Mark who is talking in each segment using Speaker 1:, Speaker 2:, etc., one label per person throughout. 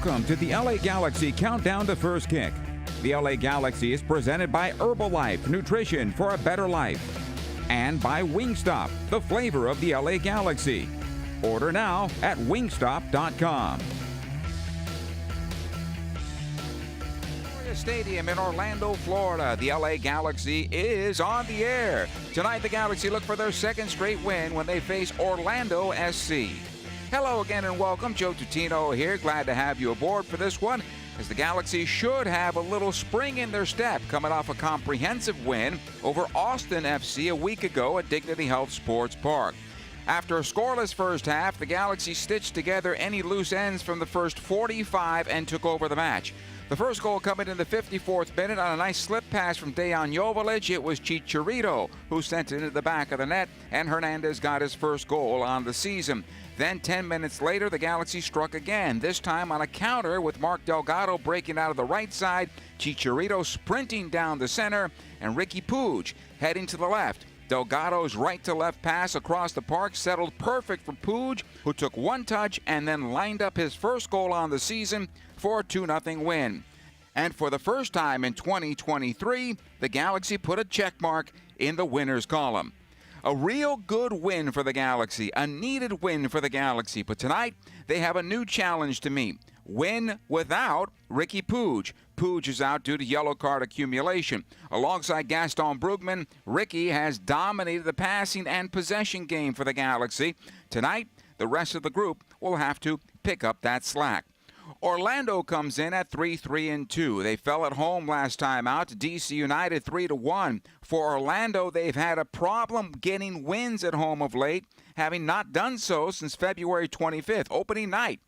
Speaker 1: Welcome to the LA Galaxy Countdown to First Kick. The LA Galaxy is presented by Herbalife Nutrition for a Better Life and by Wingstop, the flavor of the LA Galaxy. Order now at wingstop.com. Stadium in Orlando, Florida. The LA Galaxy is on the air. Tonight, the Galaxy look for their second straight win when they face Orlando SC. Hello again and welcome. Joe Tutino here. Glad to have you aboard for this one, as the Galaxy should have a little spring in their step coming off a comprehensive win over Austin FC a week ago at Dignity Health Sports Park. After a scoreless first half, the Galaxy stitched together any loose ends from the first 45 and took over the match. The first goal coming in the 54th minute on a nice slip pass from Dejan Joveljic. It was Chicharito who sent it into the back of the net, and Hernandez got his first goal on the season. Then 10 minutes later, the Galaxy struck again, this time on a counter with Mark Delgado breaking out of the right side, Chicharito sprinting down the center, and Ricky Puig heading to the left. Delgado's right-to-left pass across the park settled perfect for Puig, who took one touch and then lined up his first goal on the season for a 2-0 win. And for the first time in 2023, the Galaxy put a check mark in the winners column. A real good win for the Galaxy, a needed win for the Galaxy. But tonight, they have a new challenge to meet. Win without Ricky Puig. Puig is out due to yellow card accumulation. Alongside Gaston Brugman, Ricky has dominated the passing and possession game for the Galaxy. Tonight, the rest of the group will have to pick up that slack. Orlando comes in at 3-3-2. They fell at home last time out to DC United 3-1. For Orlando, they've had a problem getting wins at home of late, having not done so since February 25th, opening night.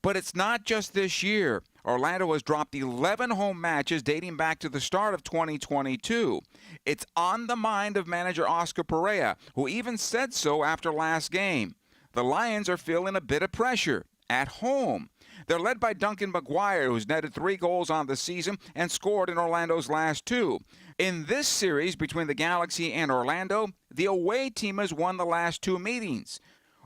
Speaker 1: But it's not just this year. Orlando has dropped 11 home matches dating back to the start of 2022. It's on the mind of manager Oscar Perea, who even said so after last game. The Lions are feeling a bit of pressure at home. They're led by Duncan McGuire, who's netted 3 goals on the season and scored in Orlando's last 2. In this series between the Galaxy and Orlando, the away team has won the last 2 meetings.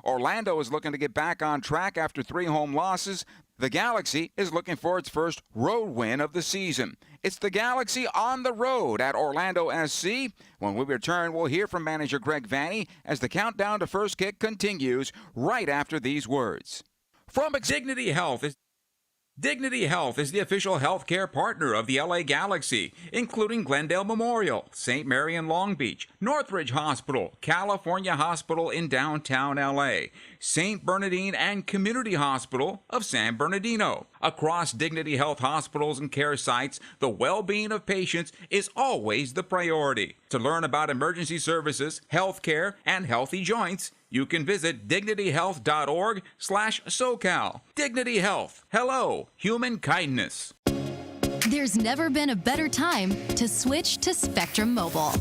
Speaker 1: Orlando is looking to get back on track after 3 home losses. The Galaxy is looking for its first road win of the season. It's the Galaxy on the road at Orlando SC. When we return, we'll hear from manager Greg Vanney as the countdown to first kick continues right after these words. From Dignity Health is the official healthcare partner of the LA Galaxy, including Glendale Memorial, St. Mary in Long Beach, Northridge Hospital, California Hospital in downtown LA, St. Bernardine and Community Hospital of San Bernardino. Across Dignity Health hospitals and care sites, the well-being of patients is always the priority. To learn about emergency services, healthcare, and healthy joints, you can visit dignityhealth.org/SoCal. Dignity Health. Hello, human kindness.
Speaker 2: There's never been a better time to switch to Spectrum Mobile.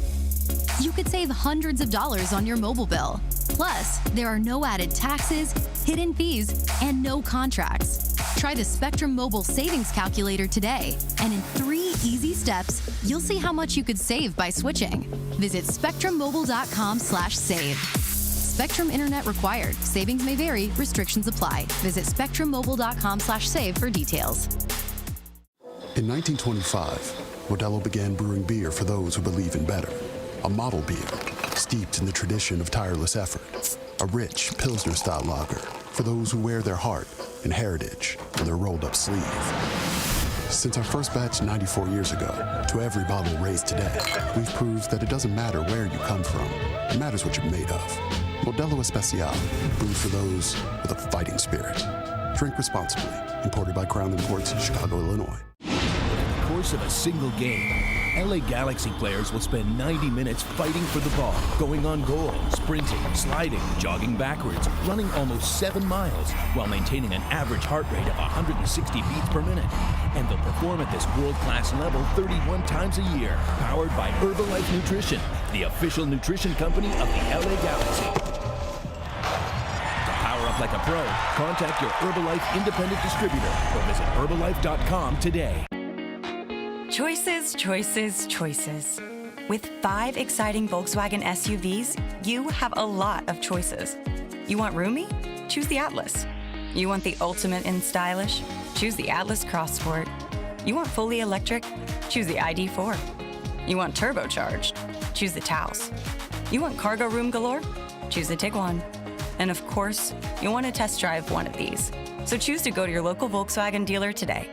Speaker 2: You could save hundreds of dollars on your mobile bill. Plus, there are no added taxes, hidden fees, and no contracts. Try the Spectrum Mobile Savings Calculator today, and in 3 easy steps, you'll see how much you could save by switching. Visit spectrummobile.com/save. Spectrum Internet required. Savings may vary. Restrictions apply. Visit spectrummobile.com/save for details.
Speaker 3: In 1925, Modelo began brewing beer for those who believe in better. A model beer, steeped in the tradition of tireless effort. A rich Pilsner-style lager for those who wear their heart and heritage on their rolled-up sleeve. Since our first batch 94 years ago, to every bottle raised today, we've proved that it doesn't matter where you come from. It matters what you're made of. Modelo Especial, brewed for those with a fighting spirit. Drink responsibly. Imported by Crown Imports, Chicago, Illinois.
Speaker 4: Over the course of a single game, LA Galaxy players will spend 90 minutes fighting for the ball, going on goal, sprinting, sliding, jogging backwards, running almost 7 miles, while maintaining an average heart rate of 160 beats per minute. And they'll perform at this world-class level 31 times a year, powered by Herbalife Nutrition, the official nutrition company of the LA Galaxy. To power up like a pro, contact your Herbalife independent distributor or visit Herbalife.com today.
Speaker 5: Choices, choices, choices. With 5 exciting Volkswagen SUVs, you have a lot of choices. You want roomy? Choose the Atlas. You want the ultimate in stylish? Choose the Atlas Cross Sport. You want fully electric? Choose the ID4. You want turbocharged? Choose the Taos. You want cargo room galore? Choose the Tiguan. And of course, you want to test drive one of these. So choose to go to your local Volkswagen dealer today.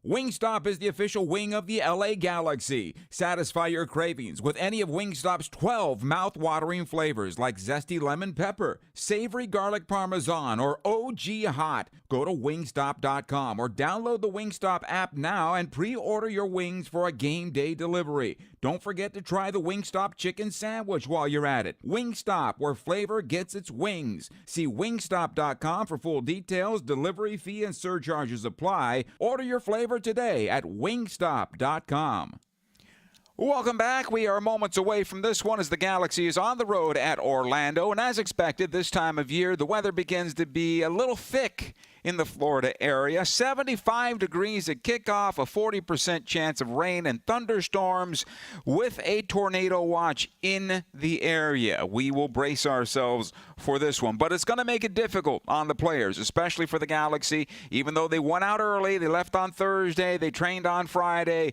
Speaker 1: Wingstop is the official wing of the LA Galaxy. Satisfy your cravings with any of Wingstop's 12 mouth-watering flavors like zesty lemon pepper, savory garlic parmesan, or OG hot. Go to wingstop.com or download the Wingstop app now and pre-order your wings for a game day delivery. Don't forget to try the Wingstop chicken sandwich while you're at it. Wingstop, where flavor gets its wings. See wingstop.com for full details. Delivery fee and surcharges apply. Order your flavor today at wingstop.com. Welcome back. We are moments away from this one as the Galaxy is on the road at Orlando. And as expected, this time of year, the weather begins to be a little thick in the Florida area. 75 degrees at kickoff, a 40% chance of rain and thunderstorms with a tornado watch in the area. We will brace ourselves for this one, but it's going to make it difficult on the players, especially for the Galaxy. Even though they went out early, they left on Thursday, they trained on Friday.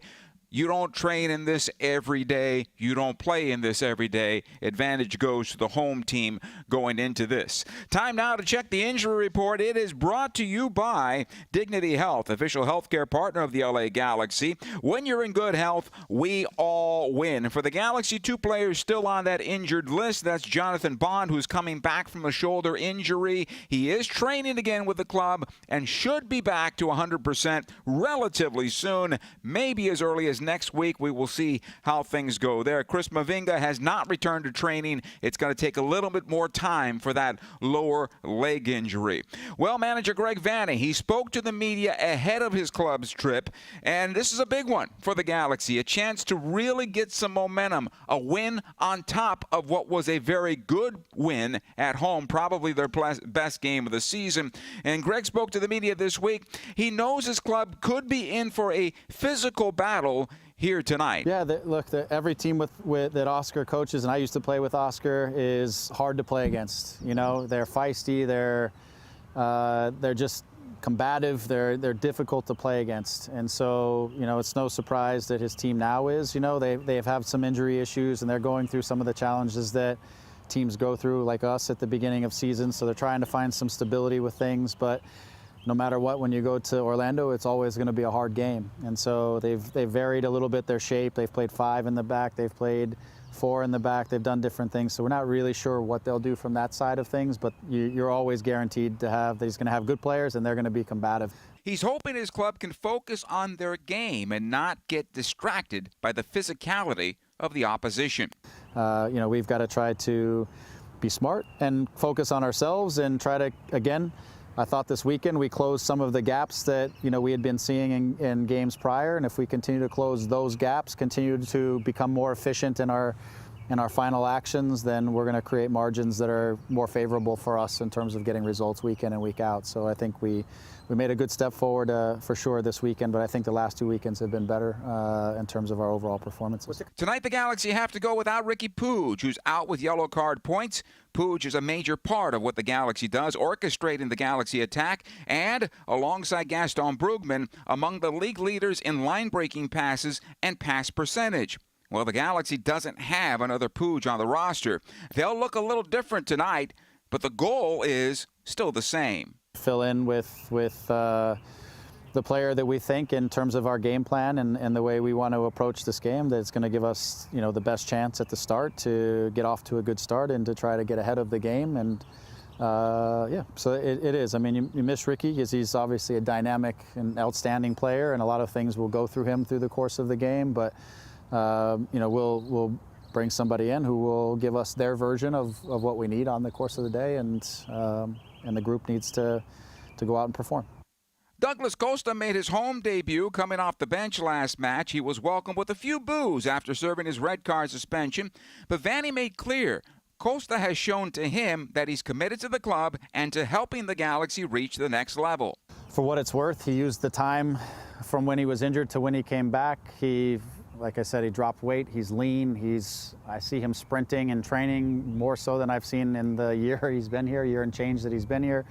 Speaker 1: You don't train in this every day. You don't play in this every day. Advantage goes to the home team going into this. Time now to check the injury report. It is brought to you by Dignity Health, official healthcare partner of the LA Galaxy. When you're in good health, we all win. For the Galaxy, 2 players still on that injured list. That's Jonathan Bond, who's coming back from a shoulder injury. He is training again with the club and should be back to 100% relatively soon, maybe as early as next week. We will see how things go there. Chris Mavinga has not returned to training. It's going to take a little bit more time for that lower leg injury. Well, manager Greg Vanney, he spoke to the media ahead of his club's trip, and this is a big one for the Galaxy, a chance to really get some momentum, a win on top of what was a very good win at home, probably their best game of the season. And Greg spoke to the media this week. He knows his club could be in for a physical battle here tonight.
Speaker 6: Yeah, every team that Oscar coaches, and I used to play with Oscar, is hard to play against. You know, they're feisty, they're just combative, they're difficult to play against. And so, you know, it's no surprise that his team now is, you know, they've had some injury issues and they're going through some of the challenges that teams go through, like us at the beginning of season. So they're trying to find some stability with things, but no matter what, when you go to Orlando, it's always going to be a hard game. And so they've varied a little bit their shape. They've played 5 in the back. They've played 4 in the back. They've done different things. So we're not really sure what they'll do from that side of things, but you're always guaranteed to have that he's going to have good players and they're going to be combative.
Speaker 1: He's hoping his club can focus on their game and not get distracted by the physicality of the opposition.
Speaker 6: You know, we've got to try to be smart and focus on ourselves and try to, again, I thought this weekend we closed some of the gaps that, you know, we had been seeing in games prior, and if we continue to close those gaps, continue to become more efficient in our final actions, then we're going to create margins that are more favorable for us in terms of getting results week in and week out. So I think we made a good step forward for sure this weekend, but I think the last 2 weekends have been better in terms of our overall performances.
Speaker 1: Tonight the Galaxy have to go without Ricky Puig, who's out with yellow card points. Puig is a major part of what the Galaxy does, orchestrating the Galaxy attack, and alongside Gaston Brugman, among the league leaders in line-breaking passes and pass percentage. Well, the Galaxy doesn't have another Puig on the roster. They'll look a little different tonight, but the goal is still the same.
Speaker 6: Fill in with the player that we think in terms of our game plan and the way we want to approach this game, that's going to give us, you know, the best chance at the start to get off to a good start and to try to get ahead of the game. And yeah, so it is. I mean, you miss Ricky because he's obviously a dynamic and outstanding player, and a lot of things will go through him through the course of the game. But you know, we'll bring somebody in who will give us their version of what we need on the course of the day, and the group needs to go out and perform.
Speaker 1: Douglas Costa made his home debut coming off the bench last match. He was welcomed with a few boos after serving his red card suspension, but Vanney made clear Costa has shown to him that he's committed to the club and to helping the Galaxy reach the next level.
Speaker 6: For what it's worth, he used the time from when he was injured to when he came back. Like I said, he dropped weight. He's lean. I see him sprinting and training more so than I've seen in the year he's been here, year and change that he's been here.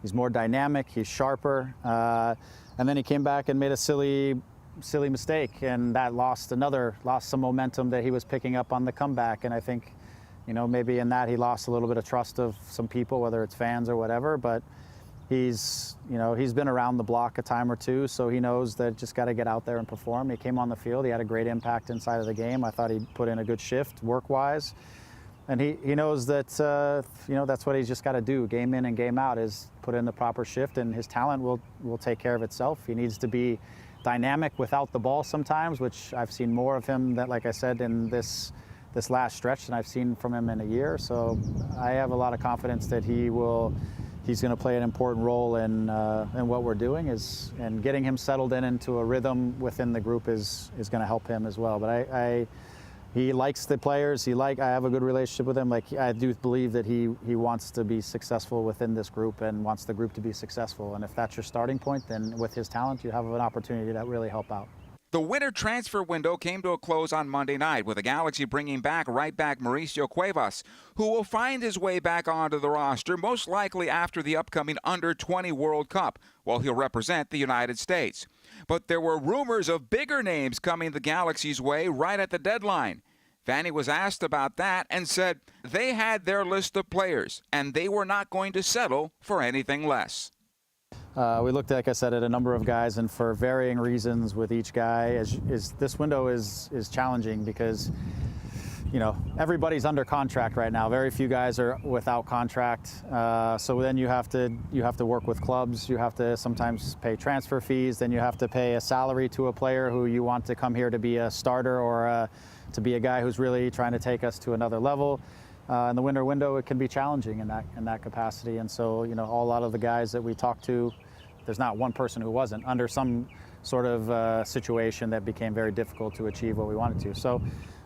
Speaker 6: He's more dynamic. He's sharper. And then he came back and made a silly mistake, and that lost some momentum that he was picking up on the comeback. And I think, maybe in that he lost a little bit of trust of some people, whether it's fans or whatever. But he's been around the block a time or two, so he knows that just got to get out there and perform. He came on the field. He had a great impact inside of the game. I thought he put in a good shift work-wise. And he knows that, that's what he's just got to do, game in and game out, is put in the proper shift, and his talent will take care of itself. He needs to be dynamic without the ball sometimes, which I've seen more of him, that, like I said, in this last stretch than I've seen from him in a year. So I have a lot of confidence that he's going to play an important role in what we're doing, and getting him settled into a rhythm within the group is going to help him as well. But he likes the players. I have a good relationship with him. I do believe that he wants to be successful within this group and wants the group to be successful. And if that's your starting point, then with his talent, you have an opportunity to really help out.
Speaker 1: The winter transfer window came to a close on Monday night, with the Galaxy bringing back right back Mauricio Cuevas, who will find his way back onto the roster most likely after the upcoming Under-20 World Cup, while he'll represent the United States. But there were rumors of bigger names coming the Galaxy's way right at the deadline. Vanny was asked about that and said they had their list of players and they were not going to settle for anything less.
Speaker 6: We looked, like I said, at a number of guys, and for varying reasons with each guy, this window is challenging because, everybody's under contract right now. Very few guys are without contract. So then you have to work with clubs. You have to sometimes pay transfer fees. Then you have to pay a salary to a player who you want to come here to be a starter or to be a guy who's really trying to take us to another level. In the winter window, it can be challenging in that capacity. And so, a lot of the guys that we talked to, there's not one person who wasn't under some sort of situation that became very difficult to achieve what we wanted to. So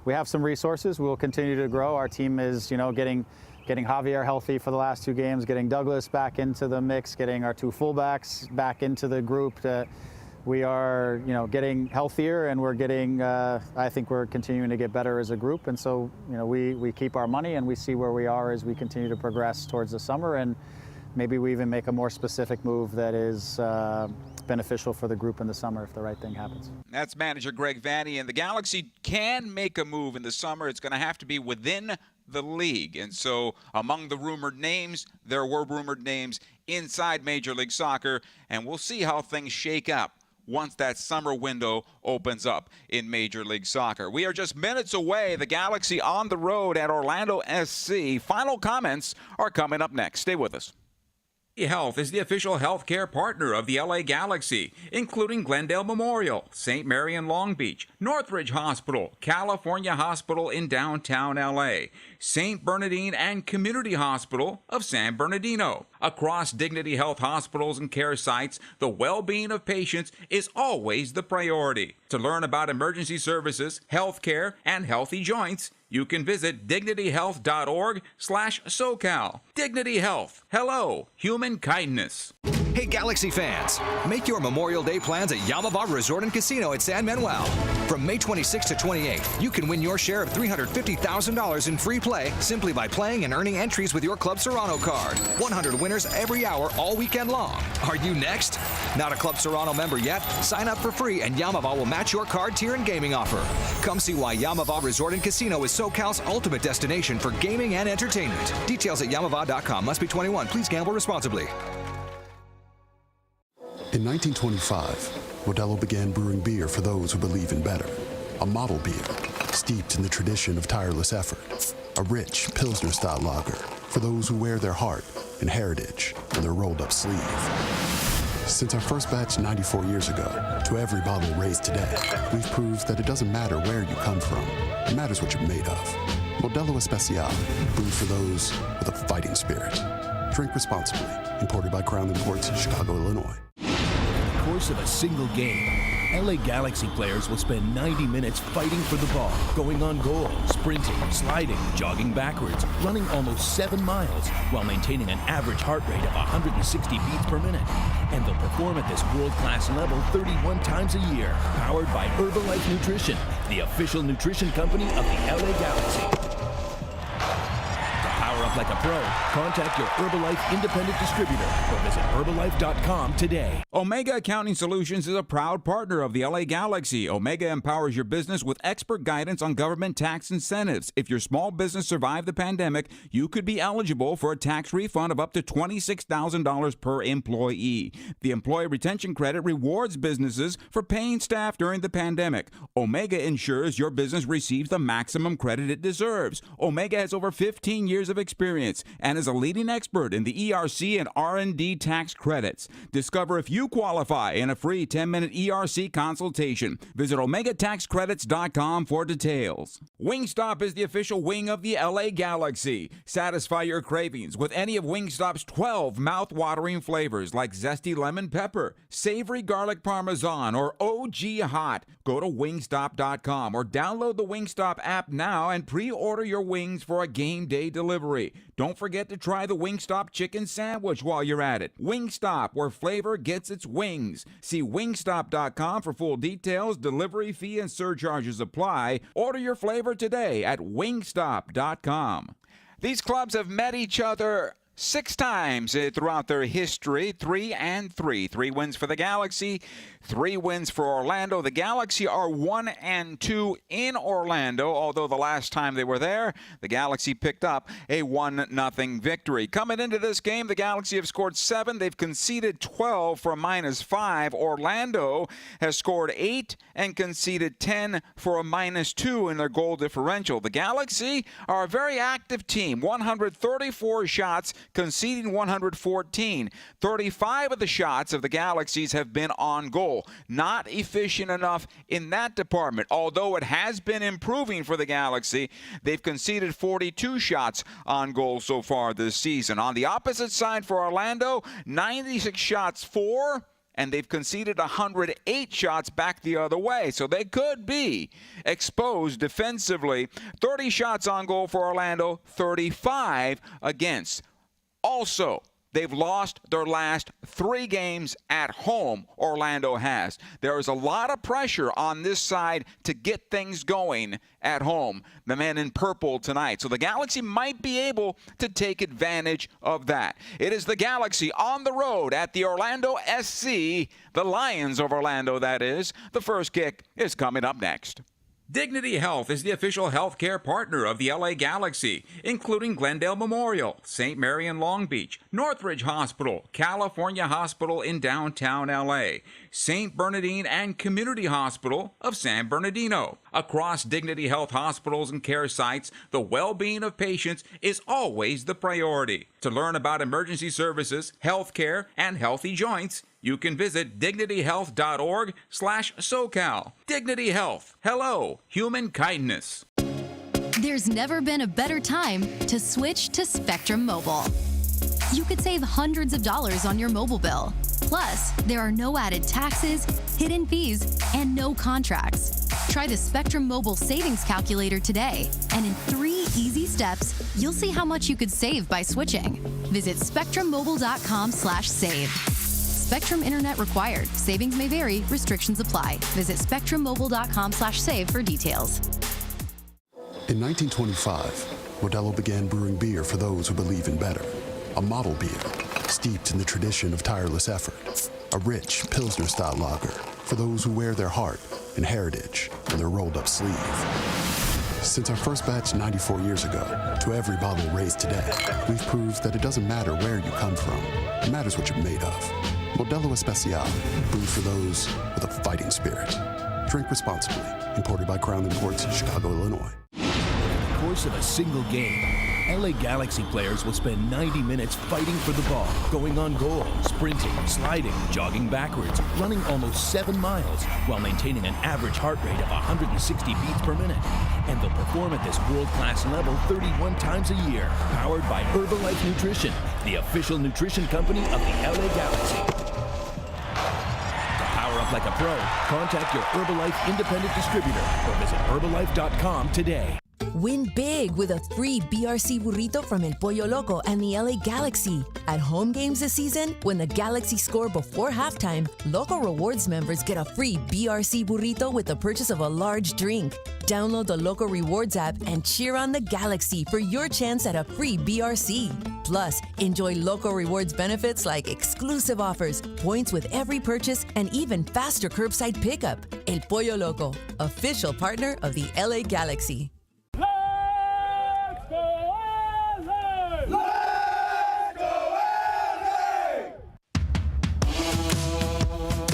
Speaker 6: we have some resources. We'll continue to grow. Our team is, getting Javier healthy for the last 2 games, getting Douglas back into the mix, getting our 2 fullbacks back into the group. We are, getting healthier, and we're getting, I think we're continuing to get better as a group. And so, we keep our money and we see where we are as we continue to progress towards the summer. And maybe we even make a more specific move that is beneficial for the group in the summer if the right thing happens.
Speaker 1: That's manager Greg Vanny, and the Galaxy can make a move in the summer. It's going to have to be within the league. And so among the rumored names, there were rumored names inside Major League Soccer, and we'll see how things shake up once that summer window opens up in Major League Soccer. We are just minutes away. The Galaxy on the road at Orlando SC. Final comments are coming up next. Stay with us. Health is the official healthcare partner of the LA Galaxy, including Glendale Memorial, St. Mary in Long Beach, Northridge Hospital, California Hospital in downtown LA, St. Bernardine and Community Hospital of San Bernardino. Across Dignity Health hospitals and care sites, the well-being of patients is always the priority. To learn about emergency services, healthcare, and healthy joints, you can visit dignityhealth.org/SoCal. Dignity Health. Hello, human kindness.
Speaker 7: Hey, Galaxy fans, make your Memorial Day plans at Yamava Resort and Casino at San Manuel. From May 26 to 28, you can win your share of $350,000 in free play simply by playing and earning entries with your Club Serrano card. 100 winners every hour all weekend long. Are you next? Not a Club Serrano member yet? Sign up for free and Yamava will match your card tier and gaming offer. Come see why Yamava Resort and Casino is SoCal's ultimate destination for gaming and entertainment. Details at yamava.com. Must be 21. Please gamble responsibly.
Speaker 3: In 1925, Modelo began brewing beer for those who believe in better. A model beer, steeped in the tradition of tireless effort. A rich, Pilsner-style lager for those who wear their heart and heritage on their rolled-up sleeve. Since our first batch 94 years ago, to every bottle raised today, we've proved that it doesn't matter where you come from. It matters what you're made of. Modelo Especial, brewed for those with a fighting spirit. Drink responsibly. Imported by Crown Imports, Chicago, Illinois.
Speaker 4: In the course of a single game, LA Galaxy players will spend 90 minutes fighting for the ball, going on goal, sprinting, sliding, jogging backwards, running almost 7 miles, while maintaining an average heart rate of 160 beats per minute. And they'll perform at this world-class level 31 times a year, powered by Herbalife Nutrition, the official nutrition company of the LA Galaxy. To power up up like a pro. Contact your Herbalife independent distributor or visit Herbalife.com today.
Speaker 1: Omega Accounting Solutions is a proud partner of the LA Galaxy. Omega empowers your business with expert guidance on government tax incentives. If your small business survived the pandemic, you could be eligible for a tax refund of up to $26,000 per employee. The Employee Retention Credit rewards businesses for paying staff during the pandemic. Omega ensures your business receives the maximum credit it deserves. Omega has over 15 years of experience and is a leading expert in the ERC and R&D tax credits. Discover if you qualify in a free 10-minute ERC consultation. Visit OmegaTaxCredits.com for details. Wingstop is the official wing of the LA Galaxy. Satisfy your cravings with any of Wingstop's 12 mouth-watering flavors like zesty lemon pepper, savory garlic parmesan, or OG hot. Go to Wingstop.com or download the Wingstop app now and pre-order your wings for a game day delivery. Don't forget to try the Wingstop chicken sandwich while you're at it. Wingstop, where flavor gets its wings. See Wingstop.com for full details. Delivery fee and surcharges apply. Order your flavor today at Wingstop.com. These clubs have met each other 6 times throughout their history, 3-3. 3 wins for the Galaxy, 3 wins for Orlando. The Galaxy are 1-2 in Orlando, although the last time they were there, the Galaxy picked up a 1-0 victory. Coming into this game, the Galaxy have scored 7. They've conceded 12 for a -5. Orlando has scored 8 and conceded 10 for a -2 in their goal differential. The Galaxy are a very active team, 134 shots, conceding 114. 35 of the shots of the Galaxies have been on goal. Not efficient enough in that department. Although it has been improving for the Galaxy, they've conceded 42 shots on goal so far this season. On the opposite side for Orlando, 96 shots for, and they've conceded 108 shots back the other way. So they could be exposed defensively. 30 shots on goal for Orlando, 35 against. Also, they've lost their last 3 games at home, Orlando has. There is a lot of pressure on this side to get things going at home. The man in purple tonight. So the Galaxy might be able to take advantage of that. It is the Galaxy on the road at the Orlando SC, the Lions of Orlando, that is. The first kick is coming up next. Dignity Health is the official healthcare partner of the LA Galaxy, including Glendale Memorial, St. Mary in Long Beach, Northridge Hospital, California Hospital in downtown LA, St. Bernardine and Community Hospital of San Bernardino. Across Dignity Health hospitals and care sites, the well-being of patients is always the priority. To learn about emergency services, healthcare, and healthy joints, you can visit dignityhealth.org/SoCal. Dignity Health. Hello, human kindness.
Speaker 2: There's never been a better time to switch to Spectrum Mobile. You could save hundreds of dollars on your mobile bill. Plus, there are no added taxes, hidden fees, and no contracts. Try the Spectrum Mobile Savings Calculator today, and in 3 easy steps, you'll see how much you could save by switching. Visit spectrummobile.com/save. Spectrum Internet required. Savings may vary. Restrictions apply. Visit spectrummobile.com/save for details.
Speaker 3: In 1925, Modelo began brewing beer for those who believe in better. A model beer, steeped in the tradition of tireless effort. A rich Pilsner-style lager for those who wear their heart and heritage on their rolled-up sleeve. Since our first batch 94 years ago, to every bottle raised today, we've proved that it doesn't matter where you come from. It matters what you're made of. Modelo Especial, brewed for those with a fighting spirit. Drink responsibly. Imported by Crown Imports, Chicago, Illinois.
Speaker 4: Over the course of a single game, LA Galaxy players will spend 90 minutes fighting for the ball, going on goal, sprinting, sliding, jogging backwards, running almost 7 miles, while maintaining an average heart rate of 160 beats per minute. And they'll perform at this world-class level 31 times a year, powered by Herbalife Nutrition, the official nutrition company of the LA Galaxy. To power up like a pro, contact your Herbalife independent distributor or visit Herbalife.com today.
Speaker 8: Win big with a free BRC burrito from El Pollo Loco and the LA Galaxy. At home games this season, when the Galaxy score before halftime, Loco Rewards members get a free BRC burrito with the purchase of a large drink. Download the Loco Rewards app and cheer on the Galaxy for your chance at a free BRC. Plus, enjoy Loco Rewards benefits like exclusive offers, points with every purchase, and even faster curbside pickup. El Pollo Loco, official partner of the LA Galaxy.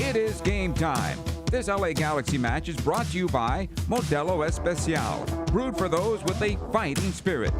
Speaker 1: It is game time. This LA Galaxy match is brought to you by Modelo Especial, brewed for those with a fighting spirit.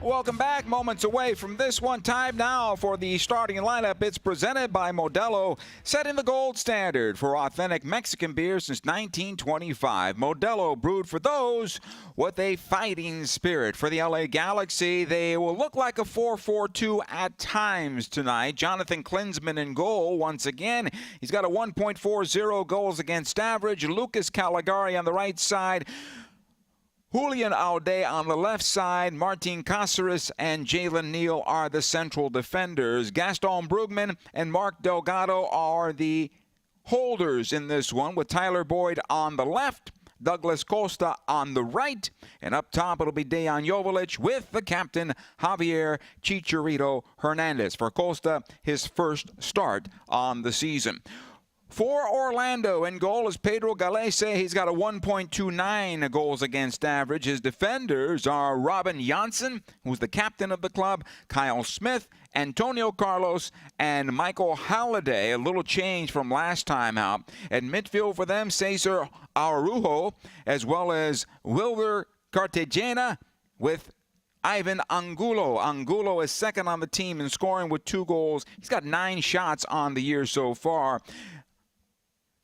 Speaker 1: Welcome back. Moments away from this one. Time now for the starting lineup. It's presented by Modelo, setting the gold standard for authentic Mexican beer since 1925. Modelo, brewed for those with a fighting spirit. For the LA Galaxy, they will look like a 4-4-2 at times tonight. Jonathan Klinsmann in goal once again. He's got a 1.40 goals against average. Lucas Caligari on the right side. Julian Aude on the left side, Martin Cáceres and Jalen Neal are the central defenders. Gaston Brugman and Mark Delgado are the holders in this one, with Tyler Boyd on the left, Douglas Costa on the right, and up top it'll be Dejan Joveljic with the captain Javier Chicharito Hernandez. For Costa, his first start on the season. For Orlando, in goal is Pedro Galese. He's got a 1.29 goals against average. His defenders are Robin Janssen, who's the captain of the club, Kyle Smith, Antonio Carlos, and Michael Halliday. A little change from last time out. At midfield for them, Cesar Araujo, as well as Wilder Cartagena with Ivan Angulo. Angulo is second on the team in scoring with 2 goals. He's got 9 shots on the year so far,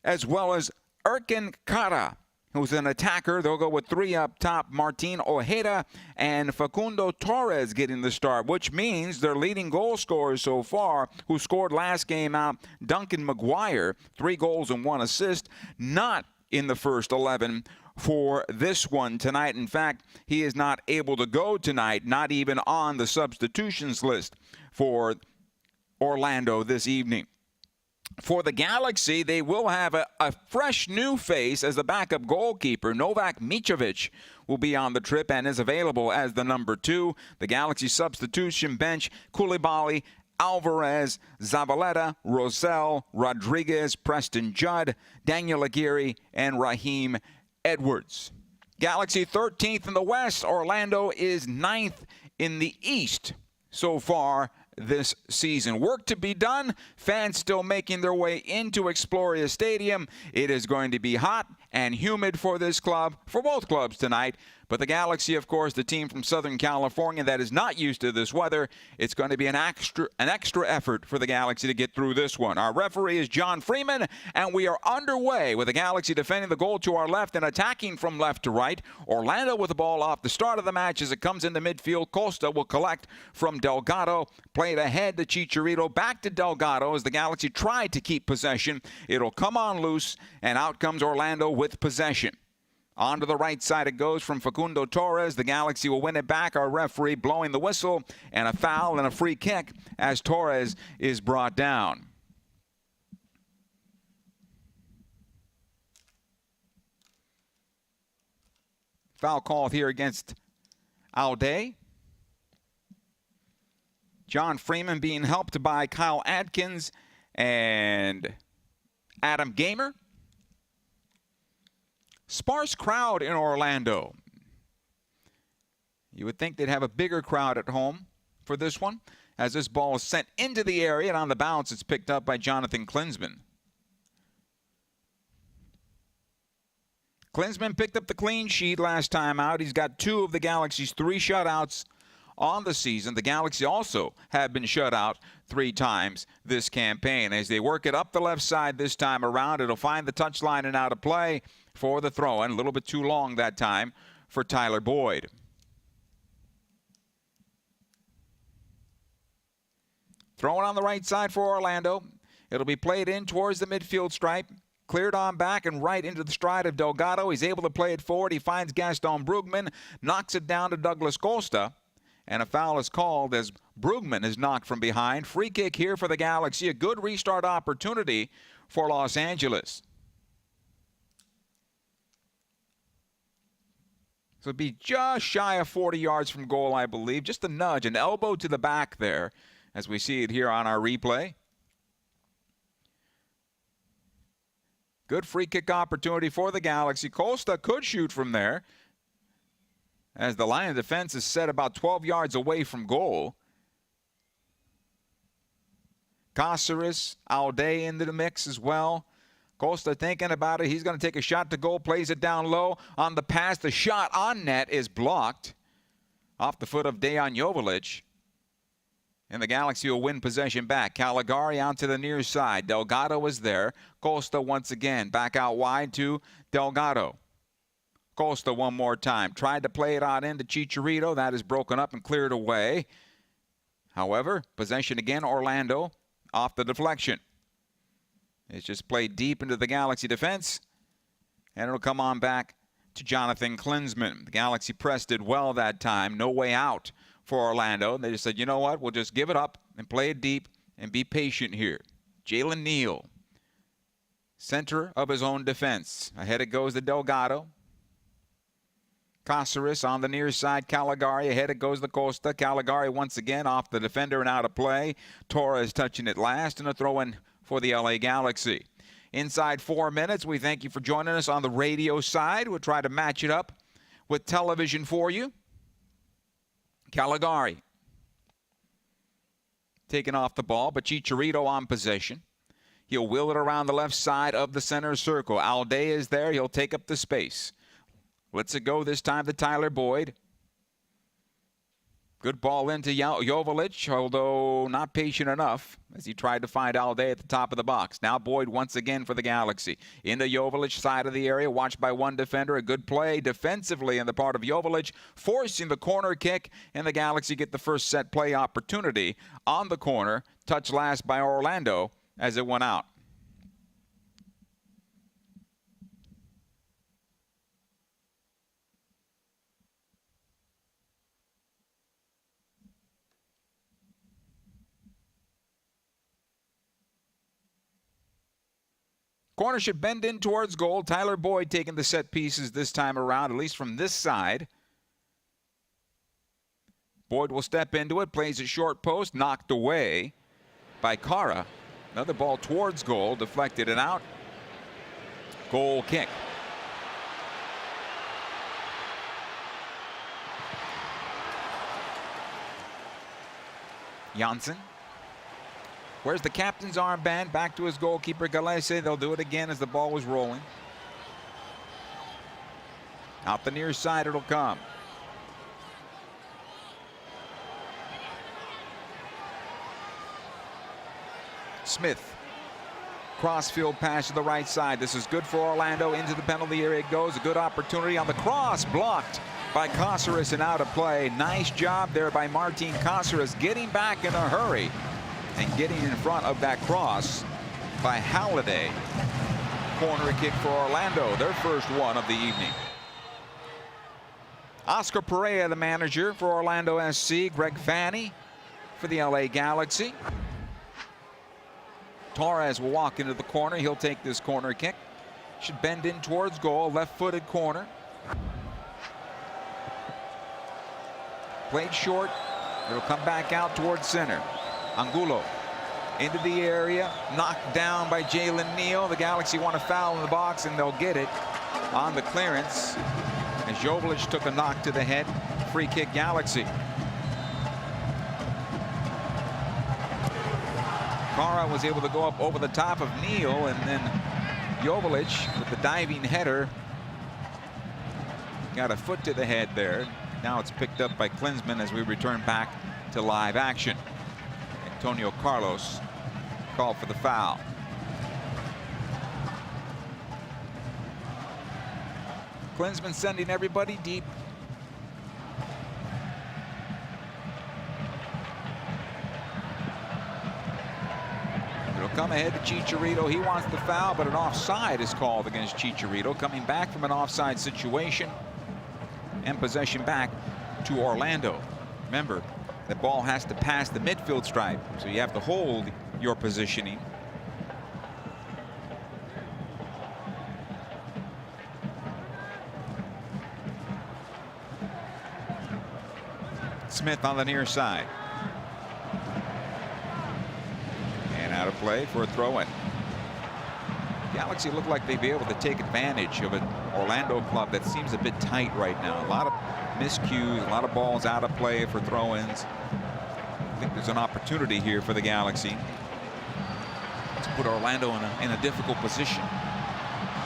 Speaker 1: as well as Erkin Cara, who's an attacker. They'll go with 3 up top, Martin Ojeda and Facundo Torres getting the start, which means their leading goal scorers so far, who scored last game out, Duncan McGuire, 3 goals and 1 assist, not in the first 11 for this one tonight. In fact, he is not able to go tonight, not even on the substitutions list for Orlando this evening. For the Galaxy, they will have a fresh new face as the backup goalkeeper. Novak Mitrovic will be on the trip and is available as the number 2. The Galaxy substitution bench, Koulibaly, Alvarez, Zavaleta, Rosell, Rodriguez, Preston Judd, Daniel Aguirre, and Raheem Edwards. Galaxy 13th in the West. Orlando is 9th in the East so far this season. Work to be done. Fans still making their way into Exploria Stadium. It is going to be hot and humid for this club, for both clubs tonight. But the Galaxy, of course, the team from Southern California that is not used to this weather, it's going to be an extra effort for the Galaxy to get through this one. Our referee is John Freeman, and we are underway with the Galaxy defending the goal to our left and attacking from left to right. Orlando with the ball off the start of the match as it comes into midfield. Costa will collect from Delgado. Played ahead to Chicharito. Back to Delgado as the Galaxy tried to keep possession. It'll come on loose, and out comes Orlando with possession. On to the right side it goes from Facundo Torres. The Galaxy will win it back. Our referee blowing the whistle, and a foul and a free kick as Torres is brought down. Foul called here against Aude. John Freeman being helped by Kyle Adkins and Adam Gamer. Sparse crowd in Orlando. You would think they'd have a bigger crowd at home for this one, as this ball is sent into the area, and on the bounce it's picked up by Jonathan Klinsmann. Klinsmann picked up the clean sheet last time out. He's got 2 of the Galaxy's 3 shutouts on the season. The Galaxy also have been shut out 3 times this campaign. As they work it up the left side this time around, it'll find the touchline and out of play for the throw-in. A little bit too long that time for Tyler Boyd. Throwing on the right side for Orlando. It'll be played in towards the midfield stripe. Cleared on back and right into the stride of Delgado. He's able to play it forward. He finds Gaston Brugman, knocks it down to Douglas Costa. And a foul is called as Brugman is knocked from behind. Free kick here for the Galaxy. A good restart opportunity for Los Angeles. So it'd be just shy of 40 yards from goal, I believe. Just a nudge, an elbow to the back there, as we see it here on our replay. Good free kick opportunity for the Galaxy. Costa could shoot from there, as the line of defense is set about 12 yards away from goal. Cáceres, Alday into the mix as well. Costa thinking about it. He's going to take a shot to goal, plays it down low. On the pass, the shot on net is blocked off the foot of Dejan Joveljic. And the Galaxy will win possession back. Caligari out to the near side. Delgado is there. Costa once again back out wide to Delgado. Costa one more time. Tried to play it out into Chicharito. That is broken up and cleared away. However, possession again, Orlando off the deflection. It's just played deep into the Galaxy defense. And it'll come on back to Jonathan Klinsmann. The Galaxy pressed it well that time. No way out for Orlando. They just said, you know what, we'll just give it up and play it deep and be patient here. Jalen Neal, center of his own defense. Ahead it goes to Delgado. Cáceres on the near side. Caligari. Ahead it goes to Costa. Caligari once again off the defender and out of play. Torres touching it last, and a throw-in for the LA Galaxy. Inside 4 minutes, we thank you for joining us on the radio side. We'll try to match it up with television for you. Caligari taking off the ball, but Chicharito on possession. He'll wheel it around the left side of the center circle. Alday is there. He'll take up the space. Lets it go this time to Tyler Boyd. Good ball into Joveljic, although not patient enough as he tried to find Alday at the top of the box. Now Boyd once again for the Galaxy. Into Joveljic side of the area, watched by one defender. A good play defensively on the part of Joveljic, forcing the corner kick, and the Galaxy get the first set play opportunity on the corner. Touched last by Orlando as it went out. Corner should bend in towards goal. Tyler Boyd taking the set pieces this time around, at least from this side. Boyd will step into it, plays it short post, knocked away by Cara. Another ball towards goal, deflected and out. Goal kick. Janssen. Where's the captain's armband? Back to his goalkeeper, Galese. They'll do it again as the ball was rolling. Out the near side it'll come. Smith. Crossfield pass to the right side. This is good for Orlando. Into the penalty area it goes. A good opportunity on the cross. Blocked by Cáceres and out of play. Nice job there by Martin Cáceres, getting back in a hurry and getting in front of that cross by Halliday. Corner kick for Orlando, their first one of the evening. Oscar Perea, the manager for Orlando SC. Greg Fanny for the LA Galaxy. Torres will walk into the corner. He'll take this corner kick. Should bend in towards goal, left-footed corner. Played short. It'll come back out towards center. Angulo into the area, knocked down by Jalen Neal. The Galaxy want a foul in the box, and they'll get it on the clearance as Joveljic took a knock to the head. Free kick Galaxy. Cara was able to go up over the top of Neal, and then Joveljic with the diving header got a foot to the head there. Now it's picked up by Klinsmann as we return back to live action. Antonio Carlos called for the foul. Klinsmann sending everybody deep. It'll come ahead to Chicharito. He wants the foul, but an offside is called against Chicharito, coming back from an offside situation, and possession back to Orlando. Remember, the ball has to pass the midfield stripe, so you have to hold your positioning. Smith on the near side. And out of play for a throw-in. Galaxy look like they'd be able to take advantage of an Orlando club that seems a bit tight right now. A lot of miscues, a lot of balls out of play for throw-ins. I think there's an opportunity here for the Galaxy to put Orlando in a difficult position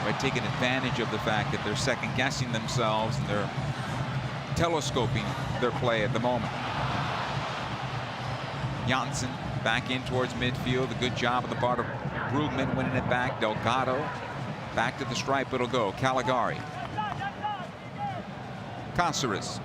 Speaker 1: by taking advantage of the fact that they're second-guessing themselves and they're telescoping their play at the moment. Janssen back in towards midfield. A good job on the part of Brugman winning it back. Delgado back to the stripe. It'll go. Caligari. Cáceres.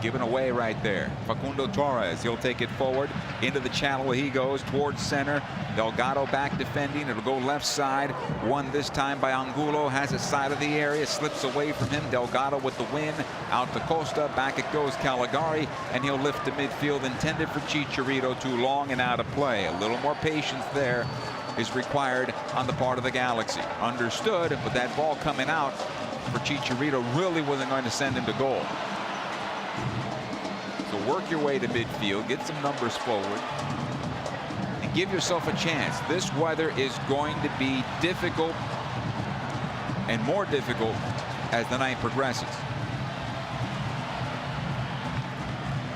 Speaker 1: Given away right there. Facundo Torres. He'll take it forward. Into the channel he goes towards center. Delgado back defending. It'll go left side. Won this time by Angulo. Has a side of the area. Slips away from him. Delgado with the win. Out to Costa. Back it goes Caligari. And he'll lift to midfield. Intended for Chicharito. Too long and out of play. A little more patience there is required on the part of the Galaxy. Understood. But that ball coming out for Chicharito really wasn't going to send him to goal. So work your way to midfield, get some numbers forward, and give yourself a chance. This weather is going to be difficult and more difficult as the night progresses.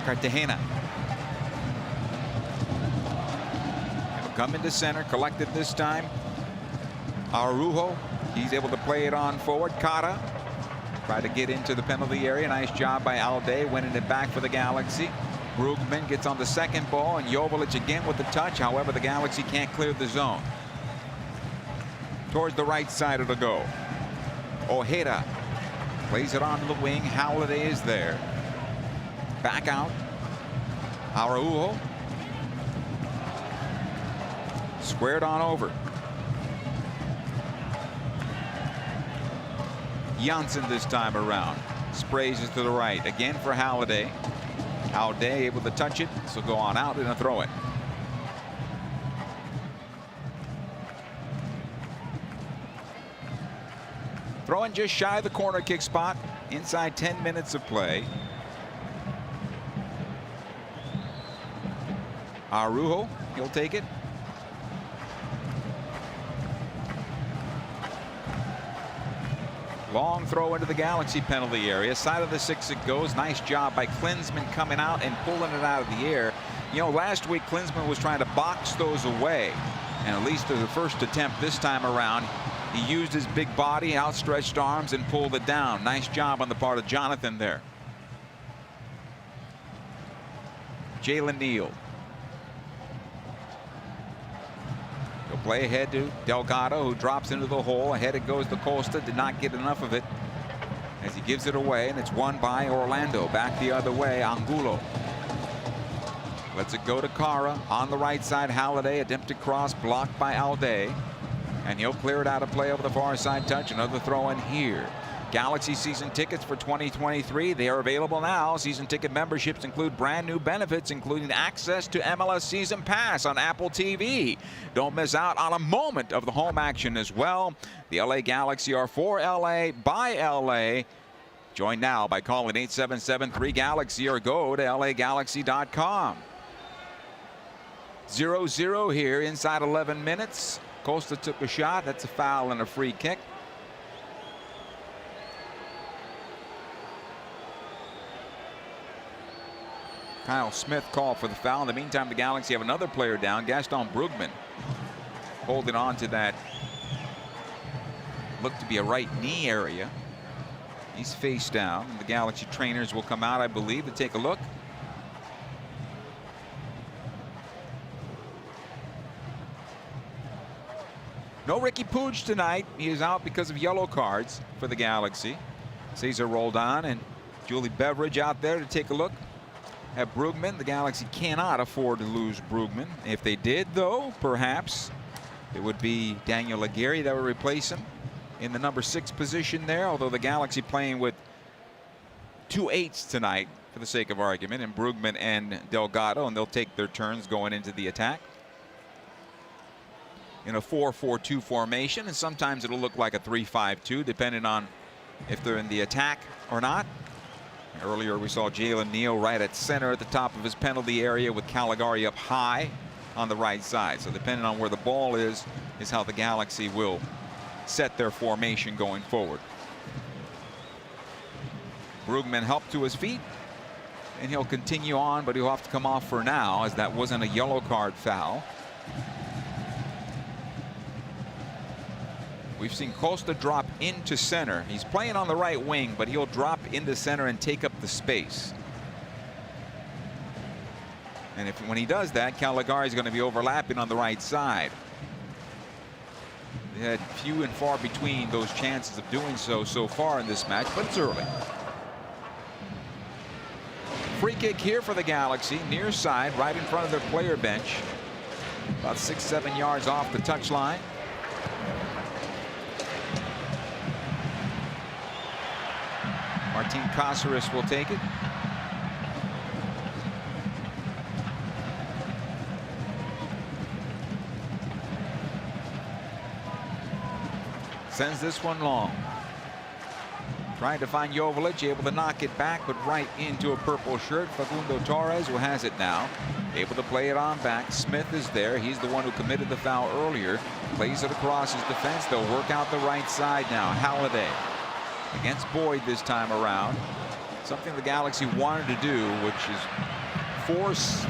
Speaker 1: Cartagena. He'll come into center, collected this time. Araujo, he's able to play it on forward. Cara. Try to get into the penalty area. Nice job by Alday, winning it back for the Galaxy. Brugman gets on the second ball, and Joveljic again with the touch. However, the Galaxy can't clear the zone. Towards the right side it'll go. Ojeda plays it onto the wing. Halliday is there. Back out. Araujo. Squared on over. Janssen this time around. Sprays it to the right. Again for Halliday. Halliday able to touch it. So go on out and a throw it. Throwing just shy of the corner kick spot. Inside 10 minutes of play. Araujo. He'll take it. Long throw into the Galaxy penalty area. Side of the 6 it goes. Nice job by Klinsmann coming out and pulling it out of the air. You know, last week Klinsmann was trying to box those away. And at least to the first attempt this time around, he used his big body, outstretched arms, and pulled it down. Nice job on the part of Jonathan there. Jalen Neal. He'll play ahead to Delgado, who drops into the hole. Ahead it goes to Costa. Did not get enough of it as he gives it away, and it's won by Orlando. Back the other way, Angulo. Lets it go to Cara. On the right side, Halliday. Attempted cross blocked by Alday. And he'll clear it out of play over the far side touch. Another throw in here. Galaxy season tickets for 2023. They are available now. Season ticket memberships include brand new benefits, including access to MLS Season Pass on Apple TV. Don't miss out on a moment of the home action as well. The LA Galaxy are for LA by LA. Join now by calling 877-3GALAXY or go to lagalaxy.com. 0-0 here inside 11 minutes. Costa took a shot. That's a foul and a free kick. Kyle Smith called for the foul. In the meantime, the Galaxy have another player down, Gaston Brugman, holding on to that looked to be a right knee area. He's face down. The Galaxy trainers will come out, I believe, to take a look. No Ricky Puig tonight. He is out because of yellow cards for the Galaxy. Cesar Roldan and Julie Beveridge out there to take a look. at Brugman. The Galaxy cannot afford to lose Brugman. If they did, though, perhaps it would be Daniel Aguirre that would replace him in the number 6 position there, although the Galaxy playing with 2 8s tonight for the sake of argument, and Brugman and Delgado, and they'll take their turns going into the attack in a 4-4-2 formation, and sometimes it'll look like a 3-5-2 depending on if they're in the attack or not. Earlier we saw Jalen Neal right at center at the top of his penalty area with Caligari up high on the right side. So depending on where the ball is how the Galaxy will set their formation going forward. Brugman helped to his feet, and he'll continue on, but he'll have to come off for now, as that wasn't a yellow card foul. We've seen Costa drop into center. He's playing on the right wing, but he'll drop into center and take up the space. And when he does that, Caligari is going to be overlapping on the right side. They had few and far between those chances of doing so far in this match, but it's early. Free kick here for the Galaxy, near side, right in front of their player bench, about 6-7 yards off the touchline. Martin Caceres will take it. Sends this one long. Trying to find Joveljic, able to knock it back, but right into a purple shirt. Facundo Torres, who has it now, able to play it on back. Smith is there. He's the one who committed the foul earlier. Plays it across his defense. They'll work out the right side now. Halliday against Boyd this time around. Something the Galaxy wanted to do, which is force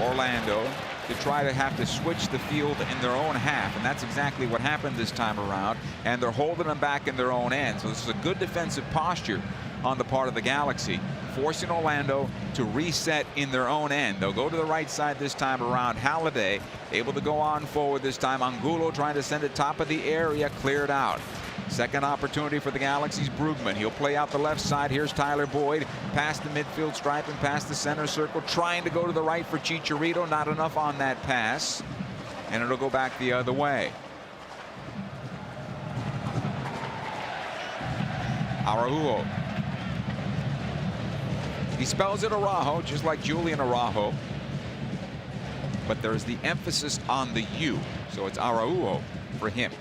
Speaker 1: Orlando to try to have to switch the field in their own half, and that's exactly what happened this time around, and they're holding them back in their own end. So this is a good defensive posture on the part of the Galaxy, forcing Orlando to reset in their own end. They'll go to the right side this time around. Halliday able to go on forward this time. Angulo trying to send it top of the area, cleared out. Second opportunity for the Galaxy's Brugman. He'll play out the left side. Here's Tyler Boyd past the midfield stripe and past the center circle, trying to go to the right for Chicharito. Not enough on that pass, and it'll go back the other way. Araujo. He spells it Araujo, just like Julian Araujo, but there's the emphasis on the U, so it's Araujo for him.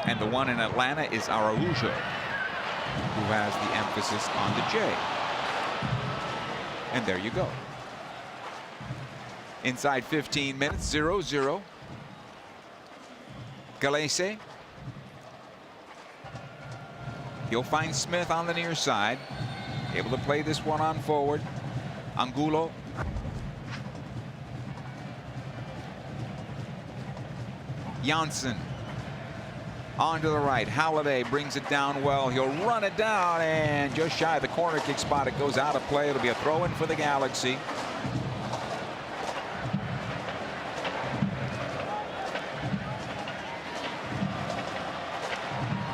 Speaker 1: And the one in Atlanta is Araujo, who has the emphasis on the J. And there you go. Inside 15 minutes, 0-0. Galese. He'll find Smith on the near side. Able to play this one on forward. Angulo. Janssen. On to the right. Halliday brings it down well. He'll run it down, and just shy of the corner kick spot, it goes out of play. It'll be a throw-in for the Galaxy.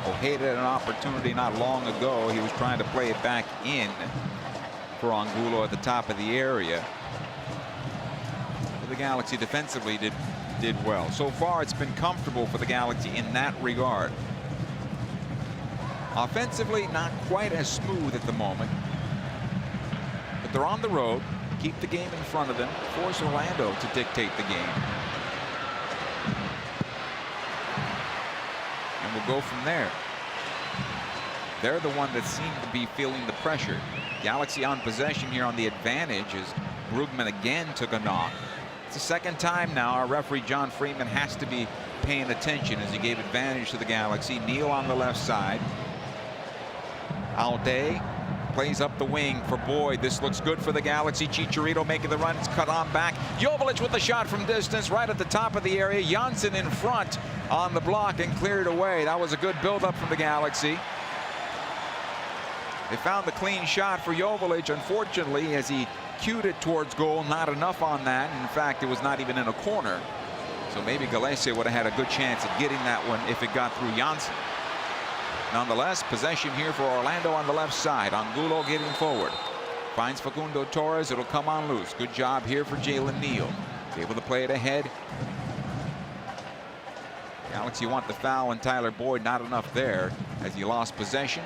Speaker 1: Ojeda had an opportunity not long ago. He was trying to play it back in for Angulo at the top of the area. But the Galaxy defensively did well. So far, it's been comfortable for the Galaxy in that regard. Offensively, not quite as smooth at the moment. But they're on the road. Keep the game in front of them. Force Orlando to dictate the game. And we'll go from there. They're the one that seem to be feeling the pressure. Galaxy on possession here on the advantage as Brugman again took a knock. It's the second time now. Our referee John Freeman has to be paying attention as he gave advantage to the Galaxy. Neal on the left side. Alday plays up the wing for Boyd. This looks good for the Galaxy. Chicharito making the run. It's cut on back. Joveljic with the shot from distance right at the top of the area. Janssen in front on the block and cleared away. That was a good build-up from the Galaxy. They found the clean shot for Joveljic. Unfortunately, as he cued it towards goal, not enough on that. In fact, it was not even in a corner. So maybe Galese would have had a good chance of getting that one if it got through Janssen. Nonetheless, possession here for Orlando on the left side. Angulo getting forward. Finds Facundo Torres. It'll come on loose. Good job here for Jalen Neal. He's able to play it ahead. Galaxy want the foul, and Tyler Boyd not enough there as he lost possession.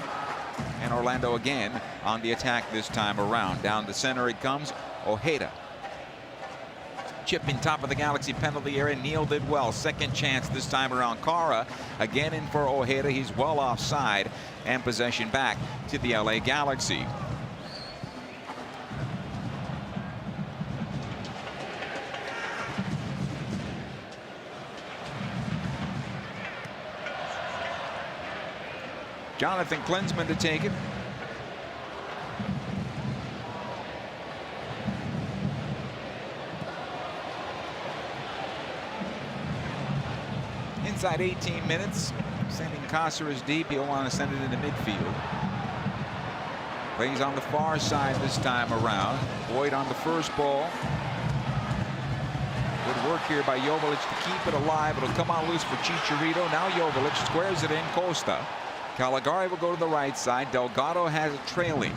Speaker 1: And Orlando again on the attack this time around. Down the center it comes. Ojeda. Chip in top of the Galaxy penalty area. Neal did well. Second chance this time around. Cara again in for Ojeda. He's well offside, and possession back to the LA Galaxy. Jonathan Klinsmann to take it. Inside 18 minutes, sending Caceres deep. He'll want to send it into midfield. Plays on the far side this time around. Boyd on the first ball. Good work here by Joveljic to keep it alive. It'll come on loose for Chicharito. Now Joveljic squares it in. Costa. Caligari will go to the right side. Delgado has it trailing.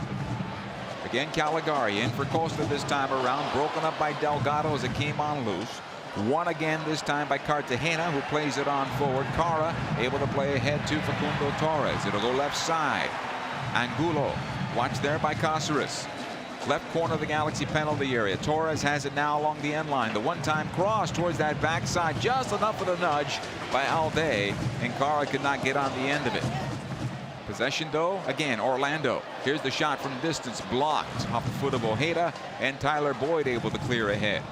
Speaker 1: Again, Caligari in for Costa this time around. Broken up by Delgado as it came on loose. Won again this time by Cartagena, who plays it on forward. Cara able to play ahead to Facundo Torres. It'll go left side. Angulo. Watch there by Caceres. Left corner of the Galaxy penalty area. Torres has it now along the end line. The one-time cross towards that backside. Just enough of the nudge by Alday, and Cara could not get on the end of it. Possession though, again, Orlando. Here's the shot from distance, blocked off the foot of Ojeda, and Tyler Boyd able to clear ahead.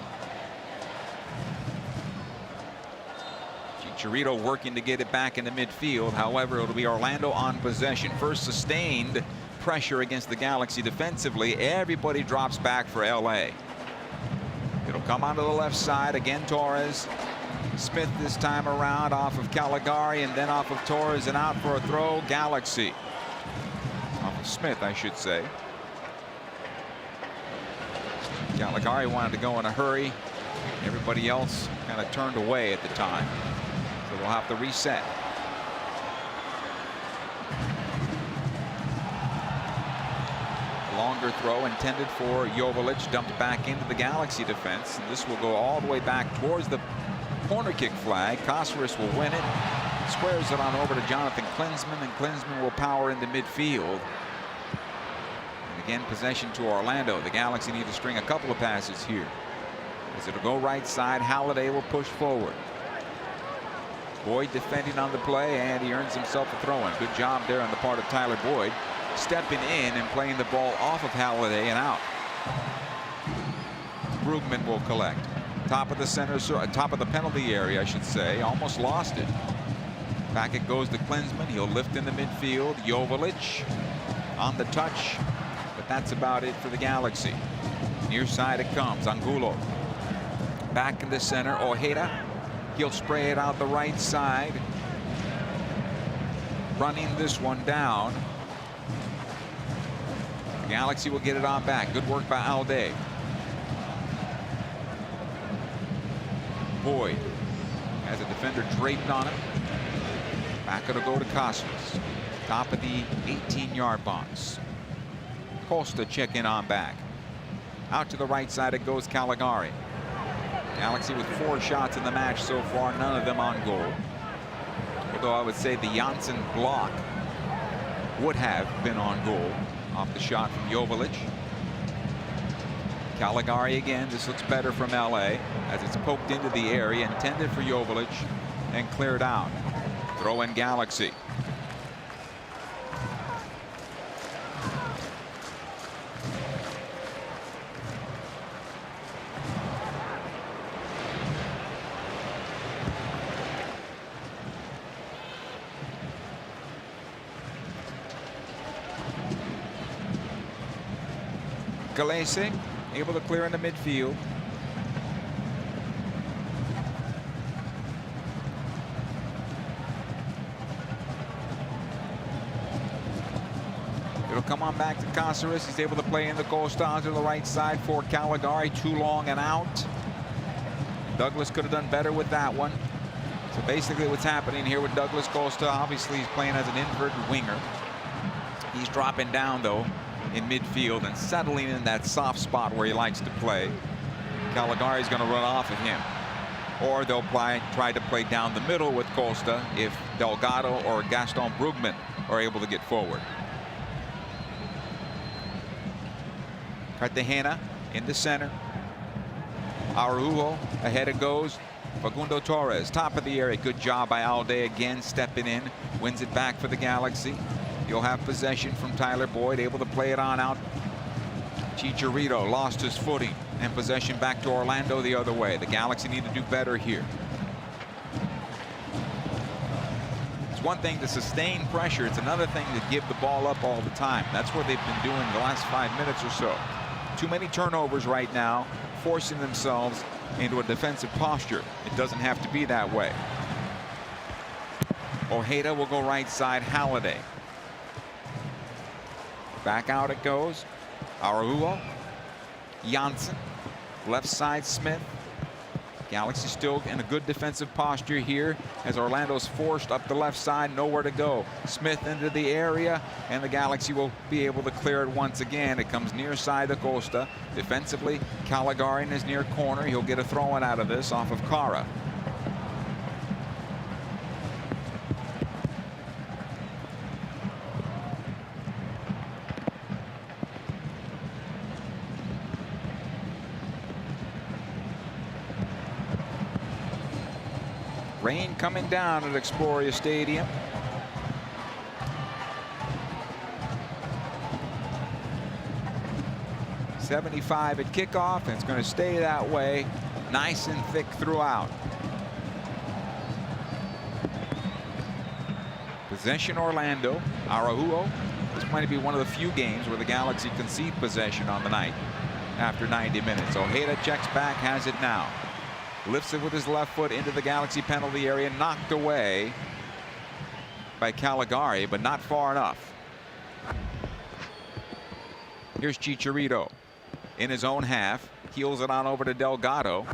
Speaker 1: Chicharito working to get it back into midfield. However, it'll be Orlando on possession. First sustained pressure against the Galaxy defensively. Everybody drops back for LA. It'll come onto the left side. Again, Torres. Smith this time around off of Caligari, and then off of Torres and out for a throw. Galaxy. Off of Smith, I should say. Caligari wanted to go in a hurry. Everybody else kind of turned away at the time. So they'll have to reset. Longer throw intended for Joveljic, dumped back into the Galaxy defense. And this will go all the way back towards the corner kick flag. Caceres will win it. Squares it on over to Jonathan Klinsmann, and Klinsmann will power into midfield. And again, possession to Orlando. The Galaxy need to string a couple of passes here. As it'll go right side, Halliday will push forward. Boyd defending on the play, and he earns himself a throw-in. Good job there on the part of Tyler Boyd, stepping in and playing the ball off of Halliday and out. Brugman will collect. Top of the center, top of the penalty area, I should say. Almost lost it. Back it goes to Klinsmann. He'll lift in the midfield. Joveljic on the touch, but that's about it for the Galaxy. Near side it comes. Angulo. Back in the center. Ojeda. He'll spray it out the right side. Running this one down. The Galaxy will get it on back. Good work by Alday. Boyd has a defender draped on him. Back it'll go to Caceres. Top of the 18-yard box. Costa checking on back. Out to the right side it goes Caligari. Galaxy with 4 shots in the match so far, none of them on goal. Although I would say the Janssen block would have been on goal off the shot from Joveljic. Caligari again. This looks better from LA as it's poked into the area intended for Joveljic and cleared out. Throw in Galaxy. Galese able to clear in the midfield. It'll come on back to Caceres. He's able to play in the Costa to the right side for Caligari. Too long and out. Douglas could have done better with that one. So basically what's happening here with Douglas Costa, obviously he's playing as an inverted winger. He's dropping down though in midfield and settling in that soft spot where he likes to play. Caligari's going to run off of him. Or they'll try to play down the middle with Costa if Delgado or Gaston Brugman are able to get forward. Cartagena in the center. Araujo ahead it goes. Facundo Torres, top of the area. Good job by Alde again, stepping in. Wins it back for the Galaxy. You'll have possession from Tyler Boyd, able to play it on out. Chicharito lost his footing, and possession back to Orlando the other way. The Galaxy need to do better here. It's one thing to sustain pressure. It's another thing to give the ball up all the time. That's what they've been doing the last 5 minutes or so. Too many turnovers right now, forcing themselves into a defensive posture. It doesn't have to be that way. Ojeda will go right side. Halliday. Back out it goes. Araujo. Janssen. Left side Smith. Galaxy still in a good defensive posture here as Orlando's forced up the left side, nowhere to go. Smith into the area, and the Galaxy will be able to clear it once again. It comes near side to Costa. Defensively, Caligari in his near corner. He'll get a throw-in out of this off of Cara. Rain coming down at Exploria Stadium. .75 at kickoff, and it's going to stay that way, nice and thick throughout. Possession Orlando. Araujo. This might be one of the few games where the Galaxy concede possession on the night after 90 minutes. Ojeda checks back, has it now. Lifts it with his left foot into the Galaxy penalty area, knocked away by Caligari, but not far enough. Here's Chicharito in his own half, heels it on over to Delgado,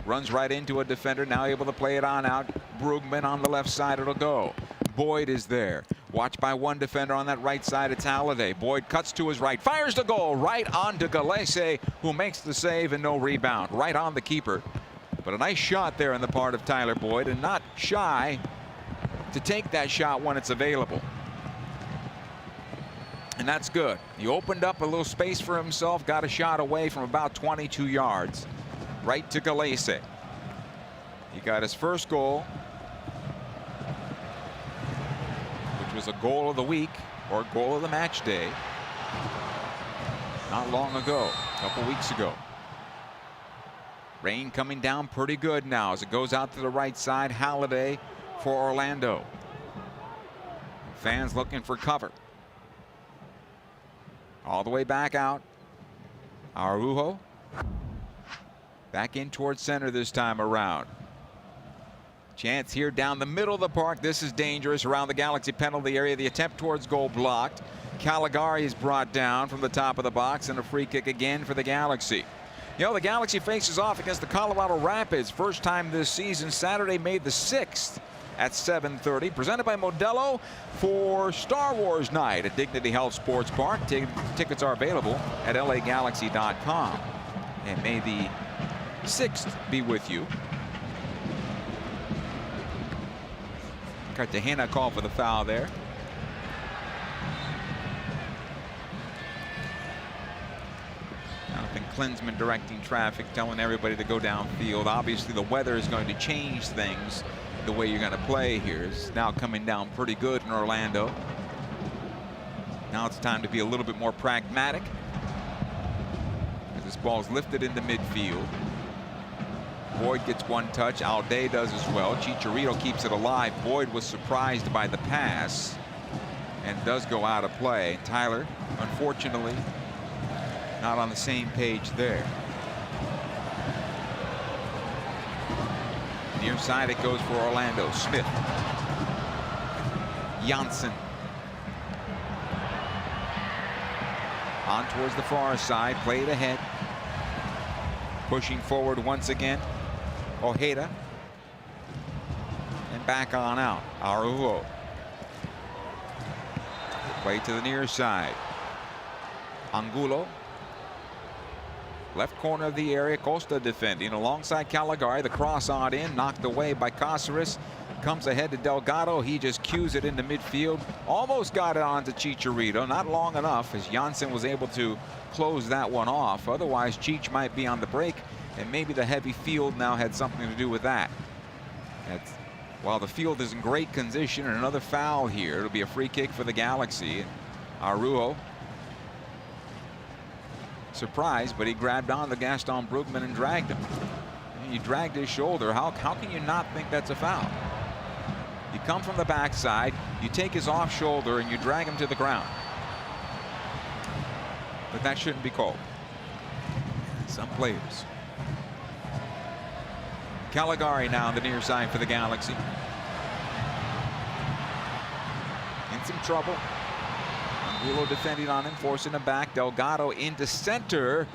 Speaker 1: runs right into a defender, now able to play it on out. Brugman on the left side, it'll go. Boyd is there, watched by one defender on that right side. It's Halliday. Boyd cuts to his right, fires the goal right on to Galese, who makes the save and no rebound, right on the keeper. But a nice shot there on the part of Tyler Boyd, and not shy to take that shot when it's available. And that's good. He opened up a little space for himself, got a shot away from about 22 yards, right to Galese. He got his first goal, which was a goal of the week or goal of the match day not long ago, a couple weeks ago. Rain coming down pretty good now as it goes out to the right side. Halliday for Orlando. Fans looking for cover. All the way back out. Araujo. Back in towards center this time around. Chance here down the middle of the park. This is dangerous around the Galaxy penalty area. The attempt towards goal blocked. Caligari is brought down from the top of the box, and a free kick again for the Galaxy. You know, the Galaxy faces off against the Colorado Rapids. First time this season, Saturday, May the 6th at 7:30. Presented by Modelo for Star Wars Night at Dignity Health Sports Park. Tickets are available at LAGalaxy.com. And may the 6th be with you. Cartagena called for the foul there. Jonathan Klinsman directing traffic, telling everybody to go downfield. Obviously, the weather is going to change things. The way you're going to play here is now coming down pretty good in Orlando. Now it's time to be a little bit more pragmatic. As this ball is lifted into midfield. Boyd gets one touch. Alde does as well. Chicharito keeps it alive. Boyd was surprised by the pass and does go out of play. Tyler, unfortunately, not on the same page there. Near side it goes for Orlando. Smith. Janssen. On towards the far side. Played ahead. Pushing forward once again. Ojeda. And and back on out. Araujo. Play to the near side. Angulo. Left corner of the area. Costa defending alongside Caligari. The cross on in, knocked away by Cáceres. Comes ahead to Delgado. He just cues it into midfield. Almost got it onto Chicharito. Not long enough as Janssen was able to close that one off. Otherwise, Cheech might be on the break, and maybe the heavy field now had something to do with that. While the field is in great condition, and another foul here. It'll be a free kick for the Galaxy. Araujo. Surprised, but he grabbed on the Gaston Brugman and dragged him. He dragged his shoulder. How can you not think that's a foul? You come from the backside, you take his off shoulder, and you drag him to the ground. But that shouldn't be called. Some players. Caligari now on the near side for the Galaxy. In some trouble. Angulo defending on him, forcing him back. Delgado into center.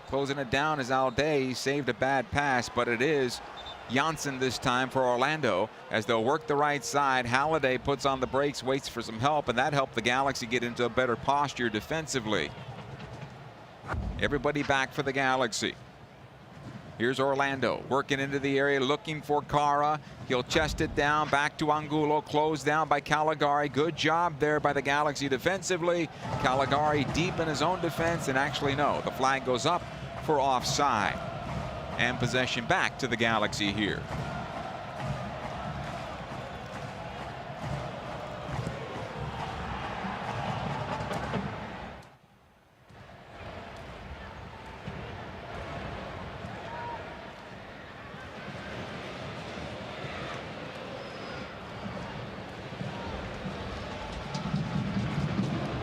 Speaker 1: Closing it down is Alday. He saved a bad pass, but it is Janssen this time for Orlando as they'll work the right side. Halliday puts on the brakes, waits for some help, and that helped the Galaxy get into a better posture defensively. Everybody back for the Galaxy. Here's Orlando working into the area, looking for Cara. He'll chest it down, back to Angulo, closed down by Caligari. Good job there by the Galaxy defensively. Caligari deep in his own defense, and actually no, the flag goes up for offside. And possession back to the Galaxy here.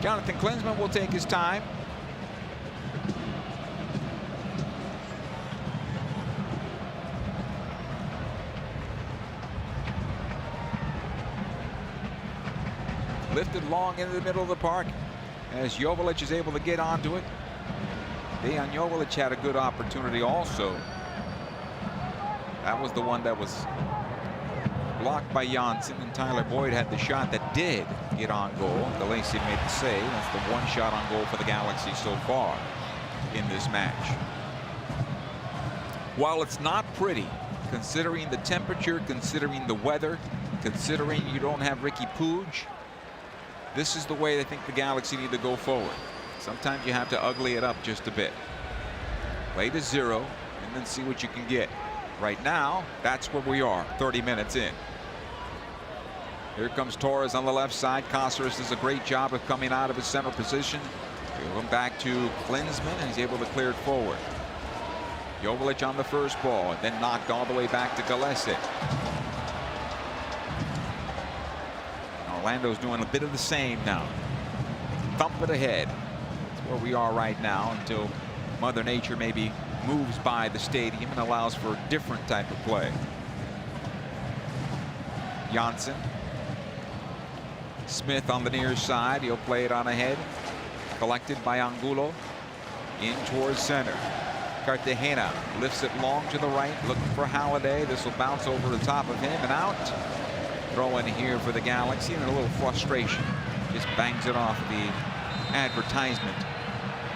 Speaker 1: Jonathan Klinsmann will take his time. Lifted long into the middle of the park as Joveljic is able to get onto it. Dejan Joveljic had a good opportunity also. That was the one that was blocked by Janssen, and Tyler Boyd had the shot that did get on goal. DeLacy made the save. That's the one shot on goal for the Galaxy so far in this match. While it's not pretty, considering the temperature, considering the weather, considering you don't have Ricky Puig, this is the way I think the Galaxy need to go forward. Sometimes you have to ugly it up just a bit. Play to 0 and then see what you can get. Right now, that's where we are, 30 minutes in. Here comes Torres on the left side. Cáceres does a great job of coming out of his center position. Going back to Klinsmann, and he's able to clear it forward. Joveljic on the first ball, and then knocked all the way back to Gillespie. Orlando's doing a bit of the same now. Thump it ahead. That's where we are right now until Mother Nature maybe moves by the stadium and allows for a different type of play. Janssen. Smith on the near side. He'll play it on ahead. Collected by Angulo. In towards center. Cartagena lifts it long to the right, looking for Halliday. This will bounce over the top of him and out. Throw in here for the Galaxy, and a little frustration. Just bangs it off the advertisement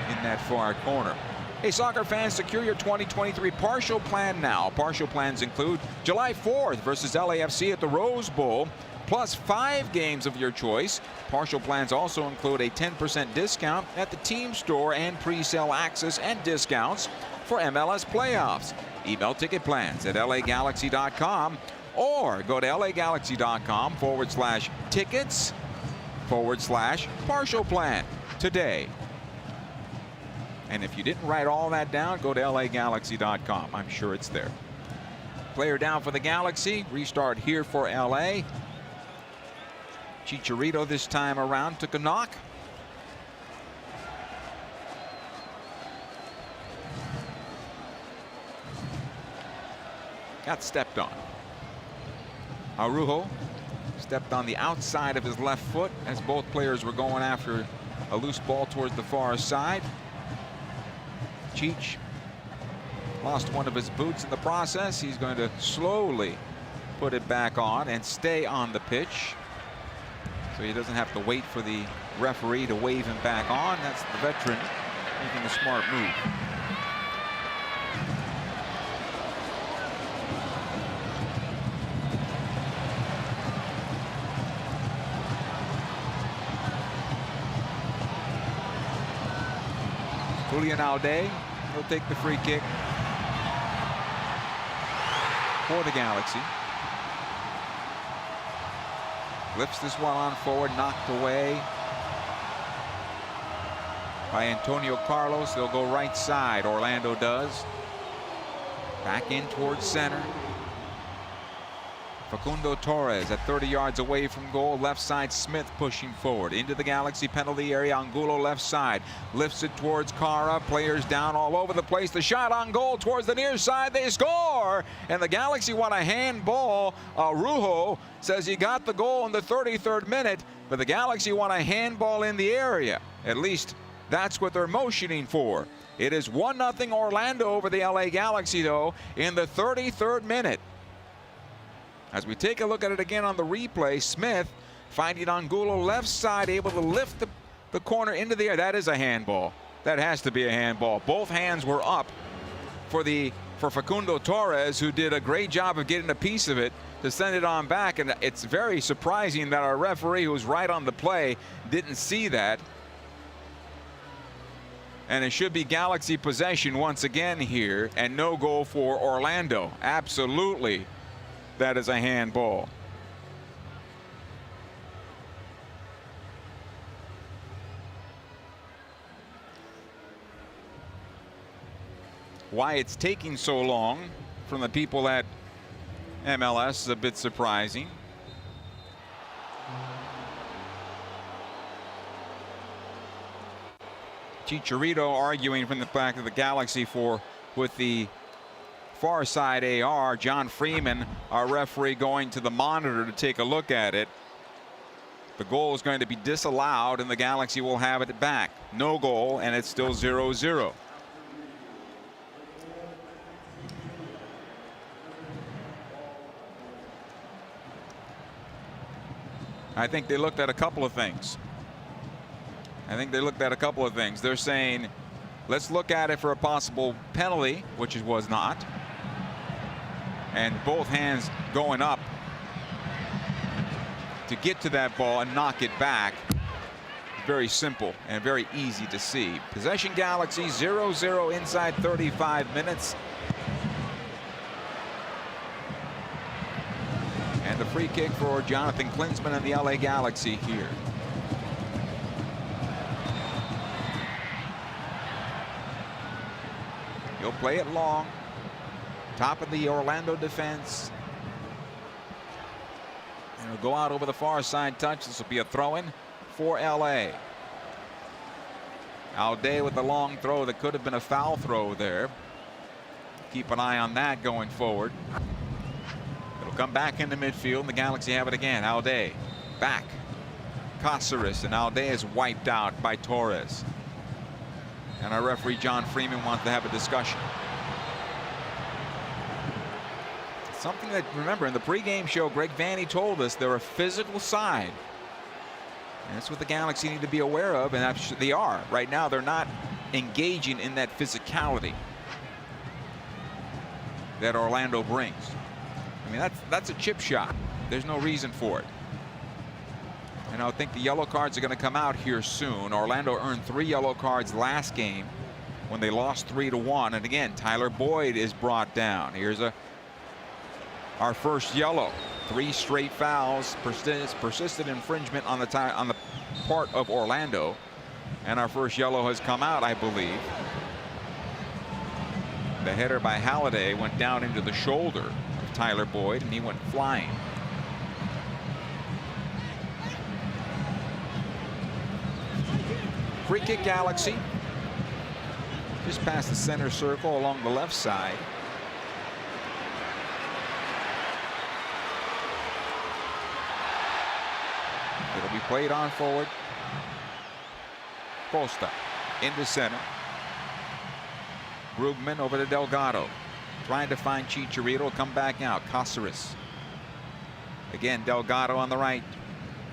Speaker 1: in that far corner. Hey, soccer fans, secure your 2023 partial plan now. Partial plans include July 4th versus LAFC at the Rose Bowl, plus 5 games of your choice. Partial plans also include a 10% discount at the team store and pre-sale access and discounts for MLS playoffs. Email ticket plans at lagalaxy.com or go to lagalaxy.com/tickets/partial plan today. And if you didn't write all that down, go to lagalaxy.com. I'm sure it's there. Player down for the Galaxy. Restart here for LA. Chicharito this time around took a knock. Got stepped on. Araujo stepped on the outside of his left foot as both players were going after a loose ball towards the far side. Cheech lost one of his boots in the process. He's going to slowly put it back on and stay on the pitch. So he doesn't have to wait for the referee to wave him back on. That's the veteran making a smart move. Julian Alday will take the free kick for the Galaxy. Lifts this one on forward, knocked away by Antonio Carlos. They'll go right side, Orlando does. Back in towards center. Facundo Torres at 30 yards away from goal. Left side, Smith pushing forward into the Galaxy penalty area. Angulo left side, lifts it towards Cara. Players down all over the place. The shot on goal towards the near side. They score, and the Galaxy want a handball. Rujo says he got the goal in the 33rd minute, but the Galaxy want a handball in the area. At least that's what they're motioning for. It is 1-0 Orlando over the LA Galaxy, though, in the 33rd minute. As we take a look at it again on the replay, Smith finding Angulo left side, able to lift the corner into the air. That is a handball. That has to be a handball. Both hands were up for Facundo Torres, who did a great job of getting a piece of it to send it on back. And it's very surprising that our referee, who's right on the play, didn't see that. And it should be Galaxy possession once again here, and no goal for Orlando. Absolutely. That is a handball. Why it's taking so long from the people at MLS is a bit surprising. Chicharito arguing from the back of the Galaxy with the far side AR. John Freeman, our referee, going to the monitor to take a look at it. The goal is going to be disallowed, and the Galaxy will have it back. No goal, and it's still 0-0. I think they looked at a couple of things. They're saying, let's look at it for a possible penalty, which it was not. And both hands going up to get to that ball and knock it back. Very simple and very easy to see. Possession Galaxy 0-0 inside 35 minutes. And the free kick for Jonathan Klinsmann and the LA Galaxy here. He'll play it long. Top of the Orlando defense. And it'll go out over the far side touch. This will be a throw-in for LA. Alday with the long throw that could have been a foul throw there. Keep an eye on that going forward. It'll come back into midfield, and the Galaxy have it again. Alday back. Cáceres, and Alday is wiped out by Torres. And our referee John Freeman wants to have a discussion. Something that, remember, in the pregame show, Greg Vanney told us they're a physical side. And that's what the Galaxy need to be aware of, and they are. Right now, they're not engaging in that physicality that Orlando brings. I mean, that's a chip shot. There's no reason for it. And I think the yellow cards are going to come out here soon. Orlando earned 3 yellow cards last game when they lost 3-1. And again, Tyler Boyd is brought down. Here's our first yellow. 3 straight fouls, persistent infringement on the part of Orlando, and our first yellow has come out, I believe. The header by Halliday went down into the shoulder of Tyler Boyd, and he went flying. Free kick Galaxy, just past the center circle along the left side. It'll be played on forward. Costa into center. Brugman over to Delgado. Trying to find Chicharito. Come back out. Cáceres Again, Delgado on the right.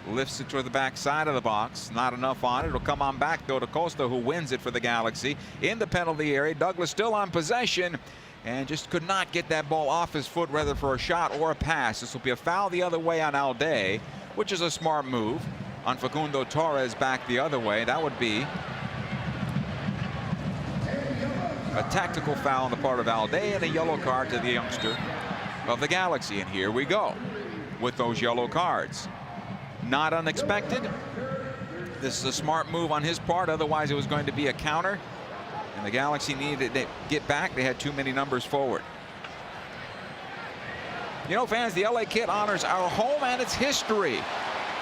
Speaker 1: Lifts it toward the back side of the box. Not enough on it. It'll come on back, though, to Costa, who wins it for the Galaxy. In the penalty area, Douglas still on possession and just could not get that ball off his foot, whether for a shot or a pass. This will be a foul the other way on Alday, which is a smart move. On Facundo Torres back the other way. That would be a tactical foul on the part of Alday and a yellow card to the youngster of the Galaxy. And here we go with those yellow cards. Not unexpected. This is a smart move on his part. Otherwise, it was going to be a counter. And the Galaxy needed to get back. They had too many numbers forward. You know, fans, the LA Kit honors our home and its history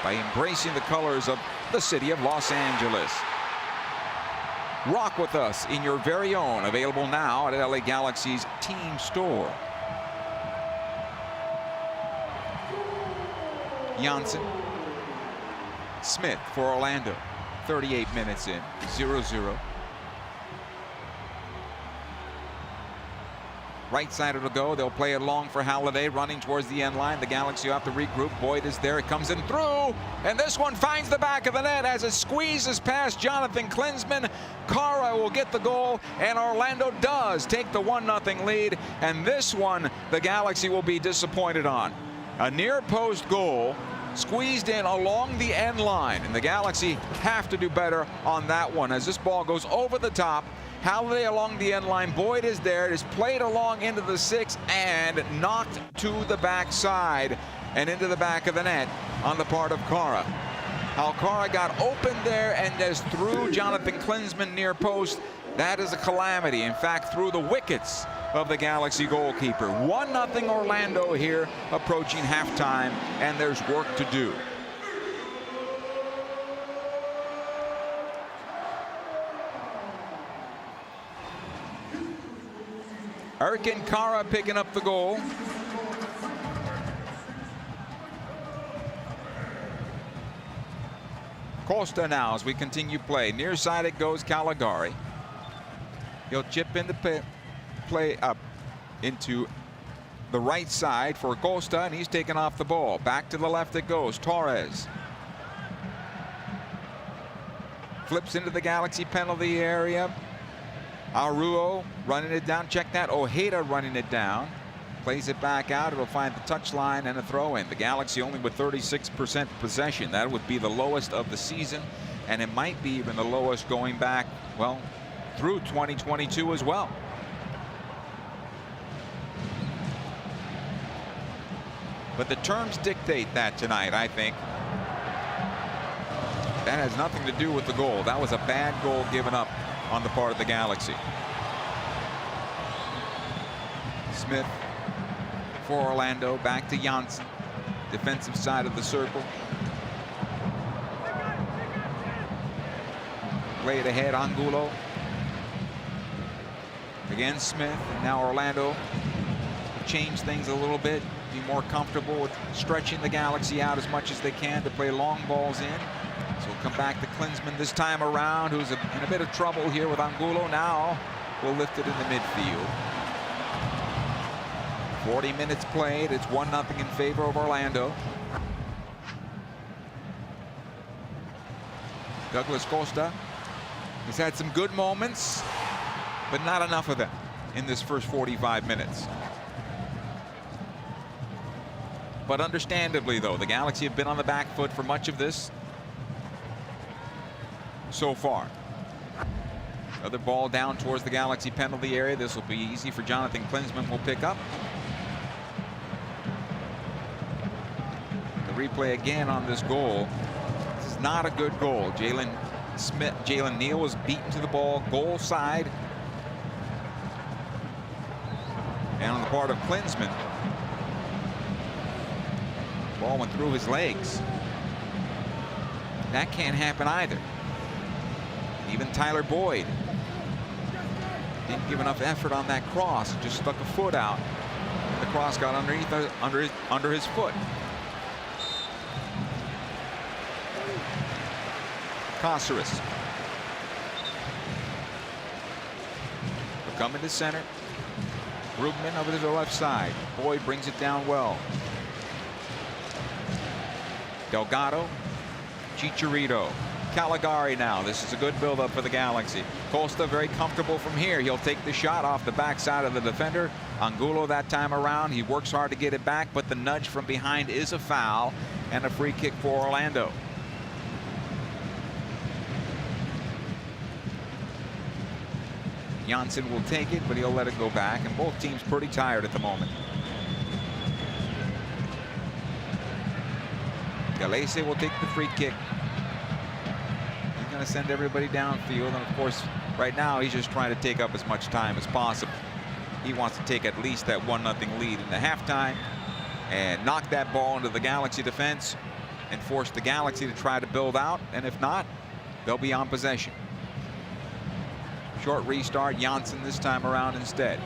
Speaker 1: by embracing the colors of the city of Los Angeles. Rock with us in your very own, available now at LA Galaxy's team store. Janssen. Smith for Orlando. 38 minutes in, 0-0. Right side it'll go. They'll play it long for Halliday, running towards the end line. The Galaxy will have to regroup. Boyd is there. It comes in through. And this one finds the back of the net as it squeezes past Jonathan Klinsmann. Cara will get the goal, and Orlando does take the 1-0 lead. And this one, the Galaxy will be disappointed on. A near post goal, squeezed in along the end line. And the Galaxy have to do better on that one as this ball goes over the top. Halliday along the end line. Boyd is there. It is played along into the 6 and knocked to the backside and into the back of the net on the part of Cara. How Cara got open there and just threw Jonathan Klinsmann near post. That is a calamity. In fact, through the wickets of the Galaxy goalkeeper. 1-0 Orlando here approaching halftime, and there's work to do. Erkin Cara picking up the goal. Costa now as we continue play. Near side it goes Caligari. He'll chip into play up into the right side for Costa, and he's taken off the ball. Back to the left it goes. Torres. Flips into the Galaxy penalty area. Aruo running it down. Check that. Ojeda running it down. Plays it back out. It'll find the touchline and a throw in. The Galaxy only with 36% possession. That would be the lowest of the season, and it might be even the lowest going back, well, through 2022 as well. But the terms dictate that tonight, I think. That has nothing to do with the goal. That was a bad goal given up on the part of the Galaxy. Smith for Orlando. Back to Janssen. Defensive side of the circle. Played ahead, Angulo. Again, Smith. And now Orlando change things a little bit. Be more comfortable with stretching the Galaxy out as much as they can to play long balls in. So we'll come back to Klinsmann this time around, who's in a bit of trouble here with Angulo. Now we'll lift it in the midfield. 40 minutes played. It's 1-0 in favor of Orlando. Douglas Costa has had some good moments, but not enough of them in this first 45 minutes. But understandably, though, the Galaxy have been on the back foot for much of this so far. Another ball down towards the Galaxy penalty area. This will be easy for Jonathan Klinsmann. Will pick up. The replay again on this goal. This is not a good goal. Jalen Neal was beaten to the ball, goal side. And on the part of Klinsmann, ball went through his legs. That can't happen either. Even Tyler Boyd didn't give enough effort on that cross. Just stuck a foot out. The cross got under his foot. Caceres. Coming to center. Brugman over to the left side. Boyd brings it down well. Delgado, Chicharito, Caligari now. This is a good buildup for the Galaxy. Costa very comfortable from here. He'll take the shot off the backside of the defender. Angulo that time around. He works hard to get it back, but the nudge from behind is a foul and a free kick for Orlando. Janssen will take it, but he'll let it go back, and both teams pretty tired at the moment. Galese will take the free kick. He's going to send everybody downfield, and of course, right now he's just trying to take up as much time as possible. He wants to take at least that 1-0 lead in the halftime and knock that ball into the Galaxy defense and force the Galaxy to try to build out, and if not, they'll be on possession. Short restart, Janssen this time around instead.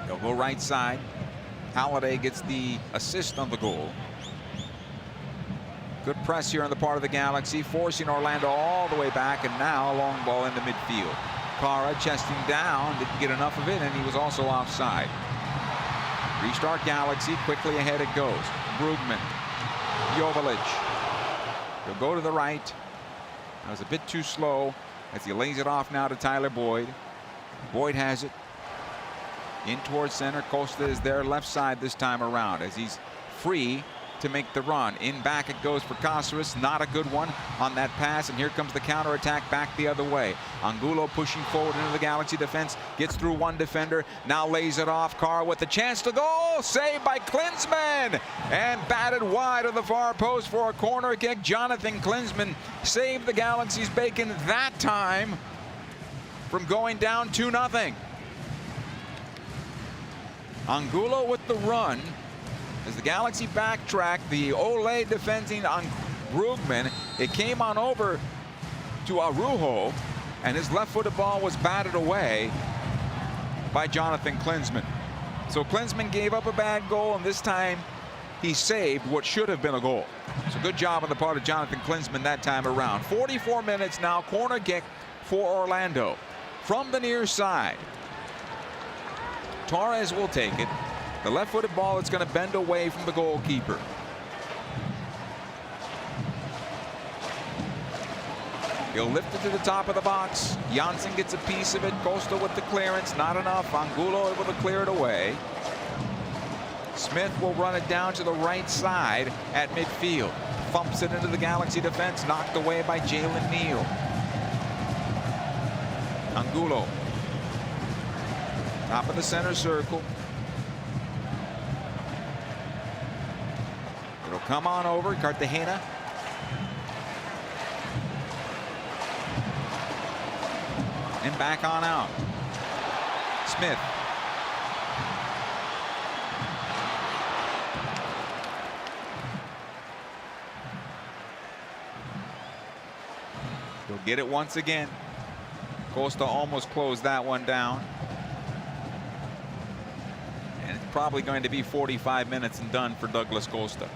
Speaker 1: They'll go right side. Halliday gets the assist on the goal. Good press here on the part of the Galaxy, forcing Orlando all the way back, and now a long ball into midfield. Kara chesting down, didn't get enough of it, and he was also offside. Restart Galaxy, quickly ahead it goes. Brugman, Joveljic. He'll go to the right. That was a bit too slow as he lays it off now to Tyler Boyd. Boyd has it in towards center. Costa is there left side this time around as he's free to make the run. In back it goes for Cáceres. Not a good one on that pass, and here comes the counterattack back the other way. Angulo pushing forward into the Galaxy defense, gets through one defender, now lays it off. Carr with the chance to go, saved by Klinsmann, and batted wide of the far post for a corner kick. Jonathan Klinsmann saved the Galaxy's bacon that time from going down 2-0. Angulo with the run. As the Galaxy backtrack, the Ole defending on Brugman. It came on over to Araujo, and his left-footed ball was batted away by Jonathan Klinsmann. So Klinsmann gave up a bad goal, and this time he saved what should have been a goal. So good job on the part of Jonathan Klinsmann that time around. 44 minutes now, corner kick for Orlando. From the near side, Torres will take it. The left-footed ball is going to bend away from the goalkeeper. He'll lift it to the top of the box. Janssen gets a piece of it. Costa with the clearance. Not enough. Angulo able to clear it away. Smith will run it down to the right side at midfield. Thumps it into the Galaxy defense. Knocked away by Jalen Neal. Angulo. Top of the center circle. It'll come on over. Cartagena. And back on out. Smith. He'll get it once again. Costa almost closed that one down. And it's probably going to be 45 minutes and done for Douglas Costa.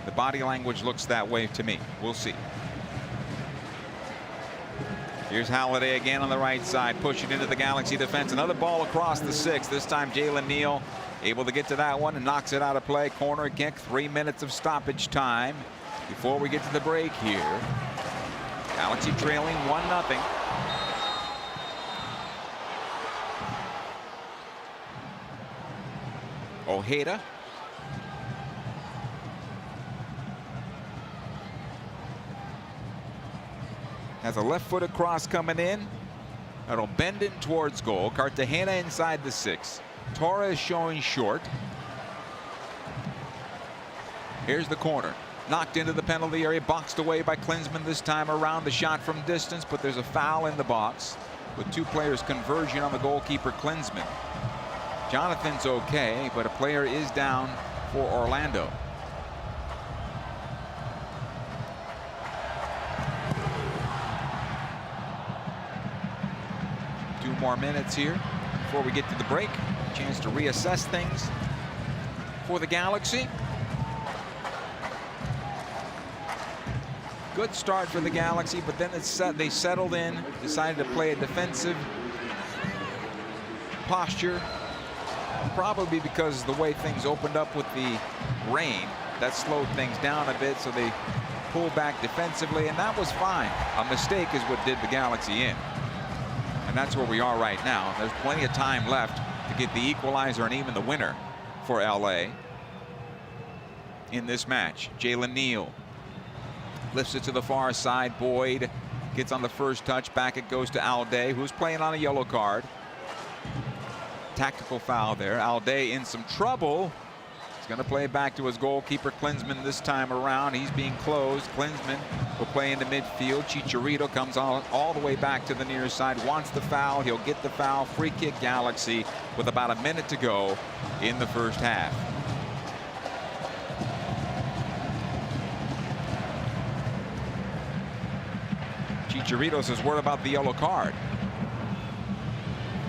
Speaker 1: The body language looks that way to me. We'll see. Here's Halliday again on the right side, pushing into the Galaxy defense. Another ball across the 6. This time Jalen Neal able to get to that one and knocks it out of play. Corner kick, 3 minutes of stoppage time before we get to the break here. Galaxy trailing 1-0. Ojeda. Has a left-footed cross coming in. That'll bend in towards goal. Cartagena inside the 6. Torres showing short. Here's the corner. Knocked into the penalty area. Boxed away by Klinsmann this time around. The shot from distance, but there's a foul in the box with 2 players converging on the goalkeeper, Klinsmann. Jonathan's okay, but a player is down for Orlando. More minutes here before we get to the break. Chance to reassess things for the Galaxy. Good start for the Galaxy, but then they settled in, decided to play a defensive posture, Probably because the way things opened up with the rain, that slowed things down a bit, so they pulled back defensively, and that was fine. A mistake is what did the Galaxy in. And that's where we are right now. There's plenty of time left to get the equalizer and even the winner for LA in this match. Jalen Neal lifts it to the far side. Boyd gets on the first touch. Back it goes to Alday, who's playing on a yellow card. Tactical foul there. Alday in some trouble. He's going to play it back to his goalkeeper, Klinsmann, this time around. He's being closed. Klinsmann will play into midfield. Chicharito comes all the way back to the near side, wants the foul. He'll get the foul. Free kick Galaxy with about a minute to go in the first half. Chicharito says, "What about the yellow card?"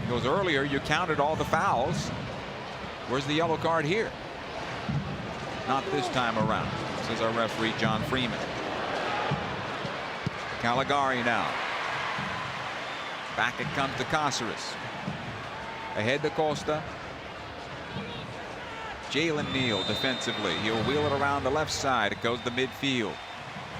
Speaker 1: He goes, "Earlier you counted all the fouls. Where's the yellow card here?" Not this time around, says our referee, John Freeman. Caligari now. Back it comes to Cáceres. Ahead to Costa. Jalen Neal defensively. He'll wheel it around the left side. It goes to midfield.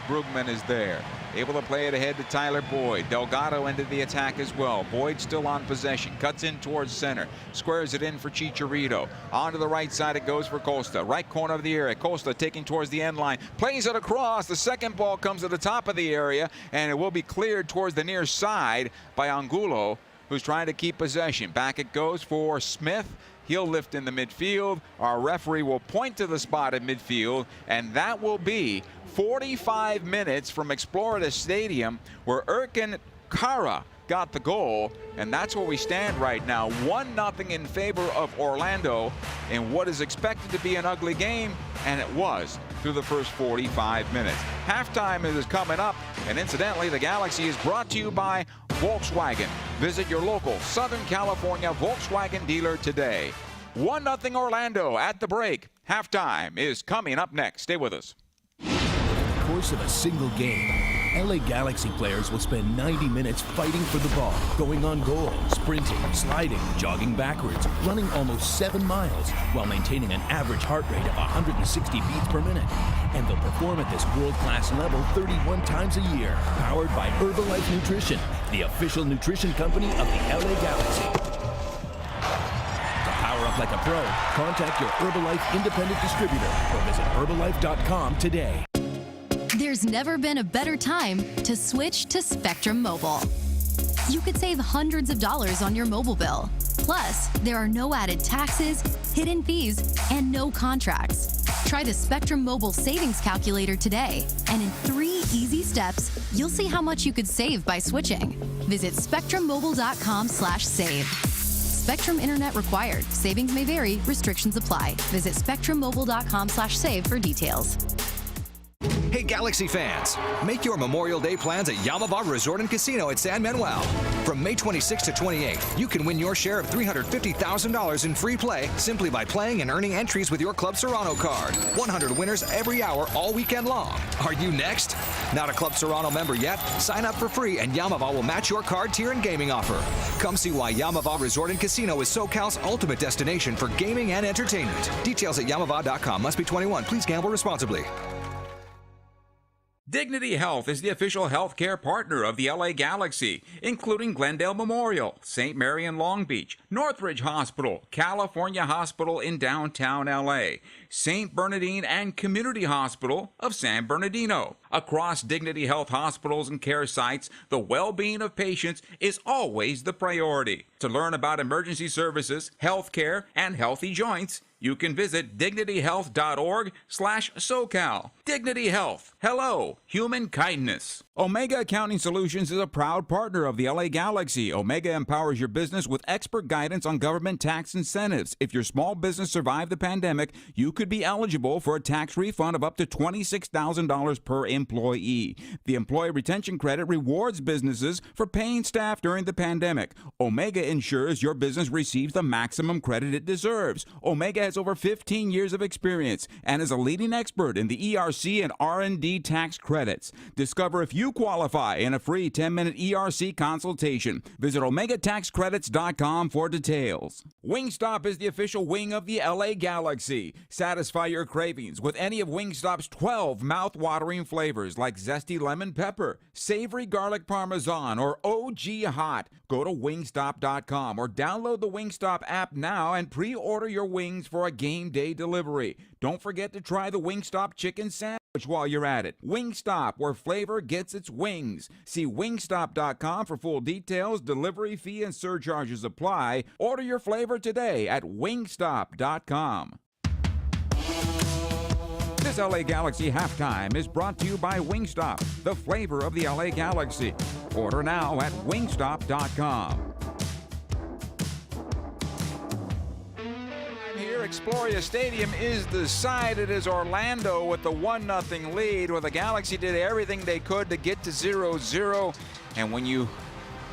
Speaker 1: Brugman is there, able to play it ahead to Tyler Boyd. Delgado into the attack as well. Boyd still on possession, cuts in towards center, squares it in for Chicharito. On to the right side it goes for Costa. Right corner of the area. Costa taking towards the end line, plays it across. The second ball comes to the top of the area, and it will be cleared towards the near side by Angulo, who's trying to keep possession. Back it goes for Smith. He'll lift in the midfield. Our referee will point to the spot in midfield, and that will be 45 minutes from Explorida Stadium, where Erkin Kara got the goal, and that's where we stand right now. 1-0 in favor of Orlando in what is expected to be an ugly game, and it was through the first 45 minutes. Halftime is coming up, and incidentally, the Galaxy is brought to you by Volkswagen. Visit your local Southern California Volkswagen dealer today. 1-0 Orlando at the break. Halftime is coming up next. Stay with us.
Speaker 4: Over the course of a single game, LA Galaxy players will spend 90 minutes fighting for the ball, going on goal, sprinting, sliding, jogging backwards, running almost 7 miles, while maintaining an average heart rate of 160 beats per minute. And they'll perform at this world-class level 31 times a year, powered by Herbalife Nutrition, the official nutrition company of the LA Galaxy. To power up like a pro, contact your Herbalife independent distributor or visit Herbalife.com today.
Speaker 2: There's never been a better time to switch to Spectrum Mobile. You could save hundreds of dollars on your mobile bill. Plus, there are no added taxes, hidden fees, and no contracts. Try the Spectrum Mobile Savings Calculator today, and in 3 easy steps, you'll see how much you could save by switching. Visit spectrummobile.com/save. Spectrum Internet required. Savings may vary. Restrictions apply. Visit spectrummobile.com/save for details.
Speaker 7: Hey, Galaxy fans, make your Memorial Day plans at Yamava Resort and Casino at San Manuel. From May 26 to 28, you can win your share of $350,000 in free play simply by playing and earning entries with your Club Serrano card. 100 winners every hour all weekend long. Are you next? Not a Club Serrano member yet? Sign up for free and Yamava will match your card tier and gaming offer. Come see why Yamava Resort and Casino is SoCal's ultimate destination for gaming and entertainment. Details at yamava.com. Must be 21. Please gamble responsibly.
Speaker 1: Dignity Health is the official healthcare partner of the LA Galaxy, including Glendale Memorial, St. Mary in Long Beach, Northridge Hospital, California Hospital in downtown LA, St. Bernardine and Community Hospital of San Bernardino. Across Dignity Health hospitals and care sites, the well-being of patients is always the priority. To learn about emergency services, healthcare, and healthy joints, you can visit dignityhealth.org/SoCal. Dignity Health. Hello, human kindness. Omega Accounting Solutions is a proud partner of the LA Galaxy. Omega empowers your business with expert guidance on government tax incentives. If your small business survived the pandemic, you could be eligible for a tax refund of up to $26,000 per employee. The Employee Retention Credit rewards businesses for paying staff during the pandemic. Omega ensures your business receives the maximum credit it deserves. Omega has over 15 years of experience and is a leading expert in the ERC and R&D tax credits. Discover if you You qualify in a free 10-minute ERC consultation. Visit OmegaTaxCredits.com for details. Wingstop is the official wing of the LA Galaxy. Satisfy your cravings with any of Wingstop's 12 mouth-watering flavors like zesty lemon pepper, savory garlic parmesan, or OG hot. Go to wingstop.com or download the Wingstop app now and pre-order your wings for a game day delivery. Don't forget to try the Wingstop chicken sandwich while you're at it. Wingstop, where flavor gets its wings. See wingstop.com for full details. Delivery fee and surcharges apply. Order your flavor today at wingstop.com. This LA Galaxy halftime is brought to you by Wingstop, the flavor of the LA Galaxy. Order now at wingstop.com. Here, Exploria Stadium is decided as Orlando with the 1-0 lead, where the Galaxy did everything they could to get to 0-0. And when you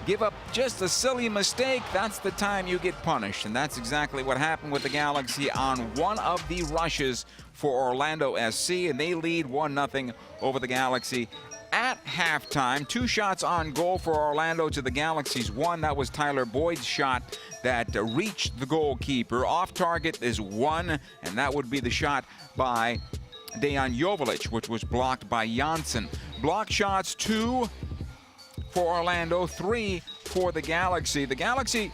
Speaker 1: give up just a silly mistake, that's the time you get punished. And that's exactly what happened with the Galaxy on one of the rushes for Orlando SC, and they lead 1-0 over the Galaxy at halftime. 2 shots on goal for Orlando to the Galaxy's 1. That was Tyler Boyd's shot that reached the goalkeeper. Off target is 1, and that would be the shot by Dejan Joveljic, which was blocked by Janssen. Block shots 2 for Orlando, 3 for the Galaxy. The Galaxy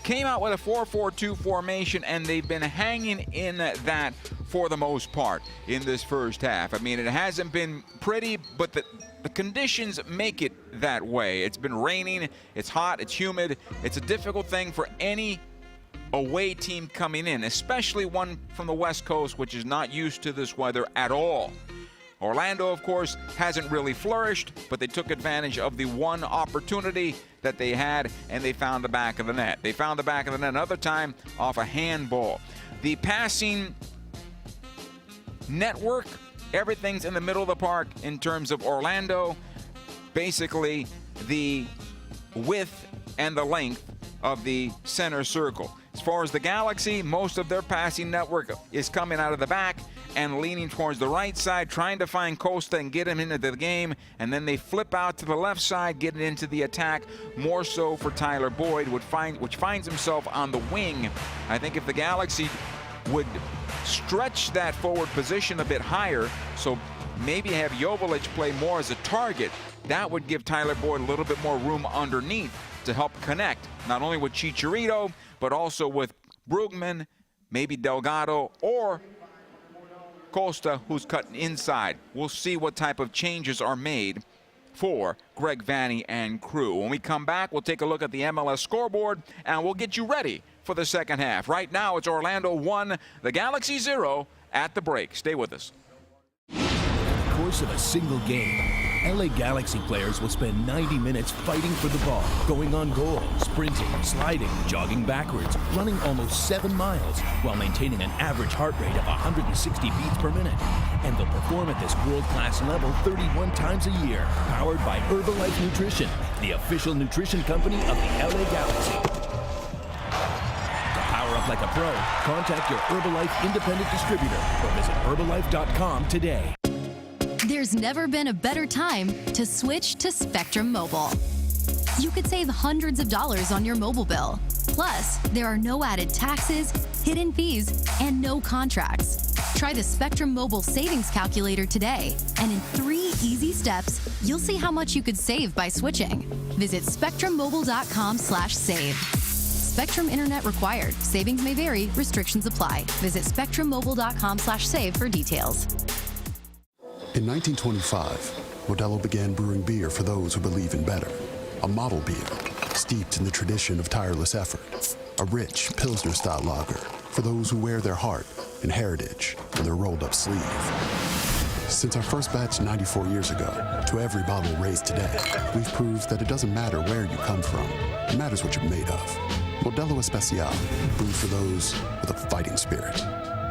Speaker 1: came out with a 4-4-2 formation, and they've been hanging in that for the most part in this first half. I mean, it hasn't been pretty, but the conditions make it that way. It's been raining, it's hot, it's humid. It's a difficult thing for any away team coming in, especially one from the West Coast, which is not used to this weather at all. Orlando, of course, hasn't really flourished, but they took advantage of the one opportunity that they had, and they found the back of the net. They found the back of the net another time off a handball. The passing network, everything's in the middle of the park in terms of Orlando. Basically, the width and the length of the center circle. As far as the Galaxy, most of their passing network is coming out of the back and leaning towards the right side, trying to find Costa and get him into the game, and then they flip out to the left side, getting into the attack, more so for Tyler Boyd, which finds himself on the wing. I think if the Galaxy would stretch that forward position a bit higher, so maybe have Joveljic play more as a target, that would give Tyler Boyd a little bit more room underneath to help connect, not only with Chicharito, but also with Brugman, maybe Delgado, or Costa, who's cutting inside. We'll see what type of changes are made for Greg Vanney and crew. When we come back, we'll take a look at the MLS scoreboard, and we'll get you ready for the second half. Right now, it's Orlando 1, the Galaxy 0 at the break. Stay with us.
Speaker 4: In the course of a single game, LA Galaxy players will spend 90 minutes fighting for the ball, going on goal, sprinting, sliding, jogging backwards, running almost 7 miles, while maintaining an average heart rate of 160 beats per minute. And they'll perform at this world-class level 31 times a year, powered by Herbalife Nutrition, the official nutrition company of the LA Galaxy. To power up like a pro, contact your Herbalife independent distributor or visit Herbalife.com today.
Speaker 2: There's never been a better time to switch to Spectrum Mobile. You could save hundreds of dollars on your mobile bill. Plus, there are no added taxes, hidden fees, and no contracts. Try the Spectrum Mobile Savings Calculator today, and in 3 easy steps, you'll see how much you could save by switching. Visit spectrummobile.com/save. Spectrum Internet required. Savings may vary. Restrictions apply. Visit spectrummobile.com/save for details.
Speaker 3: In 1925, Modelo began brewing beer for those who believe in better. A model beer, steeped in the tradition of tireless effort. A rich Pilsner-style lager for those who wear their heart and heritage on their rolled-up sleeve. Since our first batch 94 years ago, to every bottle raised today, we've proved that it doesn't matter where you come from. It matters what you're made of. Modelo Especial, brewed for those with a fighting spirit.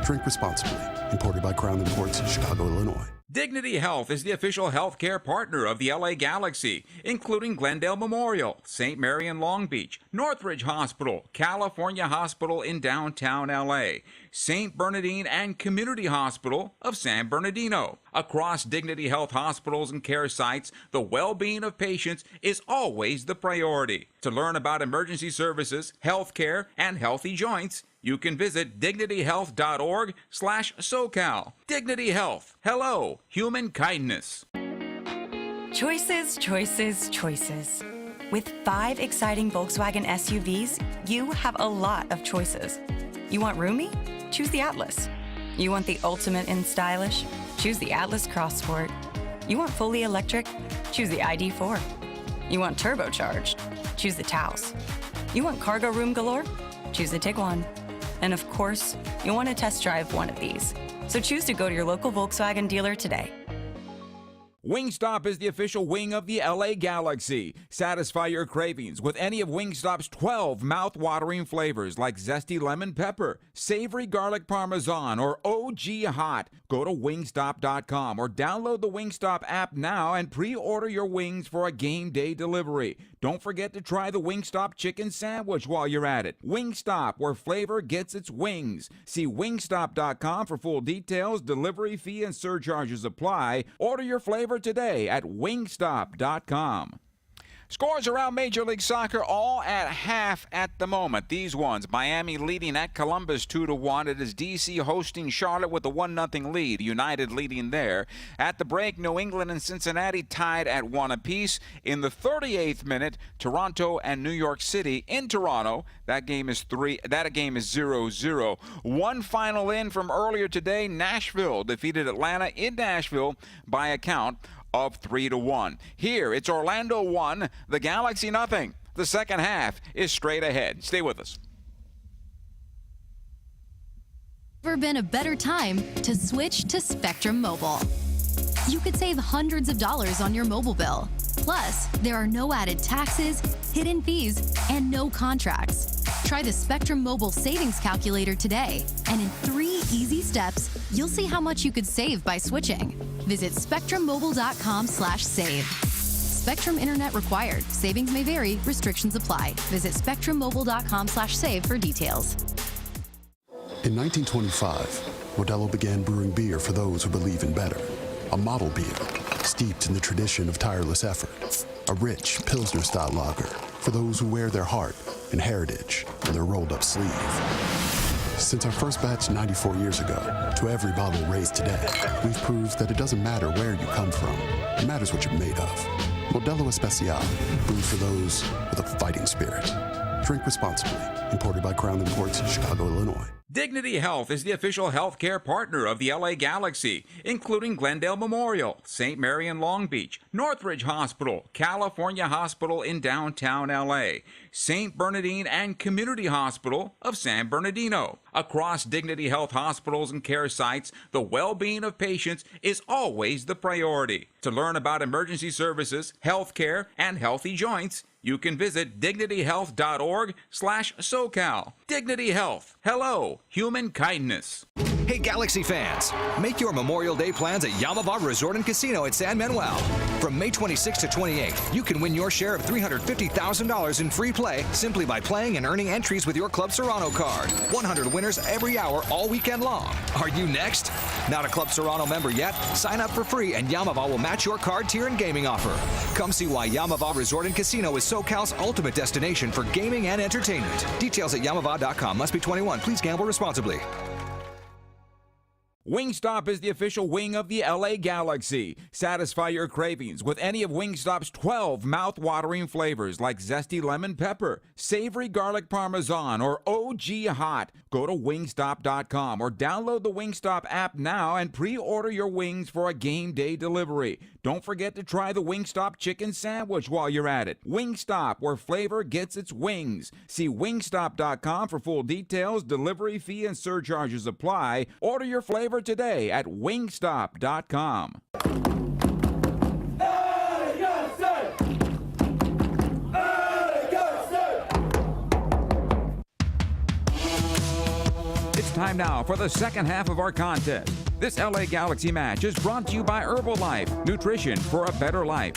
Speaker 3: Drink responsibly. Imported by Crown Imports, Chicago, Illinois.
Speaker 1: Dignity Health is the official healthcare partner of the LA Galaxy, including Glendale Memorial, St. Mary in Long Beach, Northridge Hospital, California Hospital in downtown LA, St. Bernardine and Community Hospital of San Bernardino. Across Dignity Health hospitals and care sites, the well-being of patients is always the priority. To learn about emergency services, healthcare, and healthy joints, you can visit dignityhealth.org/SoCal. Dignity Health. Hello, human kindness.
Speaker 5: Choices, choices, choices. With 5 exciting Volkswagen SUVs, you have a lot of choices. You want roomy? Choose the Atlas. You want the ultimate in stylish? Choose the Atlas Cross Sport. You want fully electric? Choose the ID4. You want turbocharged? Choose the Taos. You want cargo room galore? Choose the Tiguan. And of course, you want to test drive one of these. So choose to go to your local Volkswagen dealer today.
Speaker 1: Wingstop is the official wing of the LA Galaxy. Satisfy your cravings with any of Wingstop's 12 mouth-watering flavors like zesty lemon pepper, savory garlic parmesan, or OG hot. Go to wingstop.com or download the Wingstop app now and pre-order your wings for a game day delivery. Don't forget to try the Wingstop chicken sandwich while you're at it. Wingstop, where flavor gets its wings. See wingstop.com for full details. Delivery fee and surcharges apply. Order your flavor today at wingstop.com. Scores around Major League Soccer all at half at the moment. These ones, Miami leading at Columbus 2-1. It is DC hosting Charlotte with a 1-0 lead. United leading there. At the break, New England and Cincinnati tied at 1 apiece. In the 38th minute, Toronto and New York City in Toronto. That game is 0-0. One final in from earlier today, Nashville defeated Atlanta in Nashville by a count of 3-1. Here, it's Orlando 1, the Galaxy nothing. The second half is straight ahead. Stay with us.
Speaker 2: Never been a better time to switch to Spectrum Mobile. You could save hundreds of dollars on your mobile bill. Plus, there are no added taxes, hidden fees, and no contracts. Try the Spectrum Mobile Savings Calculator today, and in 3 easy steps, you'll see how much you could save by switching. Visit spectrummobile.com/save. Spectrum Internet required. Savings may vary. Restrictions apply. Visit spectrummobile.com/save for details.
Speaker 3: In 1925, Modelo began brewing beer for those who believe in better. A model beer, steeped in the tradition of tireless effort. A rich Pilsner-style lager for those who wear their heart and heritage on their rolled-up sleeve. Since our first batch 94 years ago, to every bottle raised today, we've proved that it doesn't matter where you come from. It matters what you're made of. Modelo Especial, brewed for those with a fighting spirit. Drink responsibly. Imported by Crown Imports, Chicago, Illinois.
Speaker 1: Dignity Health is the official healthcare partner of the LA Galaxy, including Glendale Memorial, St. Mary in Long Beach, Northridge Hospital, California Hospital in downtown LA, St. Bernardine and Community Hospital of San Bernardino. Across Dignity Health hospitals and care sites, the well-being of patients is always the priority. To learn about emergency services, healthcare, and healthy joints, you can visit dignityhealth.org/SoCal. Dignity Health. Hello, human kindness.
Speaker 7: Hey, Galaxy fans, make your Memorial Day plans at Yamava Resort and Casino at San Manuel. From May 26 to 28, you can win your share of $350,000 in free play simply by playing and earning entries with your Club Serrano card. 100 winners every hour all weekend long. Are you next? Not a Club Serrano member yet? Sign up for free and Yamava will match your card tier and gaming offer. Come see why Yamava Resort and Casino is SoCal's ultimate destination for gaming and entertainment. Details at yamava.com. Must be 21. Please gamble responsibly.
Speaker 1: Wingstop is the official wing of the LA Galaxy. Satisfy your cravings with any of Wingstop's 12 mouth-watering flavors like zesty lemon pepper, savory garlic parmesan, or OG hot. Go to wingstop.com or download the Wingstop app now and pre-order your wings for a game day delivery. Don't forget to try the Wingstop chicken sandwich while you're at it. Wingstop, where flavor gets its wings. See wingstop.com for full details. Delivery fee and surcharges apply. Order your flavor today at wingstop.com. It's time now for the second half of our contest. This LA Galaxy match is brought to you by Herbalife, nutrition for a better life.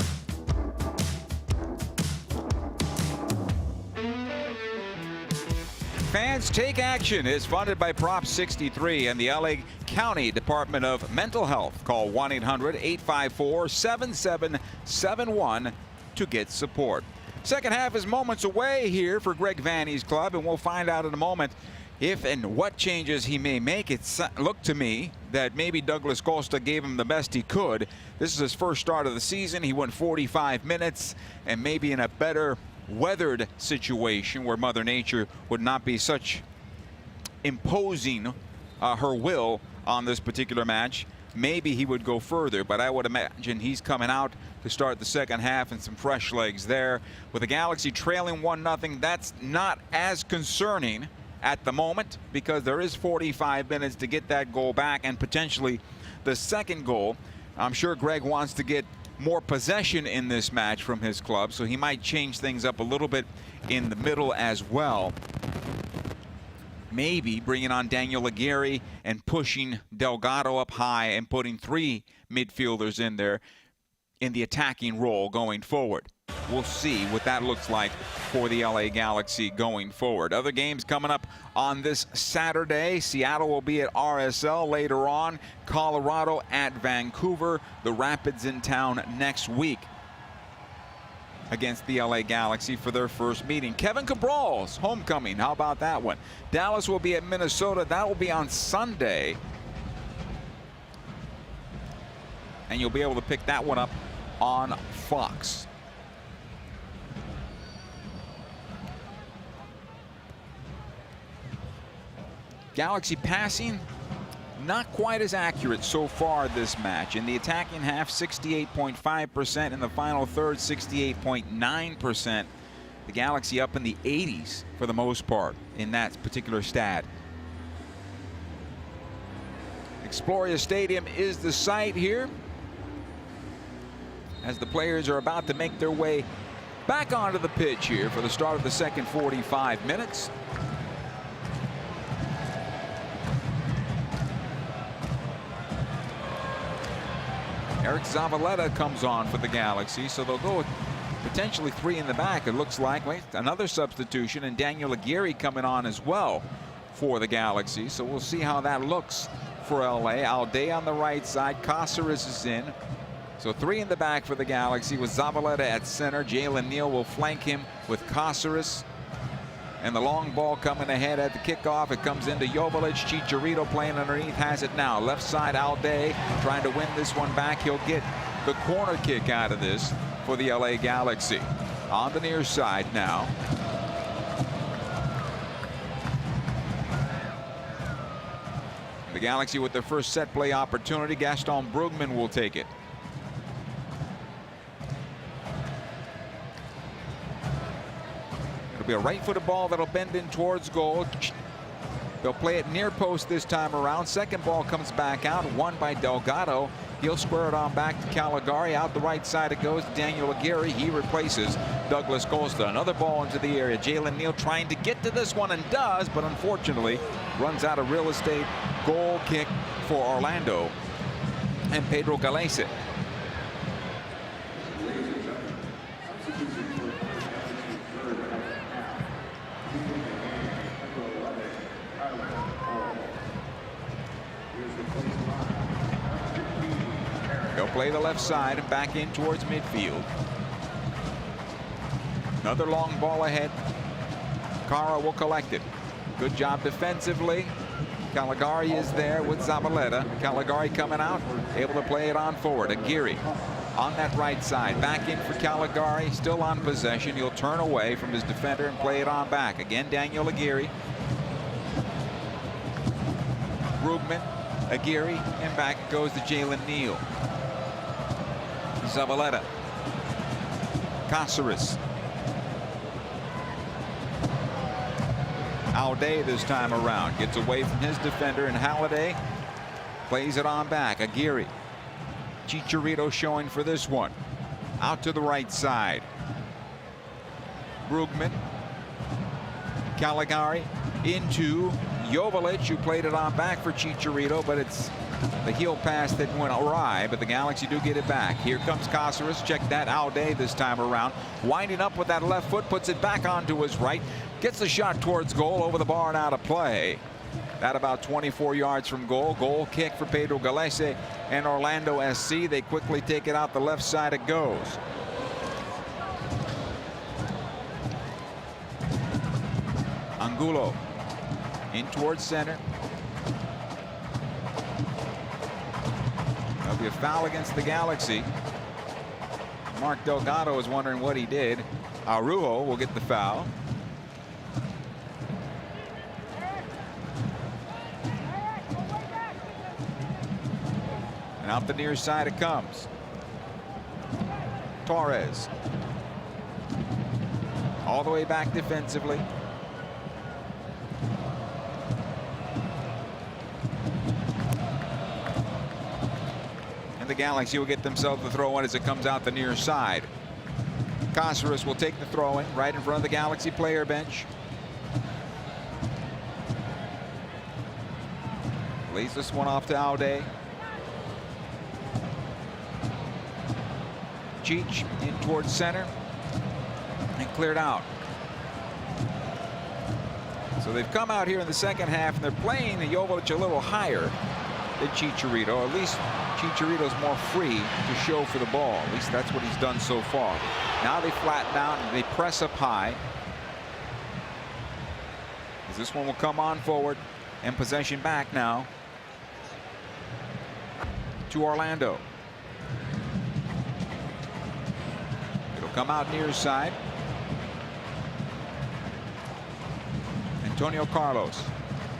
Speaker 1: Fans Take Action is funded by Prop 63 and the LA County Department of Mental Health. Call 1-800-854-7771 to get support. Second half is moments away here for Greg Vanney's club, and we'll find out in a moment if and what changes he may make. It looked to me that maybe Douglas Costa gave him the best he could. This is his first start of the season. He went 45 minutes, and maybe in a better weathered situation where Mother Nature would not be such imposing her will on this particular match, maybe he would go further. But I would imagine he's coming out to start the second half and some fresh legs there. With the Galaxy trailing 1-0, that's not as concerning at the moment because there is 45 minutes to get that goal back and potentially the second goal. I'm sure Greg wants to get more possession in this match from his club, so he might change things up a little bit in the middle as well. Maybe bringing on Daniel Aguirre and pushing Delgado up high and putting 3 midfielders in there in the attacking role going forward. We'll see what that looks like for the LA Galaxy going forward. Other games coming up on this Saturday. Seattle will be at RSL later on. Colorado at Vancouver. The Rapids in town next week against the LA Galaxy for their first meeting. Kevin Cabral's homecoming. How about that one? Dallas will be at Minnesota. That will be on Sunday. And you'll be able to pick that one up on Fox. Galaxy passing not quite as accurate so far this match. In the attacking half, 68.5%. In the final third, 68.9%. The Galaxy up in the 80s for the most part in that particular stat. Exploria Stadium is the site here as the players are about to make their way back onto the pitch here for the start of the second 45 minutes. Eric Zavaleta comes on for the Galaxy, so they'll go with potentially 3 in the back. It looks like another substitution, and Daniel Aguirre coming on as well for the Galaxy. So we'll see how that looks for LA. Alday on the right side. Caceres is in. So 3 in the back for the Galaxy with Zavaleta at center. Jalen Neal will flank him with Caceres. And the long ball coming ahead at the kickoff. It comes into Joveljic. Chicharito playing underneath, has it now. Left side, Alday trying to win this one back. He'll get the corner kick out of this for the LA Galaxy. On the near side now. The Galaxy with their first set play opportunity. Gaston Brugman will take it. It'll be a right-footed ball that'll bend in towards goal. They'll play it near post this time around. Second ball comes back out, won by Delgado. He'll square it on back to Caligari. Out the right side it goes to Daniel Aguirre. He replaces Douglas Costa. Another ball into the area. Jalen Neal trying to get to this one and does, but unfortunately runs out of real estate. Goal kick for Orlando and Pedro Galese. They'll play the left side and back in towards midfield. Another long ball ahead. Cara will collect it. Good job defensively. Caligari is there with Zavaleta. Caligari coming out, able to play it on forward. Aguirre on that right side. Back in for Caligari, still on possession. He'll turn away from his defender and play it on back. Again, Daniel Aguirre. Brugman, Aguirre, and back it goes to Jalen Neal. Zavaleta. Caceres. Alday this time around gets away from his defender, and Halliday plays it on back. Aguirre. Chicharito showing for this one. Out to the right side. Brugman. Caligari into Joveljic, who played it on back for Chicharito, but it's The heel pass that went awry, but the Galaxy do get it back. Here comes Caceres. Check that, Aude this time around. Winding up with that left foot, puts it back onto his right. Gets the shot towards goal, over the bar and out of play. That about 24 yards from goal. Goal kick for Pedro Galese and Orlando SC. They quickly take it out the left side. It goes. Angulo in towards center. There'll be a foul against the Galaxy. Mark Delgado is wondering what he did. Araujo will get the foul. And out the near side it comes. Torres. All the way back defensively. And the Galaxy will get themselves the throw in as it comes out the near side. Caceres will take the throw in right in front of the Galaxy player bench. Lays this one off to Aude. Cheech in towards center and cleared out. So they've come out here in the second half and they're playing the Joveljic a little higher than Chicharito. At least Chicharito's more free to show for the ball. At least that's what he's done so far. Now they flatten out and they press up high. As this one will come on forward and possession back now to Orlando. It'll come out near side. Antonio Carlos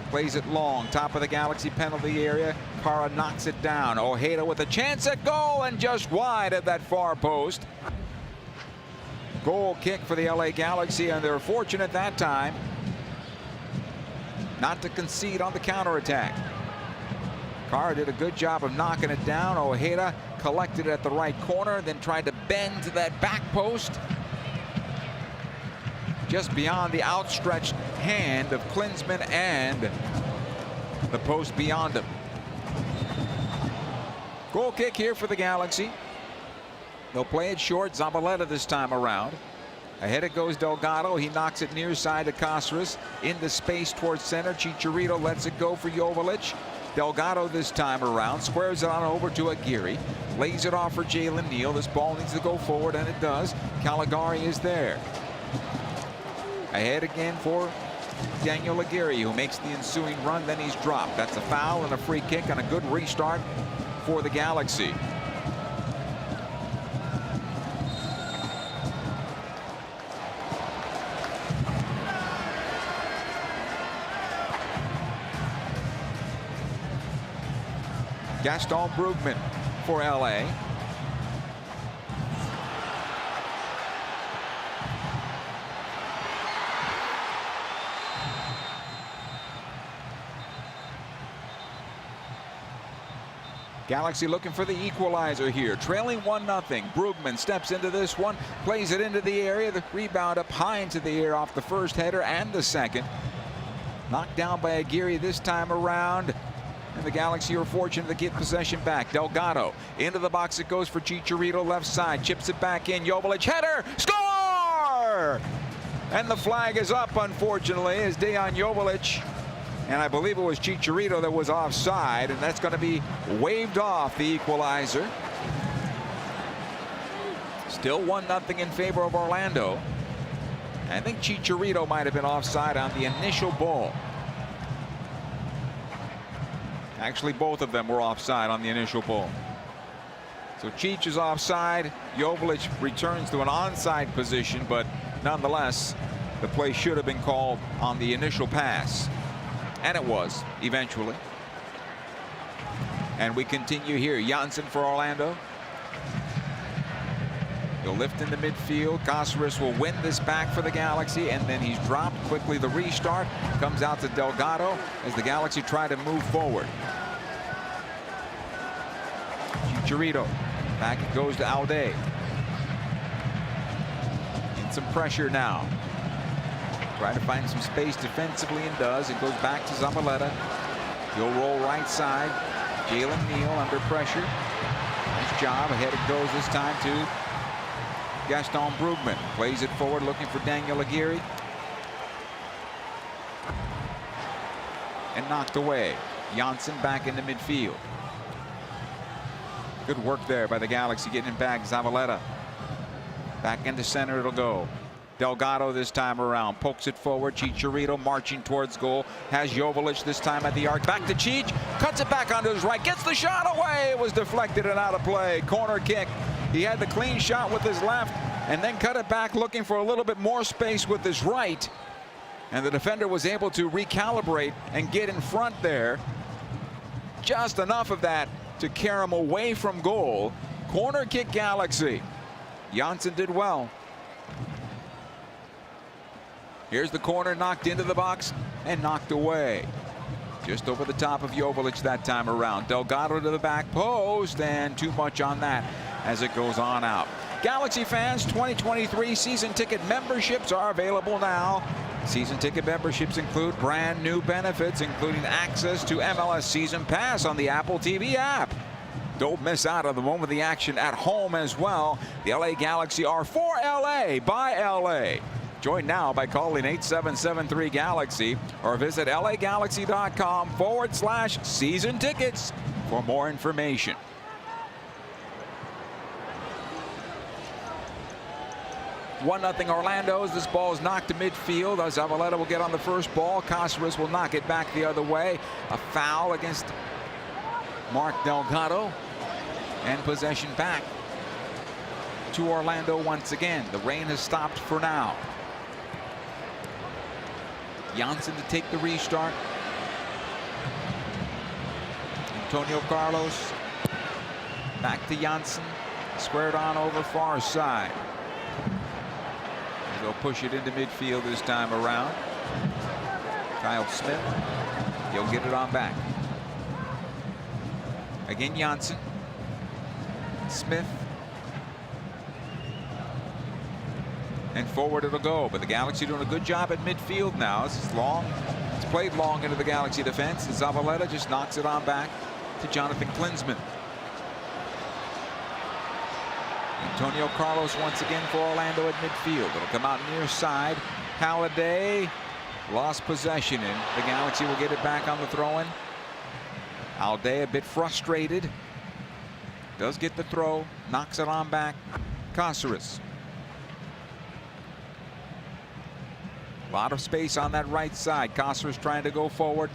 Speaker 1: plays it long, top of the Galaxy penalty area. Parra knocks it down. Ojeda with a chance at goal and just wide at that far post. Goal kick for the LA Galaxy, and they're fortunate that time not to concede on the counterattack. Parra did a good job of knocking it down. Ojeda collected it at the right corner, then tried to bend to that back post. Just beyond the outstretched hand of Klinsmann and the post beyond him. Goal kick here for the Galaxy. They'll play it short. Zabaleta this time around. Ahead it goes Delgado. He knocks it near side to Caceres. Into space towards center. Chicharito lets it go for Joveljic. Delgado this time around. Squares it on over to Aguirre. Lays it off for Jalen Neal. This ball needs to go forward, and it does. Caligari is there. Ahead again for Daniel Aguirre, who makes the ensuing run, then he's dropped. That's a foul and a free kick and a good restart for the Galaxy. Gaston Brugman for LA. Galaxy looking for the equalizer here, trailing 1-0. Brugman steps into this one, plays it into the area. The rebound up high into the air off the first header and the second. Knocked down by Aguirre this time around. And the Galaxy are fortunate to get possession back. Delgado into the box. It goes for Chicharito left side. Chips it back in. Joveljic header. Score! And the flag is up, unfortunately, as Dejan Joveljic, and I believe it was Chicharito that was offside, and that's going to be waved off, the equalizer. Still 1-0 in favor of Orlando. I think Chicharito might have been offside on the initial ball. Actually, both of them were offside on the initial ball. So Cheech is offside. Joveljic returns to an onside position, but nonetheless, the play should have been called on the initial pass. And it was, eventually. And we continue here. Janssen for Orlando. He'll lift in the midfield. Caceres will win this back for the Galaxy, and then he's dropped. Quickly the restart. Comes out to Delgado as the Galaxy try to move forward. Chicharito. Back it goes to Aude. In some pressure now. Trying to find some space defensively, and does. It goes back to Zabaleta. He'll roll right side. Jalen Neal under pressure. Nice job. Ahead it goes this time to Gaston Brugman. Plays it forward looking for Daniel Aguirre. And knocked away. Janssen back into midfield. Good work there by the Galaxy getting it back. Zavaleta. Back into center it'll go. Delgado this time around. Pokes it forward. Chicharito marching towards goal. Has Joveljic this time at the arc. Back to Cheech. Cuts it back onto his right. Gets the shot away. It was deflected and out of play. Corner kick. He had the clean shot with his left and then cut it back looking for a little bit more space with his right. And the defender was able to recalibrate and get in front there. Just enough of that to carry him away from goal. Corner kick Galaxy. Janssen did well. Here's the corner, knocked into the box and knocked away. Just over the top of Joveljic that time around. Delgado to the back post, and too much on that as it goes on out. Galaxy fans, 2023 season ticket memberships are available now. Season ticket memberships include brand new benefits, including access to MLS Season Pass on the Apple TV app. Don't miss out on the moment of the action at home as well. The LA Galaxy are for LA by LA. Join now by calling 8773-GALAXY or visit lagalaxy.com/season tickets for more information. One 0 Orlando as this ball is knocked to midfield. Zavaleta will get on the first ball. Cáceres will knock it back the other way. A foul against Mark Delgado. And possession back to Orlando once again. The rain has stopped for now. Janssen to take the restart. Antonio Carlos back to Janssen. Squared on over far side. They'll push it into midfield this time around. Kyle Smith. He'll get it on back. Again Janssen. Smith. And forward it'll go, but the Galaxy doing a good job at midfield now. This is long. It's played long into the Galaxy defense. And Zavaleta just knocks it on back to Jonathan Klinsmann. Antonio Carlos once again for Orlando at midfield. It'll come out near side. Halliday lost possession, and the Galaxy will get it back on the throw-in. Halliday a bit frustrated. Does get the throw, knocks it on back. Cáceres. A lot of space on that right side. Cáceres trying to go forward.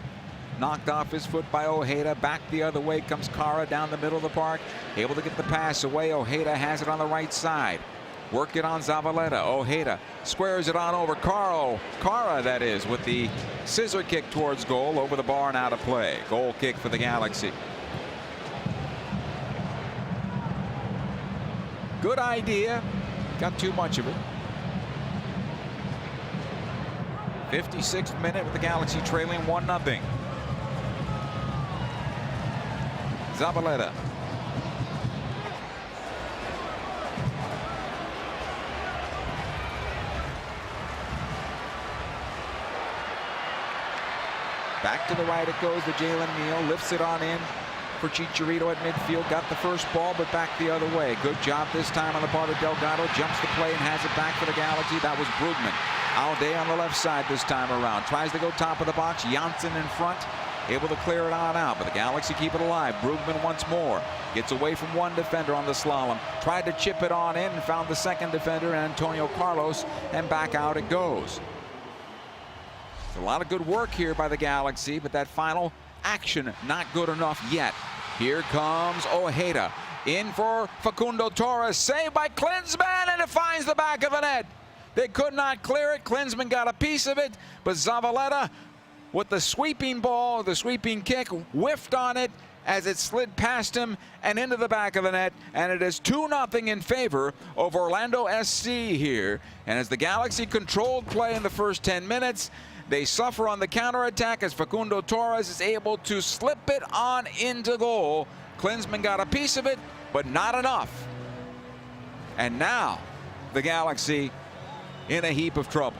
Speaker 1: Knocked off his foot by Ojeda. Back the other way comes Cara down the middle of the park. Able to get the pass away. Ojeda has it on the right side. Work it on Zavaleta. Ojeda squares it on over Cara, that is, with the scissor kick towards goal over the bar and out of play. Goal kick for the Galaxy. Good idea. Got too much of it. 56th minute with the Galaxy trailing 1-0. Zavaleta. Back to the right it goes to Jalen Neal. Lifts it on in for Chicharito at midfield. Got the first ball, but back the other way. Good job this time on the part of Delgado. Jumps the play and has it back for the Galaxy. That was Brugman. Alday on the left side this time around. Tries to go top of the box. Janssen in front. Able to clear it on out, but the Galaxy keep it alive. Brugman once more. Gets away from one defender on the slalom. Tried to chip it on in and found the second defender, Antonio Carlos, and back out it goes. A lot of good work here by the Galaxy, but that final action not good enough yet. Here comes Ojeda. In for Facundo Torres. Saved by Klinsmann, and it finds the back of the net. They could not clear it. Klinsmann got a piece of it, but Zavaleta with the sweeping ball, the sweeping kick, whiffed on it as it slid past him and into the back of the net. And it is 2-0 in favor of Orlando SC here. And as the Galaxy controlled play in the first 10 minutes, they suffer on the counterattack as Facundo Torres is able to slip it on into goal. Klinsmann got a piece of it, but not enough. And now the Galaxy in a heap of trouble.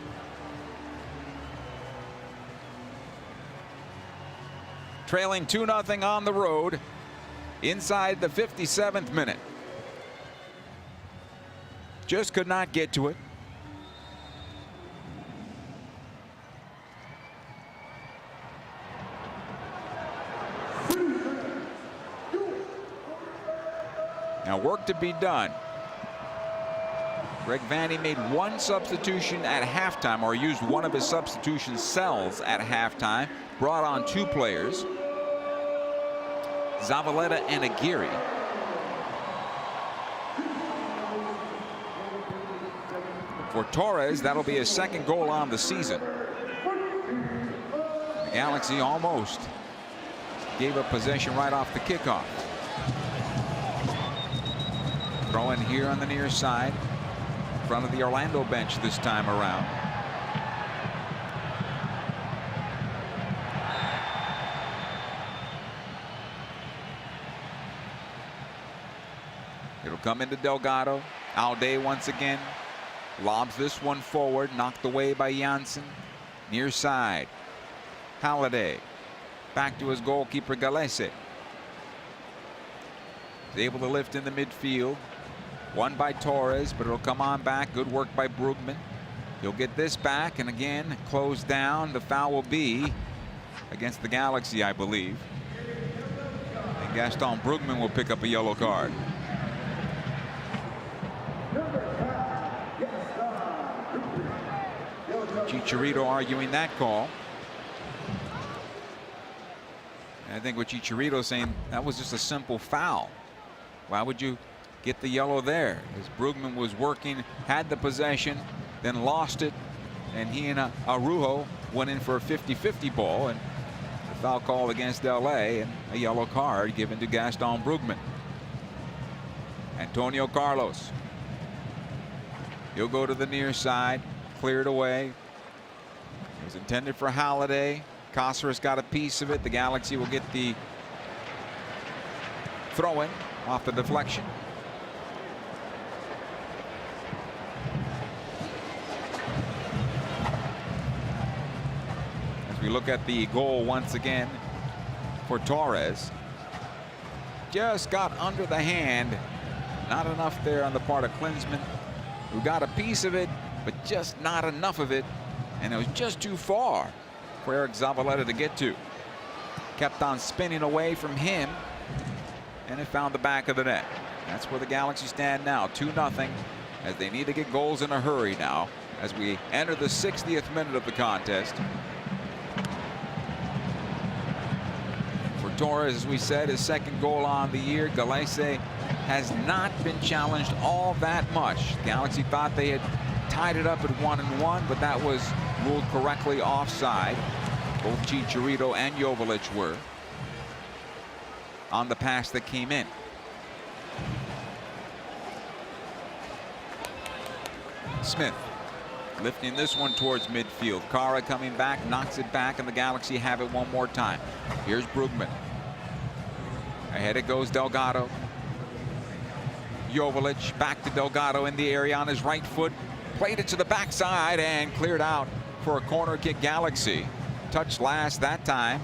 Speaker 1: Trailing 2-0 on the road inside the 57th minute. Just could not get to it. Now work to be done. Greg Vanney made one substitution at halftime, or used one of his substitution cells at halftime. Brought on 2 players, Zavaleta and Aguirre. For Torres, that'll be his 2nd goal on the season. The Galaxy almost gave up possession right off the kickoff. Throw in here on the near side, in front of the Orlando bench this time around. It'll come into Delgado. Alday once again lobs this one forward, knocked away by Janssen. Near side, Halliday back to his goalkeeper Galese. He's able to lift in the midfield. Won by Torres, but it'll come on back. Good work by Brugman. He'll get this back, and again closed down. The foul will be against the Galaxy, I believe. And Gaston Brugman will pick up a yellow card. Chicharito arguing that call. And I think what Chicharito's saying, that was just a simple foul. Why would you get the yellow there? As Brugman was working, had the possession, then lost it, and he and Araujo went in for a 50-50 ball, and a foul call against LA, and a yellow card given to Gaston Brugman. Antonio Carlos. He'll go to the near side, cleared away. It was intended for Halliday. Cáceres got a piece of it. The Galaxy will get the throw-in off the deflection. As we look at the goal once again for Torres. Just got under the hand. Not enough there on the part of Klinsmann, who got a piece of it, but just not enough of it. And it was just too far for Eric Zavaleta to get to. Kept on spinning away from him, and it found the back of the net. That's where the Galaxy stand now, 2-0, as they need to get goals in a hurry now as we enter the 60th minute of the contest. For Torres, as we said, his 2nd goal on the year. Galese has not been challenged all that much. Galaxy thought they had tied it up at 1-1, but that was ruled correctly offside. Both Chicharito and Joveljic were on the pass that came in. Smith lifting this one towards midfield. Kara coming back, knocks it back, and the Galaxy have it one more time. Here's Brugman. Ahead it goes Delgado. Joveljic back to Delgado in the area on his right foot. Played it to the backside and cleared out for a corner kick. Galaxy. Touched last that time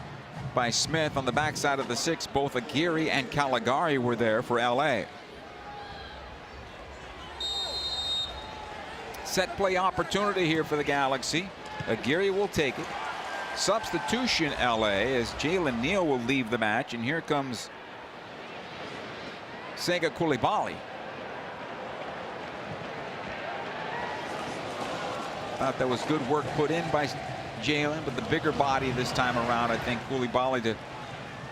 Speaker 1: by Smith on the backside of the 6. Both Aguirre and Caligari were there for LA. Set play opportunity here for the Galaxy. Aguirre will take it. Substitution LA as Jalen Neal will leave the match, and here comes Sega Koulibaly. Thought that was good work put in by Jalen, but the bigger body this time around, I think Koulibaly to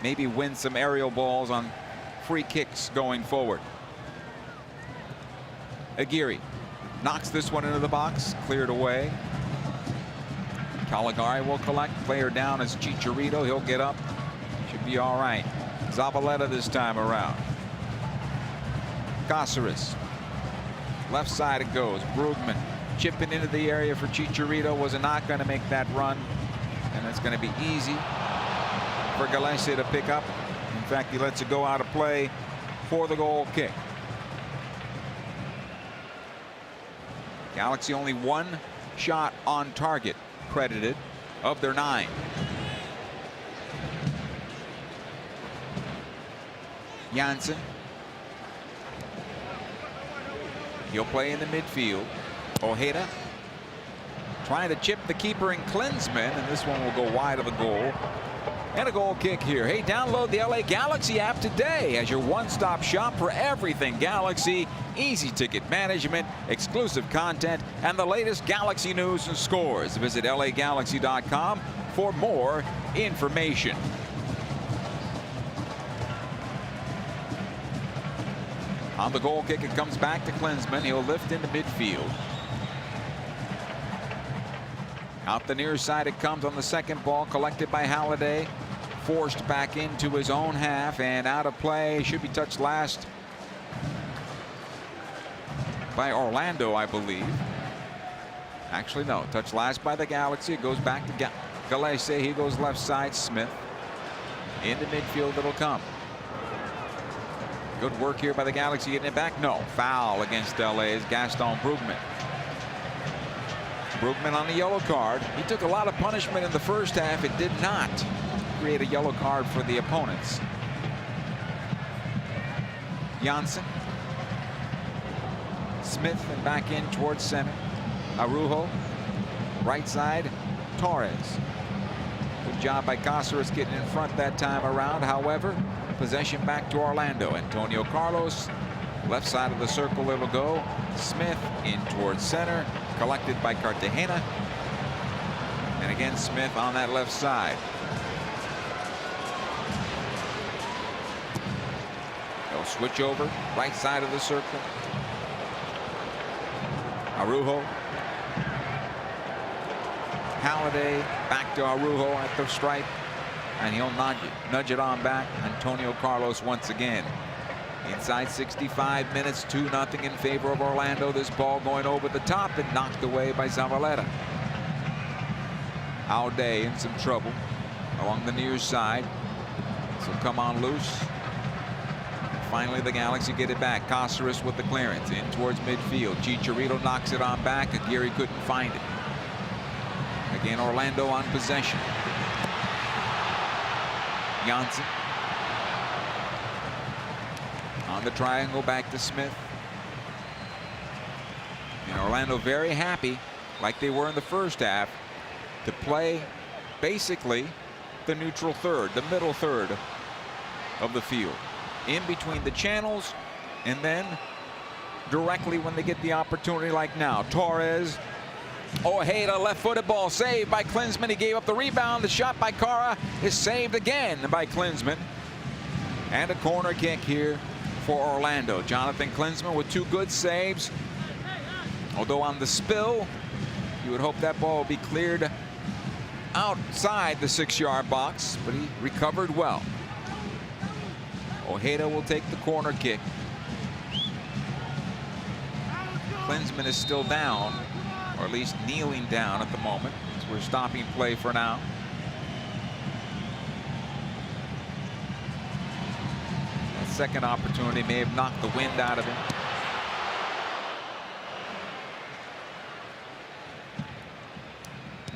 Speaker 1: maybe win some aerial balls on free kicks going forward. Aguirre knocks this one into the box, cleared away. Caligari will collect. Player down as Chicharito. He'll get up. Should be all right. Zavaleta this time around. Cáceres. Left side it goes. Brugman chipping into the area for Chicharito. Was not going to make that run. And it's going to be easy for Galese to pick up. In fact, he lets it go out of play for the goal kick. Galaxy only 1 shot on target credited of their 9. Janssen. He'll play in the midfield. Ojeda trying to chip the keeper in Klinsmann, and this one will go wide of the goal. And a goal kick here. Hey, download the LA Galaxy app today as your one-stop shop for everything Galaxy. Easy ticket management, exclusive content, and the latest Galaxy news and scores. Visit lagalaxy.com for more information. On the goal kick, it comes back to Klinsmann. He'll lift into midfield. Out the near side it comes on the second ball, collected by Halliday. Forced back into his own half and out of play. Should be touched last by Orlando, I believe. Actually, no. Touched last by the Galaxy. It goes back to Gallese. He goes left side. Smith. Into midfield it'll come. Good work here by the Galaxy getting it back. No. Foul against LA's Gaston Brugman. Brugman on the yellow card. He took a lot of punishment in the first half. It did not create a yellow card for the opponents. Janssen. Smith and back in towards center. Araujo. Right side. Torres. Good job by Cáceres getting in front that time around. However, possession back to Orlando. Antonio Carlos. Left side of the circle it'll go. Smith in towards center. Collected by Cartagena. And again Smith on that left side. They'll switch over. Right side of the circle. Araujo. Halliday back to Araujo at the stripe. And he'll nudge it on back. Antonio Carlos once again. Inside 65 minutes, 2-0 in favor of Orlando. This ball going over the top and knocked away by Zavaleta. Aude in some trouble along the near side. So come on loose. Finally, the Galaxy get it back. Cáceres with the clearance in towards midfield. Chicharito knocks it on back. Aguirre couldn't find it. Again, Orlando on possession. Janssen. On the triangle back to Smith. And Orlando very happy, like they were in the first half, to play basically the neutral third, the middle third of the field. In between the channels and then directly when they get the opportunity like now. Torres. Ojeda, left-footed ball saved by Klinsmann. He gave up the rebound. The shot by Cara is saved again by Klinsmann. And a corner kick here for Orlando. Jonathan Klinsmann with 2 good saves. Although on the spill, you would hope that ball will be cleared outside the 6-yard box, but he recovered well. Ojeda will take the corner kick. Klinsmann is still down, or at least kneeling down at the moment. So we're stopping play for now. That second opportunity may have knocked the wind out of him.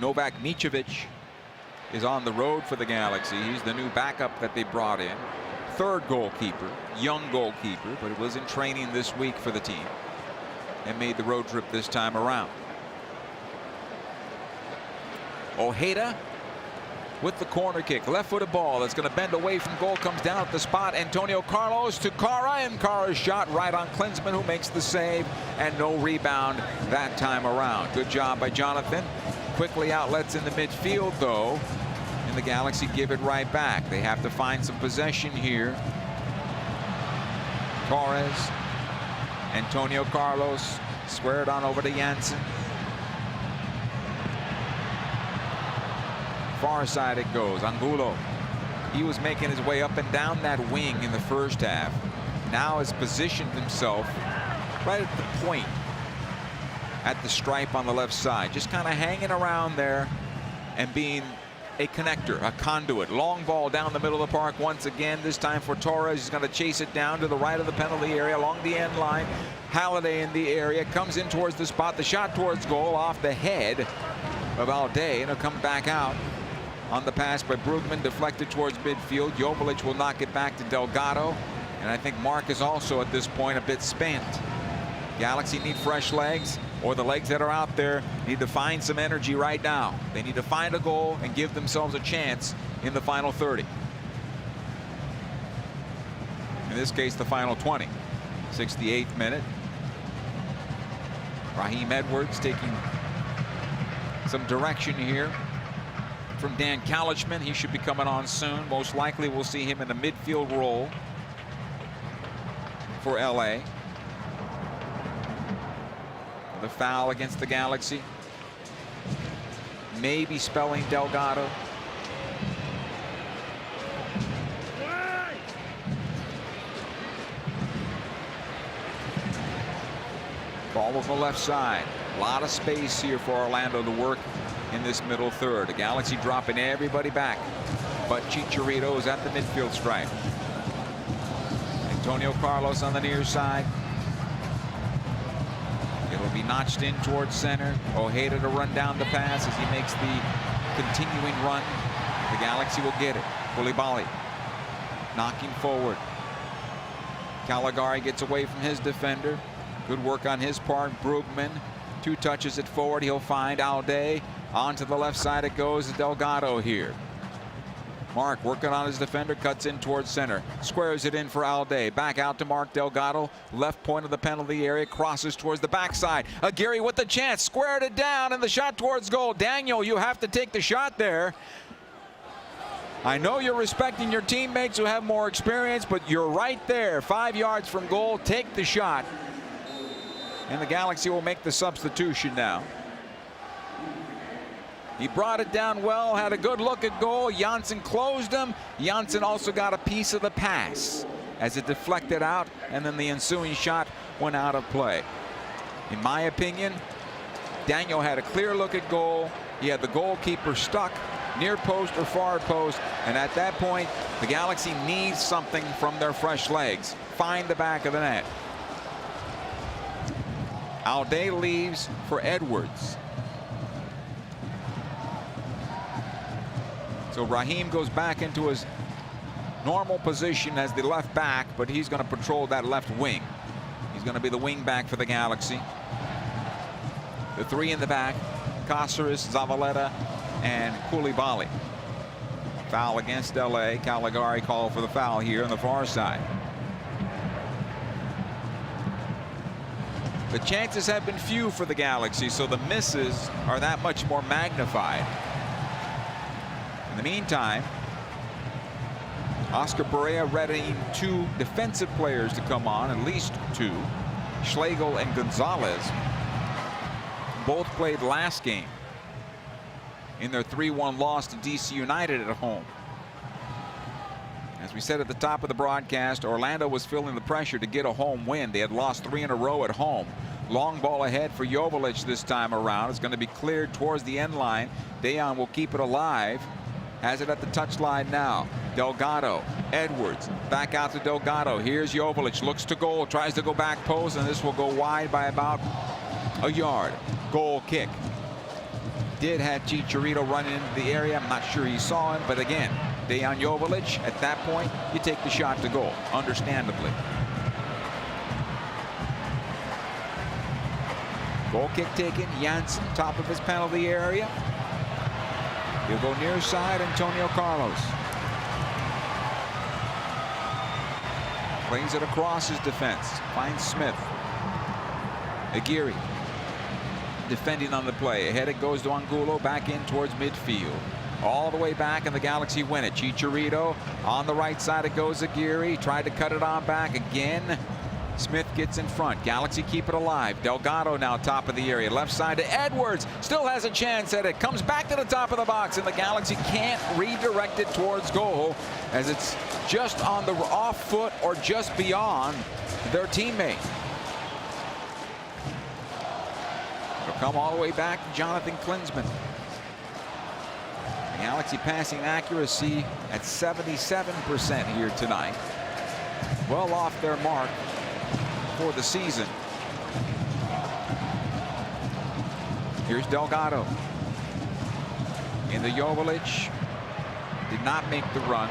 Speaker 1: Novak Micevic is on the road for the Galaxy. He's the new backup that they brought in. 3rd goalkeeper, young goalkeeper, but it was in training this week for the team and made the road trip this time around. Ojeda with the corner kick, left-footed ball that's going to bend away from goal, comes down at the spot. Antonio Carlos to Cara, and Cara's shot right on Klinsmann, who makes the save, and no rebound that time around. Good job by Jonathan. Quickly outlets in the midfield though, and the Galaxy give it right back. They have to find some possession here. Torres, Antonio Carlos, square it on over to Janssen. Far side it goes. Angulo. He was making his way up and down that wing in the first half. Now has positioned himself right at the point at the stripe on the left side. Just kind of hanging around there and being a connector, a conduit. Long ball down the middle of the park once again. This time for Torres. He's going to chase it down to the right of the penalty area along the end line. Halliday in the area. Comes in towards the spot. The shot towards goal off the head of Aude. And it'll come back out on the pass by Brugman, deflected towards midfield. Joveljic will knock it back to Delgado. And I think Mark is also at this point a bit spent. Galaxy need fresh legs, or the legs that are out there need to find some energy right now. They need to find a goal and give themselves a chance in the final 30. In this case, the final 20. 68th minute. Raheem Edwards taking some direction here from Dan Kalishman. He should be coming on soon. Most likely we'll see him in a midfield role for LA. The foul against the Galaxy. Maybe spelling Delgado. Ball on the left side. A lot of space here for Orlando to work in this middle third. The Galaxy dropping everybody back, but Chicharito is at the midfield stripe. Antonio Carlos on the near side. It'll be notched in towards center. Ojeda to run down the pass as he makes the continuing run. The Galaxy will get it. Koulibaly knocking forward. Caligari gets away from his defender. Good work on his part. Brugman, 2 touches it forward. He'll find Alday. Onto the left side it goes. Delgado here. Mark working on his defender, cuts in towards center, squares it in for Alday. Back out to Mark Delgado, left point of the penalty area, crosses towards the backside. Aguirre with the chance, squared it down, and the shot towards goal. Daniel, you have to take the shot there. I know you're respecting your teammates who have more experience, but you're right there, 5 yards from goal. Take the shot. And the Galaxy will make the substitution now. He brought it down well, had a good look at goal. Janssen closed him. Janssen also got a piece of the pass as it deflected out, and then the ensuing shot went out of play. In my opinion, Daniel had a clear look at goal. He had the goalkeeper stuck near post or far post, and at that point, the Galaxy needs something from their fresh legs. Find the back of the net. Alday leaves for Edwards. So Raheem goes back into his normal position as the left back, but he's going to patrol that left wing. He's going to be the wing back for the Galaxy. The 3 in the back, Cáceres, Zavaleta, and Koulibaly. Foul against LA. Caligari called for the foul here on the far side. The chances have been few for the Galaxy, so the misses are that much more magnified. In the meantime, Oscar Pereira readying 2 defensive players to come on, at least 2. Schlegel and Gonzalez both played last game in their 3-1 loss to DC United at home. As we said at the top of the broadcast, Orlando was feeling the pressure to get a home win. They had lost 3 in a row at home. Long ball ahead for Joveljic this time around. It's going to be cleared towards the end line. Dejan will keep it alive. Has it at the touchline now. Delgado, Edwards, back out to Delgado. Here's Joveljic, looks to goal, tries to go back post, and this will go wide by about a yard. Goal kick. Did have Chicharito running into the area. I'm not sure he saw him, but again, Dejan Joveljic, at that point, you take the shot to goal, understandably. Goal kick taken, Janssen, top of his penalty area. He'll go near side, Antonio Carlos. Plays it across his defense. Finds Smith. Aguirre defending on the play. Ahead it goes to Angulo, back in towards midfield. All the way back, and the Galaxy win it. Chicharito on the right side it goes. Aguirre tried to cut it on back again. Smith gets in front. Galaxy keep it alive. Delgado now top of the area. Left side to Edwards. Still has a chance at it. Comes back to the top of the box, and the Galaxy can't redirect it towards goal as it's just on the off foot or just beyond their teammate. It'll come all the way back to Jonathan Klinsmann. The Galaxy passing accuracy at 77% here tonight. Well off their mark for the season. Here's Delgado. Into Joveljic. Did not make the run.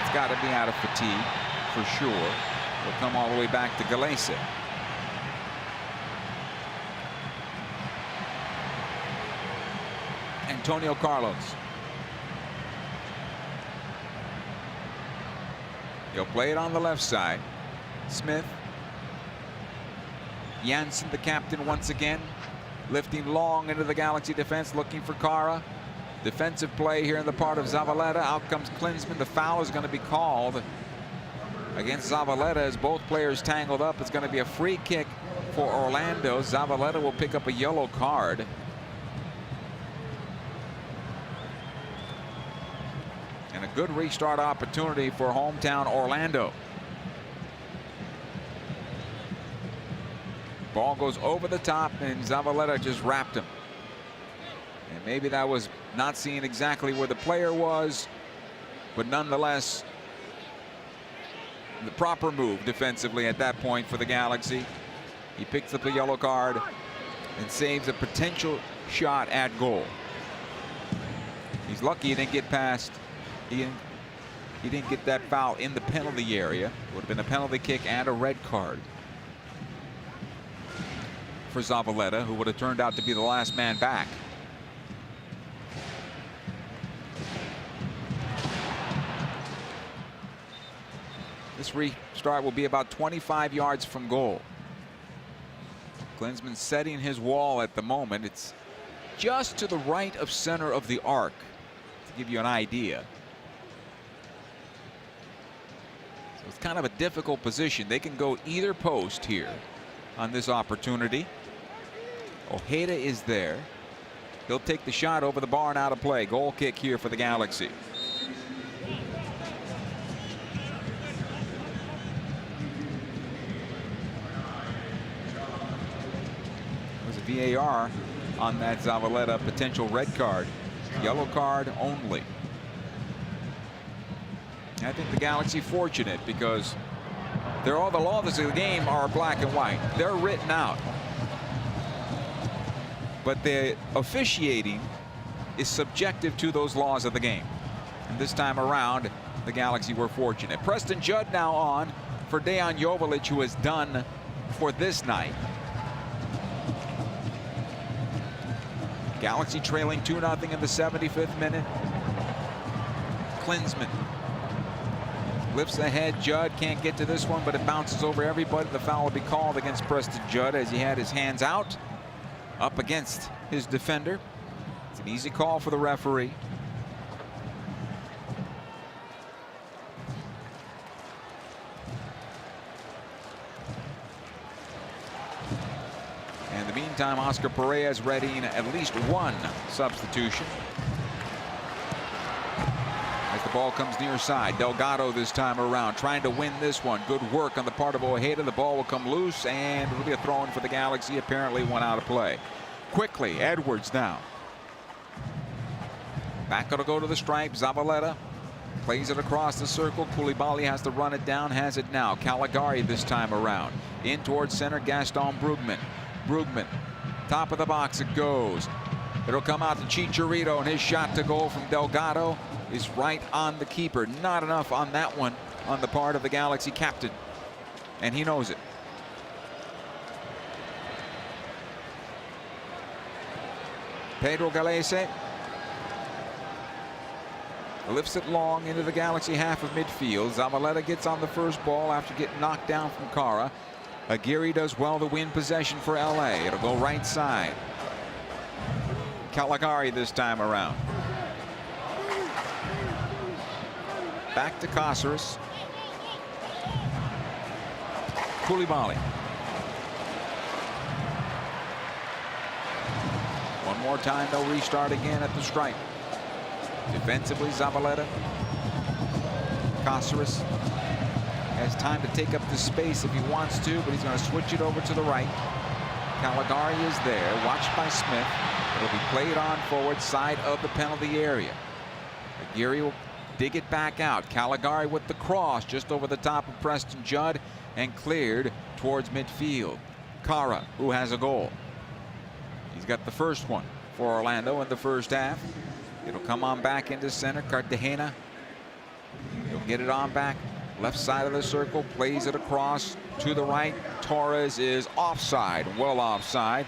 Speaker 1: It's got to be out of fatigue. for sure. Will come all the way back to Galese. Antonio Carlos. He'll play it on the left side. Smith. Janssen, the captain, once again, lifting long into the Galaxy defense, looking for Kara. Defensive play here in the part of Zavaleta. Out comes Klinsmann. The foul is going to be called against Zavaleta as both players tangled up. It's going to be a free kick for Orlando. Zavaleta will pick up a yellow card. And a good restart opportunity for hometown Orlando. Ball goes over the top and Zavaleta just wrapped him. And maybe that was not seeing exactly where the player was, but nonetheless the proper move defensively at that point for the Galaxy. He picks up the yellow card and saves a potential shot at goal. He's lucky he didn't get past. He didn't get that foul in the penalty area. It would have been a penalty kick and a red card for Zavaleta, who would have turned out to be the last man back. This restart will be about 25 yards from goal. Klinsmann setting his wall at the moment. It's just to the right of center of the arc, to give you an idea. So it's kind of a difficult position. They can go either post here on this opportunity. Ojeda is there. He'll take the shot over the bar and out of play. Goal kick here for the Galaxy. There's a VAR on that Zavaleta potential red card. Yellow card only. I think the Galaxy fortunate because all the laws of the game are black and white. They're written out. But the officiating is subjective to those laws of the game. And this time around, the Galaxy were fortunate. Preston Judd now on for Dejan Joveljic, who is done for this night. Galaxy trailing 2-0 in the 75th minute. Klinsmann lifts ahead. Judd can't get to this one, but it bounces over everybody. The foul will be called against Preston Judd as he had his hands out up against his defender. It's an easy call for the referee. In the meantime, Oscar Perea is readying at least one substitution. As the ball comes near side, Delgado this time around trying to win this one. Good work on the part of Ojeda. The ball will come loose and it'll be a throw-in for the Galaxy. Apparently one out of play. Quickly, Edwards now. Back to go to the stripe. Zavaleta plays it across the circle. Koulibaly has to run it down. Has it now. Caligari this time around. In towards center, Gaston Brugman. Brugman, top of the box it goes. It'll come out to Chicharito, and his shot to goal from Delgado is right on the keeper. Not enough on that one on the part of the Galaxy captain, and he knows it. Pedro Galese lifts it long into the Galaxy half of midfield. Zavaleta gets on the first ball after getting knocked down from Kara. Aguirre does well to win possession for LA. It'll go right side. Caligari this time around. Back to Cáceres. Koulibaly. One more time, they'll restart again at the stripe. Defensively, Zavaleta. Cáceres has time to take up the space if he wants to, but he's going to switch it over to the right. Caligari is there, watched by Smith. It'll be played on forward side of the penalty area. Aguirre will dig it back out. Caligari with the cross just over the top of Preston Judd and cleared towards midfield. Kara, who has a goal. He's got the first one for Orlando in the first half. It'll come on back into center. Cartagena. He'll get it on back Left side of the circle, plays it across to the right. Torres is offside, well offside.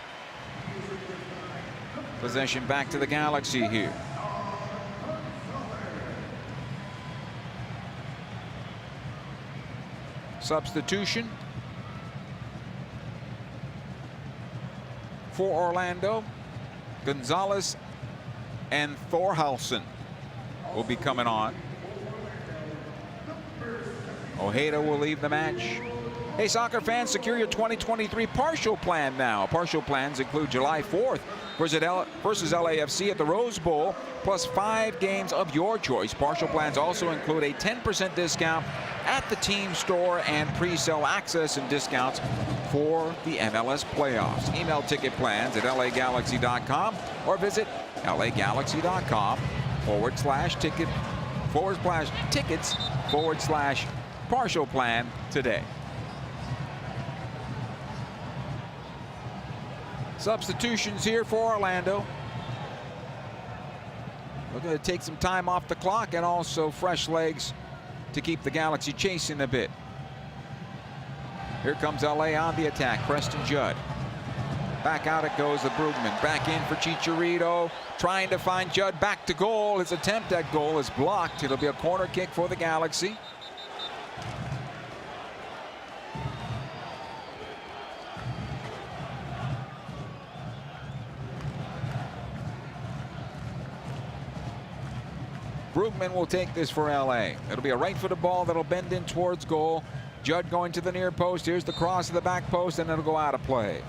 Speaker 1: Possession back to the Galaxy here. Substitution for Orlando. Gonzalez and Thorhalsen will be coming on. Ojeda will leave the match. Hey, soccer fans, secure your 2023 partial plan now. Partial plans include July 4th versus LAFC at the Rose Bowl, plus 5 games of your choice. Partial plans also include a 10% discount at the team store and pre-sale access and discounts for the MLS playoffs. Email ticket plans at lagalaxy.com or visit lagalaxy.com/tickets/partial plan today. Substitutions here for Orlando. We're going to take some time off the clock and also fresh legs to keep the Galaxy chasing a bit. Here comes LA on the attack. Preston Judd. Back out it goes to Brugman. Back in for Chicharito. Trying to find Judd back to goal. His attempt at goal is blocked. It'll be a corner kick for the Galaxy. Brugman will take this for LA. It'll be a right-footed ball that'll bend in towards goal. Judd going to the near post. Here's the cross to the back post, and it'll go out of play.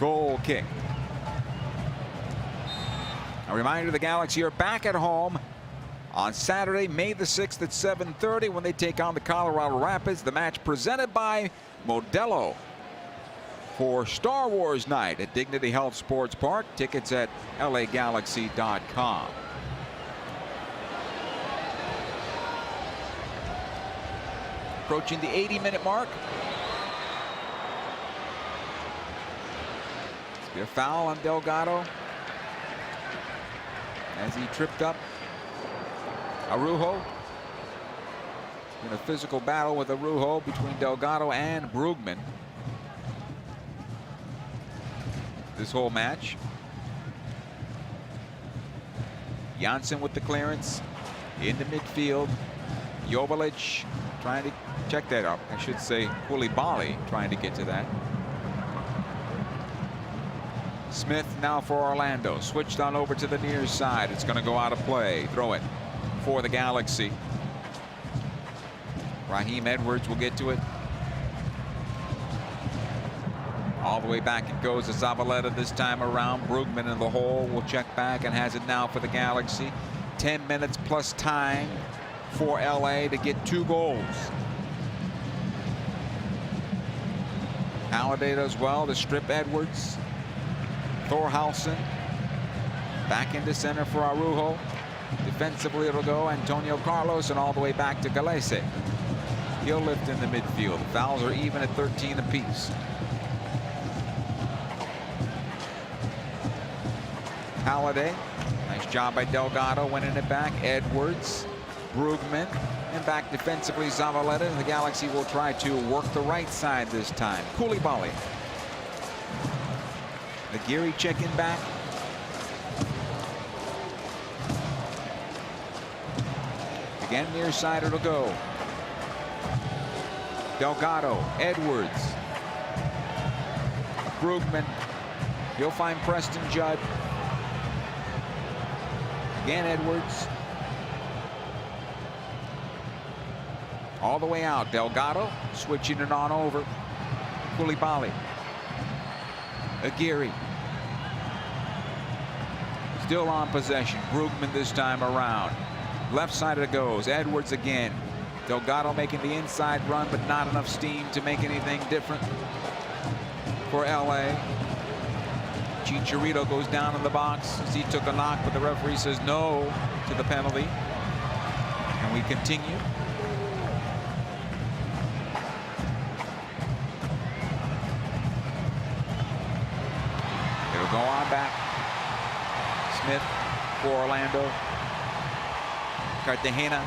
Speaker 1: Goal kick. A reminder, the Galaxy are back at home on Saturday, May the 6th at 7:30 when they take on the Colorado Rapids. The match presented by Modelo for Star Wars Night at Dignity Health Sports Park. Tickets at lagalaxy.com. Approaching the 80-minute mark. It's be a foul on Delgado as he tripped up Araujo. In a physical battle with Araujo between Delgado and Brugman this whole match. Janssen with the clearance in the midfield. Joveljic trying to check that up. I should say Koulibaly trying to get to that. Smith now for Orlando. Switched on over to the near side. It's going to go out of play. Throw it for the Galaxy. Raheem Edwards will get to it. All the way back it goes to Zavaleta this time around. Brugman in the hole will check back and has it now for the Galaxy. 10 minutes plus time for LA to get 2 goals. Halliday does well to strip Edwards. Thorhalsen back into center for Araujo. Defensively it'll go Antonio Carlos, and all the way back to Galese. He'll lift in the midfield. The fouls are even at 13 apiece. Halliday, nice job by Delgado, winning it back. Edwards, Brugman, and back defensively Zavaleta. The Galaxy will try to work the right side this time. Koulibaly. Aguirre checking back. Again, near side it'll go. Delgado, Edwards, Brugman. He'll find Preston Judd. Again, Edwards. All the way out. Delgado switching it on over. Koulibaly. Aguirre. Still on possession. Brugman this time around. Left side it goes. Edwards again. Delgado making the inside run, but not enough steam to make anything different for LA. Chicharito goes down in the box as he took a knock, but the referee says no to the penalty. And we continue. It'll go on back. Smith for Orlando. Cartagena.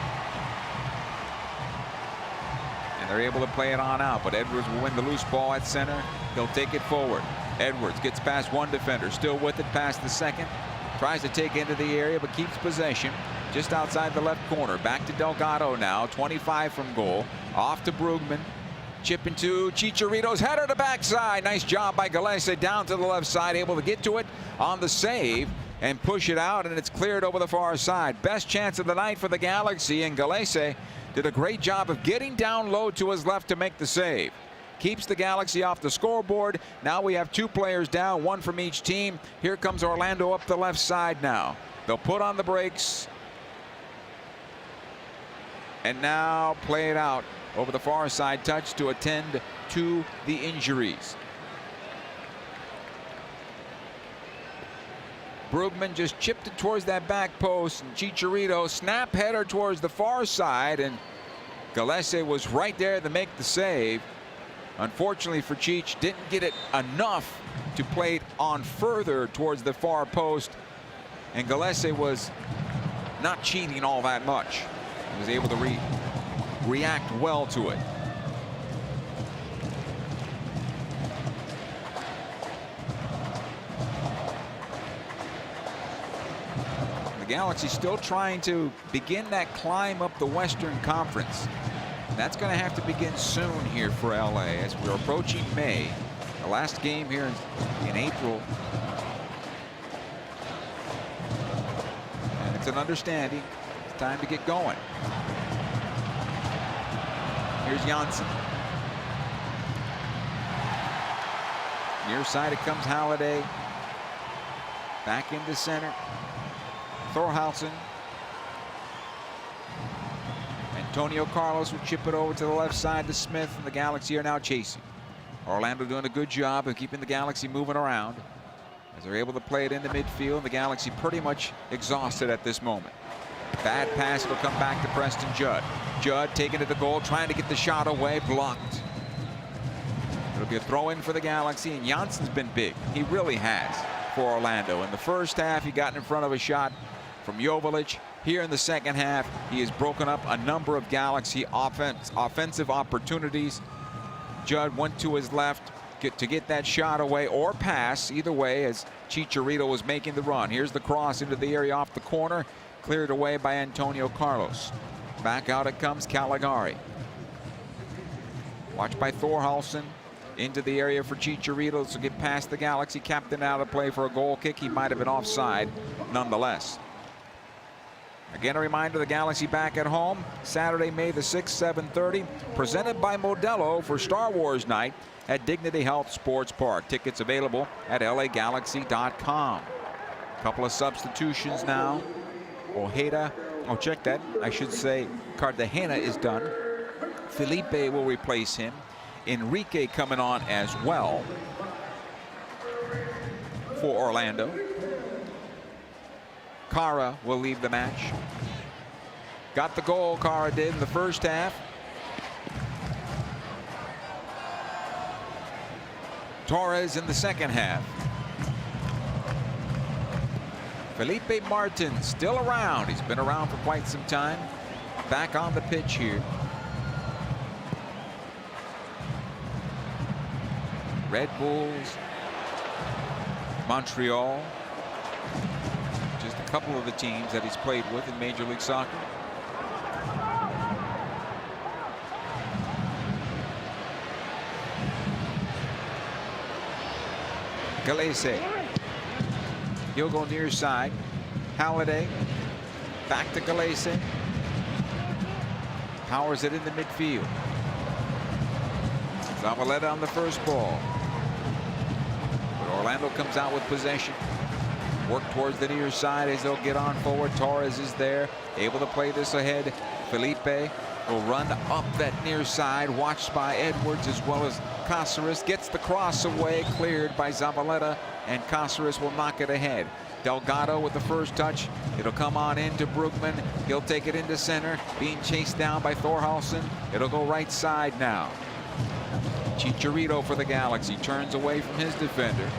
Speaker 1: And they're able to play it on out, but Edwards will win the loose ball at center. He'll take it forward. Edwards gets past one defender, still with it past the second. Tries to take into the area, but keeps possession just outside the left corner. Back to Delgado now, 25 from goal. Off to Brugman. Chip into Chicharito's header to backside. Nice job by Galese down to the left side, able to get to it on the save and push it out, and it's cleared over the far side. Best chance of the night for the Galaxy, and Galese did a great job of getting down low to his left to make the save. Keeps the Galaxy off the scoreboard. Now we have 2 players down, 1 from each team. Here comes Orlando up the left side now. They'll put on the brakes and now play it out over the far side touch to attend to the injuries. Brugman just chipped it towards that back post, and Chicharito snap header towards the far side, and Galese was right there to make the save. Unfortunately for Cheech, didn't get it enough to play it on further towards the far post, and Galese was not cheating all that much. He was able to react well to it. The Galaxy still trying to begin that climb up the Western Conference. That's going to have to begin soon here for LA as we're approaching May. The last game here in April. And it's an understanding. It's time to get going. Here's Janssen. Near side it comes Halliday. Back into center. Thorhausen. Antonio Carlos will chip it over to the left side to Smith, and the Galaxy are now chasing. Orlando doing a good job of keeping the Galaxy moving around as they're able to play it into midfield. The Galaxy pretty much exhausted at this moment. Bad pass, it'll come back to Preston Judd. Judd taking it to goal, trying to get the shot away, blocked. It'll be a throw in for the Galaxy, and Janssen's been big. He really has for Orlando. In the first half, he got in front of a shot from Joveljic. Here in the second half, he has broken up a number of Galaxy offensive opportunities. Judd went to his left to get that shot away or pass, either way, as Chicharito was making the run. Here's the cross into the area off the corner, cleared away by Antonio Carlos. Back out it comes Caligari. Watched by Thorhausen into the area for Chicharito to get past the Galaxy captain out of play for a goal kick. He might have been offside nonetheless. Again, a reminder, the Galaxy back at home Saturday, May the 6th, 7:30, presented by Modelo for Star Wars night at Dignity Health Sports Park. Tickets available at lagalaxy.com. Couple of substitutions now. Ojeda, check that. I should say Cartagena is done. Felipe will replace him. Enrique coming on as well for Orlando. Cara will leave the match. Got the goal, Cara did in the first half. Torres in the second half. Felipe Martin still around. He's been around for quite some time. Back on the pitch here. Red Bulls, Montreal. Just a couple of the teams that he's played with in Major League Soccer. Galese. He'll go near side. Halliday. Back to Galese. Powers it into midfield. Zavaleta on the first ball. But Orlando comes out with possession. Work towards the near side as they'll get on forward. Torres is there, able to play this ahead. Felipe will run up that near side, watched by Edwards as well as Cáceres. Gets the cross away, cleared by Zavaleta, and Cáceres will knock it ahead. Delgado with the first touch. It'll come on into Brugman. He'll take it into center, being chased down by Thorhausen. It'll go right side now. Chicharito for the Galaxy turns away from his defender.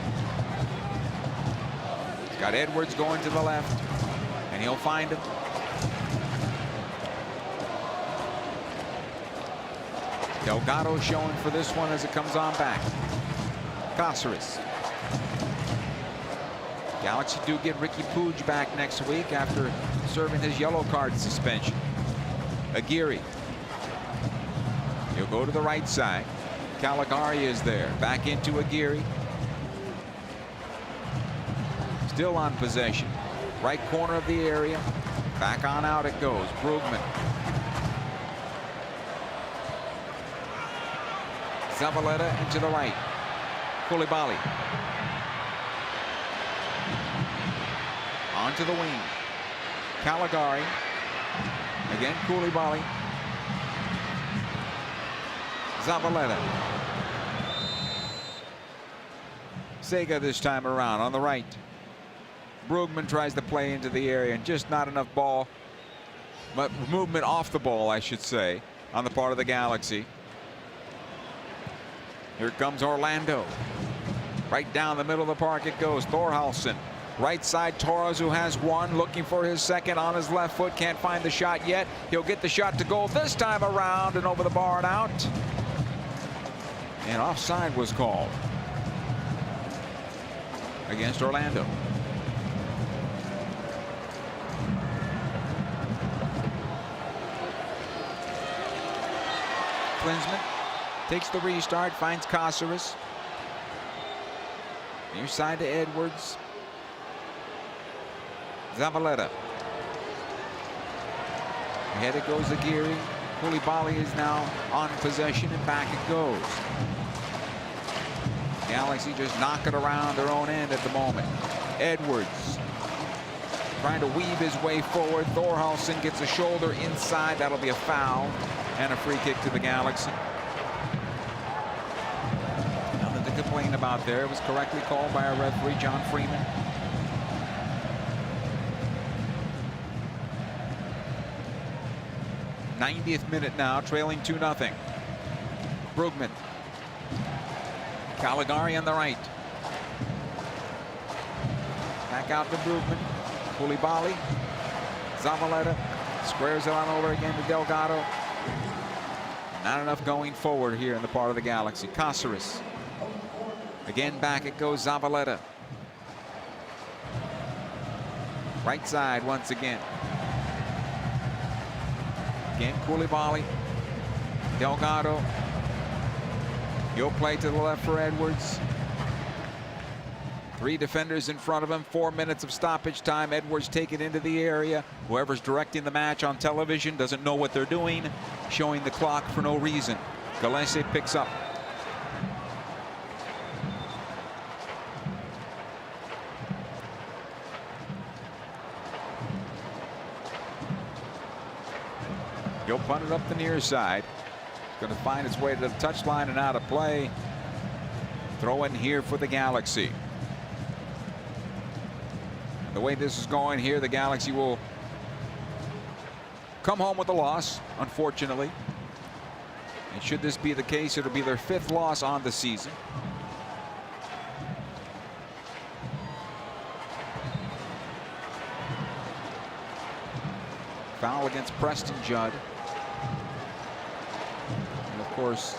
Speaker 1: He's got Edwards going to the left, and he'll find him. Delgado showing for this one as it comes on back. Caceres. Galaxy do get Ricky Puig back next week after serving his yellow card suspension. Aguirre. He'll go to the right side. Caligari is there. Back into Aguirre. Still on possession. Right corner of the area. Back on out it goes. Brugman. Zavaleta into the right. Koulibaly. Onto the wing. Caligari. Again Koulibaly. Zavaleta. Sega this time around on the right. Brugman tries to play into the area and just not enough ball, but movement off the ball, I should say, on the part of the Galaxy. Here comes Orlando. Right down the middle of the park it goes. Thorhallsson. Right side, Torres, who has one, looking for his second on his left foot. Can't find the shot yet. He'll get the shot to goal this time around and over the bar and out. And offside was called against Orlando. Klinsmann takes the restart, finds Caceres. Near side to Edwards. Zavaleta. Ahead it goes Aguirre. Koulibaly is now on possession and back it goes. Galaxy just knocking around their own end at the moment. Edwards trying to weave his way forward. Thorhallsson gets a shoulder inside. That'll be a foul and a free kick to the Galaxy. Nothing to complain about there. It was correctly called by our referee, John Freeman. '90th minute now, trailing 2-0. Brugman. Caligari on the right. Back out to Brugman. Koulibaly. Zavaleta squares it on over again to Delgado. Not enough going forward here in the part of the Galaxy. Caceres. Again back it goes. Zavaleta. Right side once again. Again Koulibaly. Delgado. He'll play to the left for Edwards. 3 defenders in front of him. 4 minutes of stoppage time. Edwards take it into the area. Whoever's directing the match on television doesn't know what they're doing, showing the clock for no reason. Galese picks up. He'll punt it up the near side. Going to find its way to the touchline and out of play. Throw in here for the Galaxy. The way this is going here, the Galaxy will come home with a loss, unfortunately. And should this be the case, it'll be their 5th loss on the season. Foul against Preston Judd. And of course,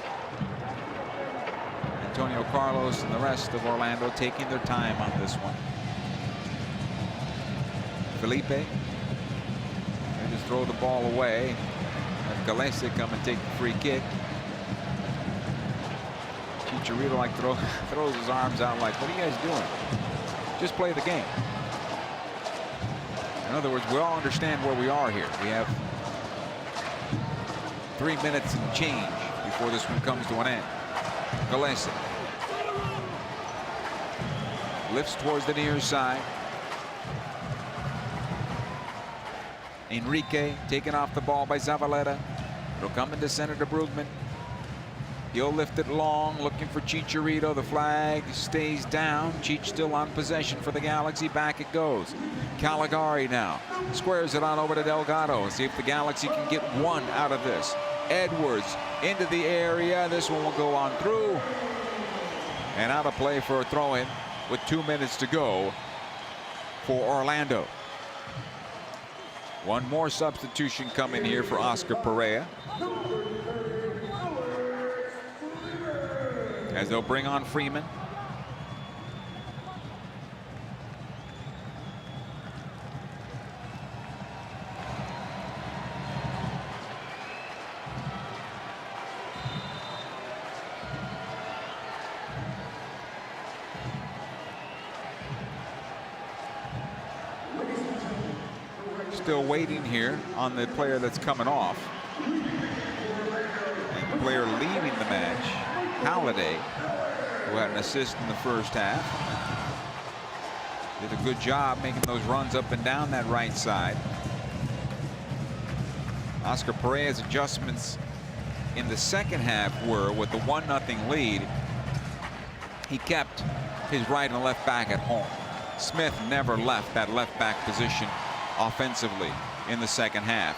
Speaker 1: Antonio Carlos and the rest of Orlando taking their time on this one. Felipe. They just throw the ball away. Have Galese come and take the free kick. Chicharito like throws his arms out like, what are you guys doing? Just play the game. In other words, we all understand where we are here. We have 3 minutes and change before this one comes to an end. Galese lifts towards the near side. Enrique taken off the ball by Zavaleta. It'll come into center to Brugman. He'll lift it long, looking for Chicharito. The flag stays down. Cheech still on possession for the Galaxy. Back it goes. Caligari now squares it on over to Delgado. See if the Galaxy can get one out of this. Edwards into the area. This one will go on through. And out of play for a throw-in with 2 minutes to go for Orlando. One more substitution coming here for Oscar Perea. as they'll bring on Freeman. Still waiting here on the player that's coming off. And the player leaving the match, Halliday, who had an assist in the first half. Did a good job making those runs up and down that right side. Oscar Pareja's adjustments in the second half were, with the 1-0 lead, he kept his right and left back at home. Smith never left that left back position offensively in the second half.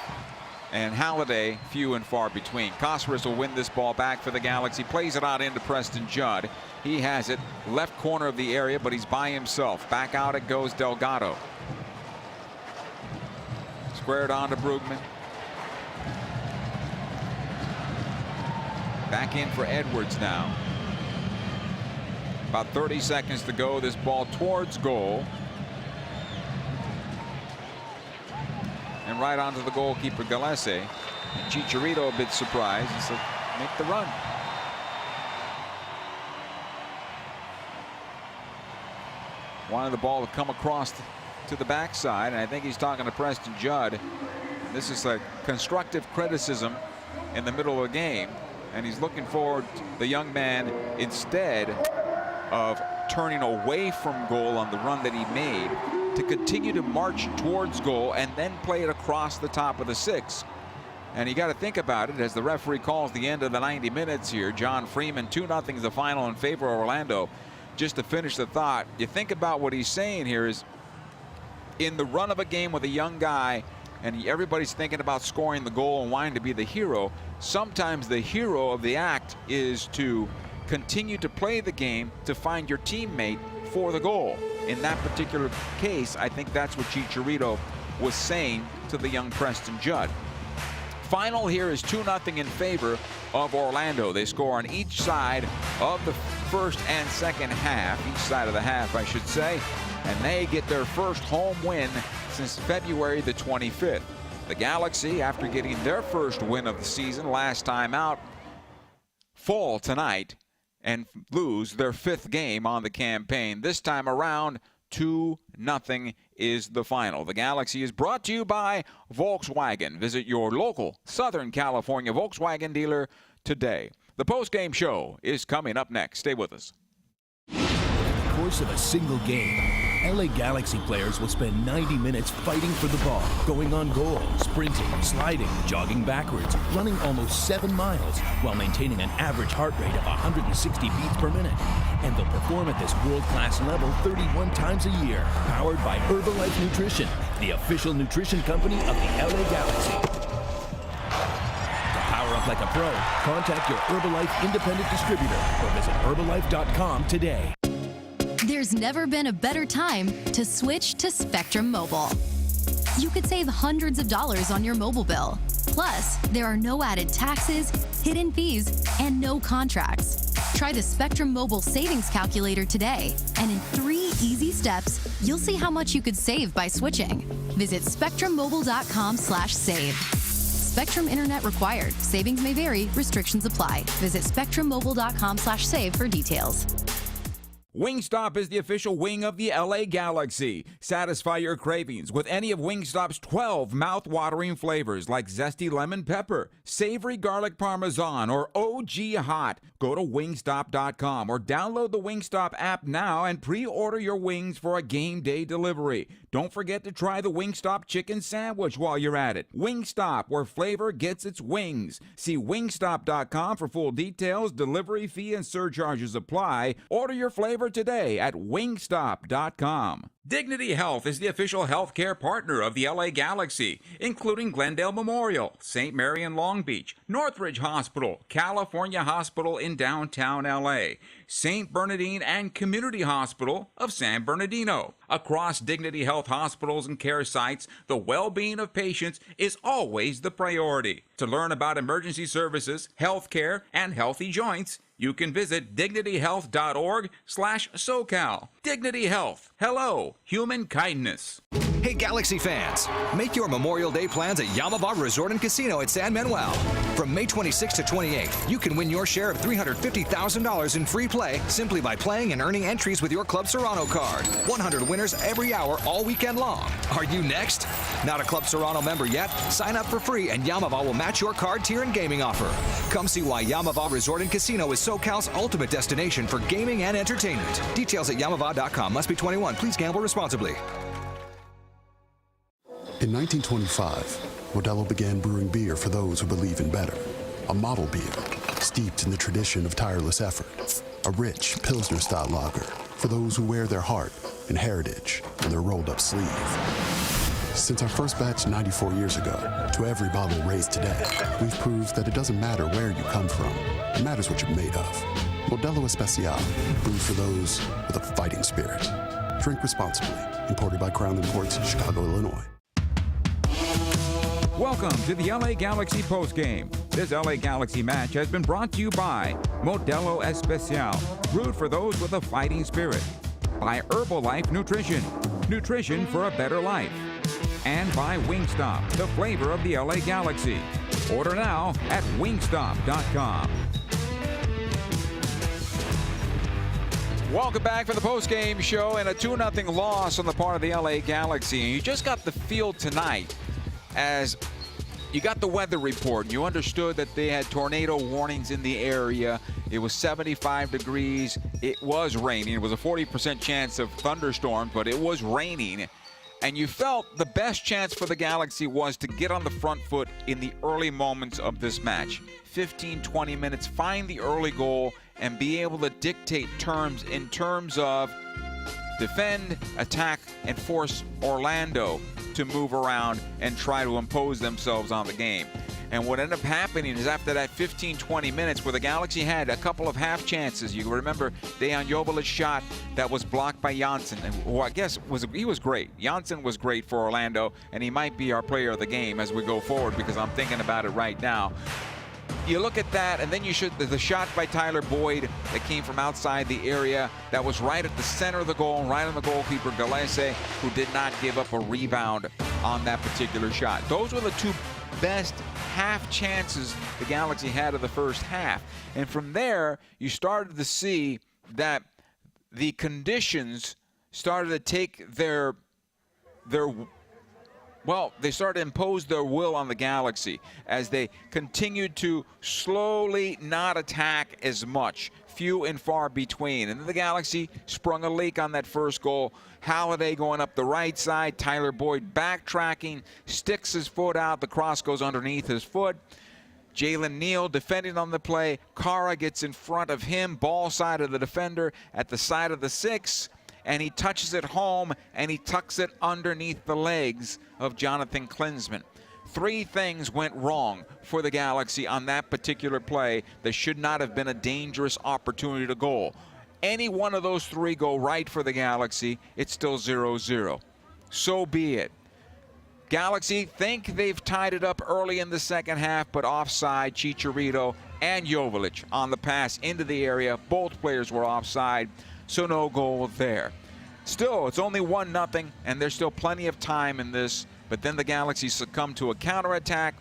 Speaker 1: And Halliday, few and far between. Cosseras will win this ball back for the Galaxy. Plays it out into Preston Judd. He has it left corner of the area, but he's by himself. Back out it goes Delgado. Squared on to Brugman. Back in for Edwards now. About 30 seconds to go. This ball towards goal. And right onto the goalkeeper Gillespie. And Chicharito a bit surprised and said, make the run. Wanted the ball to come across to the backside, and I think he's talking to Preston Judd. This is a constructive criticism in the middle of the game, and he's looking forward to the young man, instead of turning away from goal on the run that he made, to continue to march towards goal and then play it across the top of the 6. And you got to think about it as the referee calls the end of the 90 minutes here. John Freeman, 2-0 is the final in favor of Orlando. Just to finish the thought, you think about what he's saying here is, in the run of a game with a young guy and everybody's thinking about scoring the goal and wanting to be the hero, sometimes the hero of the act is to continue to play the game to find your teammate for the goal. In that particular case, I think that's what Chicharito was saying to the young Preston Judd. Final here is 2-0 in favor of Orlando. They score on each side of the first and second half, each side of the half, I should say, and they get their first home win since February the 25th. The Galaxy, after getting their first win of the season last time out, fall tonight and lose their 5th game on the campaign. This time around, 2-0 is the final. The Galaxy is brought to you by Volkswagen. Visit your local Southern California Volkswagen dealer today. The post-game show is coming up next. Stay with us.
Speaker 4: Over the course of a single game, LA Galaxy players will spend 90 minutes fighting for the ball, going on goal, sprinting, sliding, jogging backwards, running almost 7 miles, while maintaining an average heart rate of 160 beats per minute. And they'll perform at this world-class level 31 times a year, powered by Herbalife Nutrition, the official nutrition company of the LA Galaxy. To power up like a pro, contact your Herbalife independent distributor or visit Herbalife.com today.
Speaker 2: There's never been a better time to switch to Spectrum Mobile. You could save hundreds of dollars on your mobile bill. Plus, there are no added taxes, hidden fees, and no contracts. Try the Spectrum Mobile Savings Calculator today, and in 3 easy steps, you'll see how much you could save by switching. Visit spectrummobile.com/save. Spectrum Internet required. Savings may vary. Restrictions apply. Visit spectrummobile.com/save for details.
Speaker 1: Wingstop is the official wing of the LA Galaxy. Satisfy your cravings with any of Wingstop's 12 mouth-watering flavors like zesty lemon pepper, savory garlic parmesan, or OG hot. Go to wingstop.com or download the Wingstop app now and pre-order your wings for a game day delivery. Don't forget to try the Wingstop chicken sandwich while you're at it. Wingstop, where flavor gets its wings. See wingstop.com for full details. Delivery fee and surcharges apply. Order your flavor today at wingstop.com. Dignity Health is the official healthcare partner of the LA Galaxy, including Glendale Memorial, St. Mary in Long Beach, Northridge Hospital, California Hospital in downtown LA, St. Bernardine and Community Hospital of San Bernardino. Across Dignity Health hospitals and care sites, the well-being of patients is always the priority. To learn about emergency services, healthcare, and healthy joints, you can visit dignityhealth.org/SoCal. Dignity Health. Hello, human kindness.
Speaker 7: Hey, Galaxy fans, make your Memorial Day plans at Yamava Resort and Casino at San Manuel. From May 26 to 28, you can win your share of $350,000 in free play simply by playing and earning entries with your Club Serrano card. 100 winners every hour all weekend long. Are you next? Not a Club Serrano member yet? Sign up for free and Yamava will match your card tier and gaming offer. Come see why Yamava Resort and Casino is SoCal's ultimate destination for gaming and entertainment. Details at yamava.com. Must be 21. Please gamble responsibly.
Speaker 3: In 1925, Modelo began brewing beer for those who believe in better. A model beer, steeped in the tradition of tireless effort. A rich Pilsner-style lager for those who wear their heart and heritage in their rolled-up sleeve. Since our first batch 94 years ago, to every bottle raised today, we've proved that it doesn't matter where you come from. It matters what you're made of. Modelo Especial, brewed for those with a fighting spirit. Drink responsibly. Imported by Crown Imports, Chicago, Illinois.
Speaker 1: Welcome to the LA Galaxy postgame. This LA Galaxy match has been brought to you by Modelo Especial, brewed for those with a fighting spirit. By Herbalife Nutrition, nutrition for a better life. And by Wingstop, the flavor of the LA Galaxy. Order now at wingstop.com. Welcome back for the postgame show and a 2-0 loss on the part of the LA Galaxy. And you just got the feel tonight as you got the weather report. You understood that they had tornado warnings in the area. It was 75 degrees. It was raining. It was a 40% chance of thunderstorms, but it was raining. And you felt the best chance for the Galaxy was to get on the front foot in the early moments of this match. 15, 20 minutes, find the early goal, and be able to dictate terms in terms of defend, attack, and force Orlando to move around and try to impose themselves on the game. And what ended up happening is after that 15, 20 minutes where the Galaxy had a couple of half chances, you remember Dejan Jovelic's shot that was blocked by Janssen, who I guess was great. Janssen was great for Orlando, and he might be our player of the game as we go forward because I'm thinking about it right now. You look at that, and then the shot by Tyler Boyd that came from outside the area that was right at the center of the goal, right on the goalkeeper, Galese, who did not give up a rebound on that particular shot. Those were the two best half chances the Galaxy had of the first half. And from there, you started to see that the conditions started to take they started to impose their will on the Galaxy as they continued to slowly not attack as much, few and far between. And then the Galaxy sprung a leak on that first goal. Halliday going up the right side, Tyler Boyd backtracking, sticks his foot out, the cross goes underneath his foot. Jalen Neal defending on the play, Kara gets in front of him, ball side of the defender at the side of the 6. And he touches it home, and he tucks it underneath the legs of Jonathan Klinsmann. 3 things went wrong for the Galaxy on that particular play that should not have been a dangerous opportunity to goal. Any one of those 3 go right for the Galaxy, it's still 0-0. So be it. Galaxy think they've tied it up early in the second half, but offside, Chicharito and Jovelic on the pass into the area. Both players were offside. So no goal there. Still, it's only 1-0, and there's still plenty of time in this. But then the Galaxy succumb to a counterattack.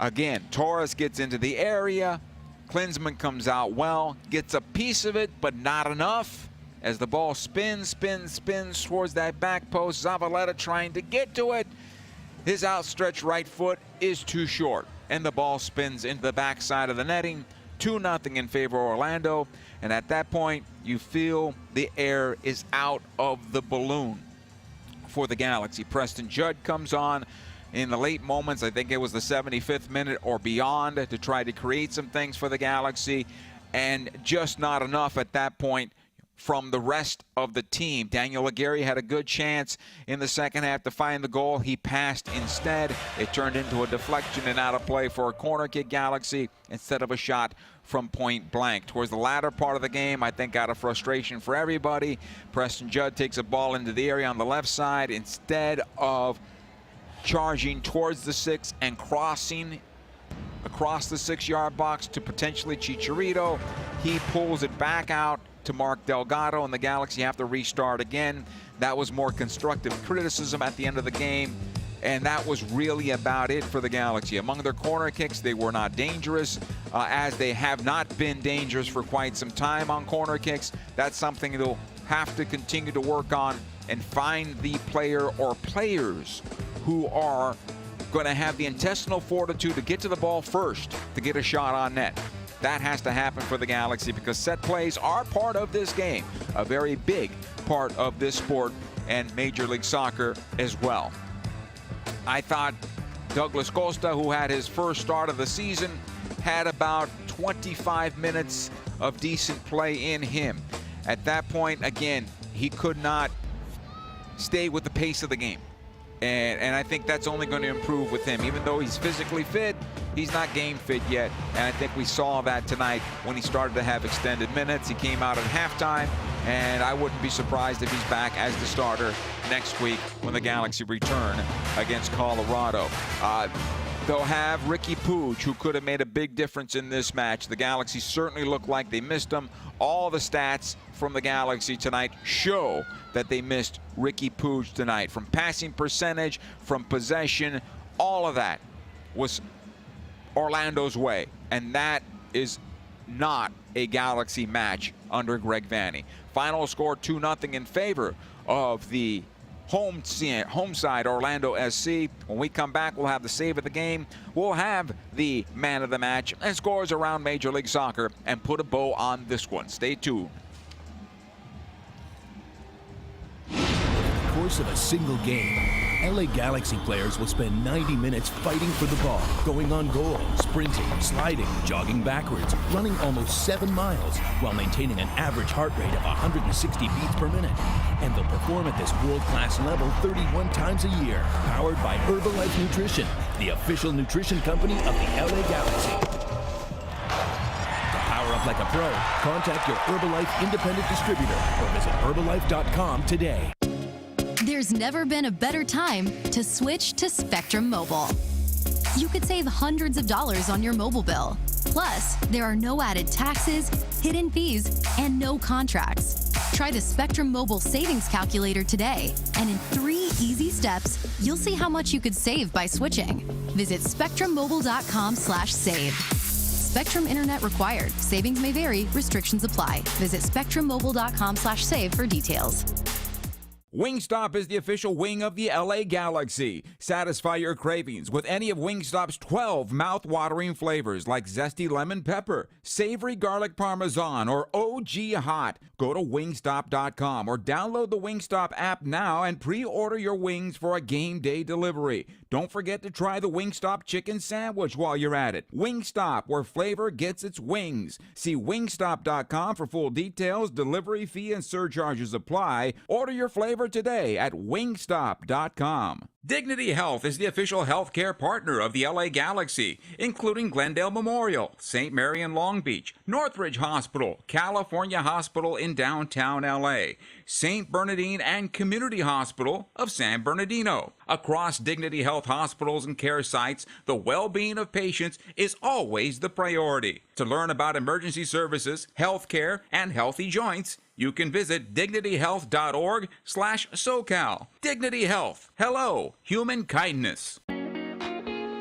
Speaker 1: Again, Torres gets into the area. Klinsmann comes out well, gets a piece of it, but not enough. As the ball spins towards that back post, Zavaleta trying to get to it. His outstretched right foot is too short, and the ball spins into the backside of the netting. 2-0 in favor of Orlando. And at that point, you feel the air is out of the balloon for the Galaxy. Preston Judd comes on in the late moments. I think it was the 75th minute or beyond to try to create some things for the Galaxy. And just not enough at that point from the rest of the team. Daniel Aguirre had a good chance in the second half to find the goal. He passed instead. It turned into a deflection and out of play for a corner kick Galaxy instead of a shot from point blank. Towards the latter part of the game, I think out of frustration for everybody, Preston Judd takes a ball into the area on the left side instead of charging towards the 6 and crossing across the 6-yard box to potentially Chicharito. He pulls it back out to Mark Delgado, and the Galaxy have to restart again. That was more constructive criticism at the end of the game, and that was really about it for the Galaxy. Among their corner kicks, they were not dangerous, as they have not been dangerous for quite some time on corner kicks. That's something they'll have to continue to work on and find the player or players who are going to have the intestinal fortitude to get to the ball first to get a shot on net. That has to happen for the Galaxy, because set plays are part of this game, a very big part of this sport and Major League Soccer as well. I thought Douglas Costa, who had his first start of the season, had about 25 minutes of decent play in him. At that point, again, he could not stay with the pace of the game. And I think that's only going to improve with him. Even though he's physically fit, he's not game fit yet. And I think we saw that tonight when he started to have extended minutes. He came out at halftime, and I wouldn't be surprised if he's back as the starter next week when the Galaxy return against Colorado. They'll have Ricky Puig, who could have made a big difference in this match. The Galaxy certainly looked like they missed him. All the stats from the Galaxy tonight show that they missed Ricky Puig tonight. From passing percentage, from possession, all of that was Orlando's way. And that is not a Galaxy match under Greg Vanney. Final score 2-0 in favor of the home side, Orlando SC. When we come back, we'll have the save of the game. We'll have the man of the match and scores around Major League Soccer and put a bow on this one. Stay tuned.
Speaker 4: Over the course of a single game, LA Galaxy players will spend 90 minutes fighting for the ball, going on goal, sprinting, sliding, jogging backwards, running almost 7 miles, while maintaining an average heart rate of 160 beats per minute. And they'll perform at this world-class level 31 times a year, powered by Herbalife Nutrition, the official nutrition company of the LA Galaxy. To power up like a pro, contact your Herbalife independent distributor or visit Herbalife.com today.
Speaker 2: There's never been a better time to switch to Spectrum Mobile. You could save hundreds of dollars on your mobile bill. Plus, there are no added taxes, hidden fees, and no contracts. Try the Spectrum Mobile Savings Calculator today, and in 3 easy steps, you'll see how much you could save by switching. Visit spectrummobile.com/save. Spectrum Internet required. Savings may vary. Restrictions apply. Visit spectrummobile.com/save for details.
Speaker 1: Wingstop is the official wing of the LA Galaxy. Satisfy your cravings with any of Wingstop's 12 mouth-watering flavors like zesty lemon pepper, savory garlic parmesan, or OG hot. Go to wingstop.com or download the Wingstop app now and pre-order your wings for a game day delivery. Don't forget to try the Wingstop chicken sandwich while you're at it. Wingstop, where flavor gets its wings. See wingstop.com for full details. Delivery fee and surcharges apply. Order your flavor today at wingstop.com. Dignity Health is the official healthcare partner of the LA Galaxy, including Glendale Memorial, St. Mary in Long Beach, Northridge Hospital, California Hospital in downtown LA, St. Bernardine and Community Hospital of San Bernardino. Across Dignity Health hospitals and care sites, the well-being of patients is always the priority. To learn about emergency services, healthcare, and healthy joints, you can visit dignityhealth.org/SoCal. Dignity Health. Hello, human kindness.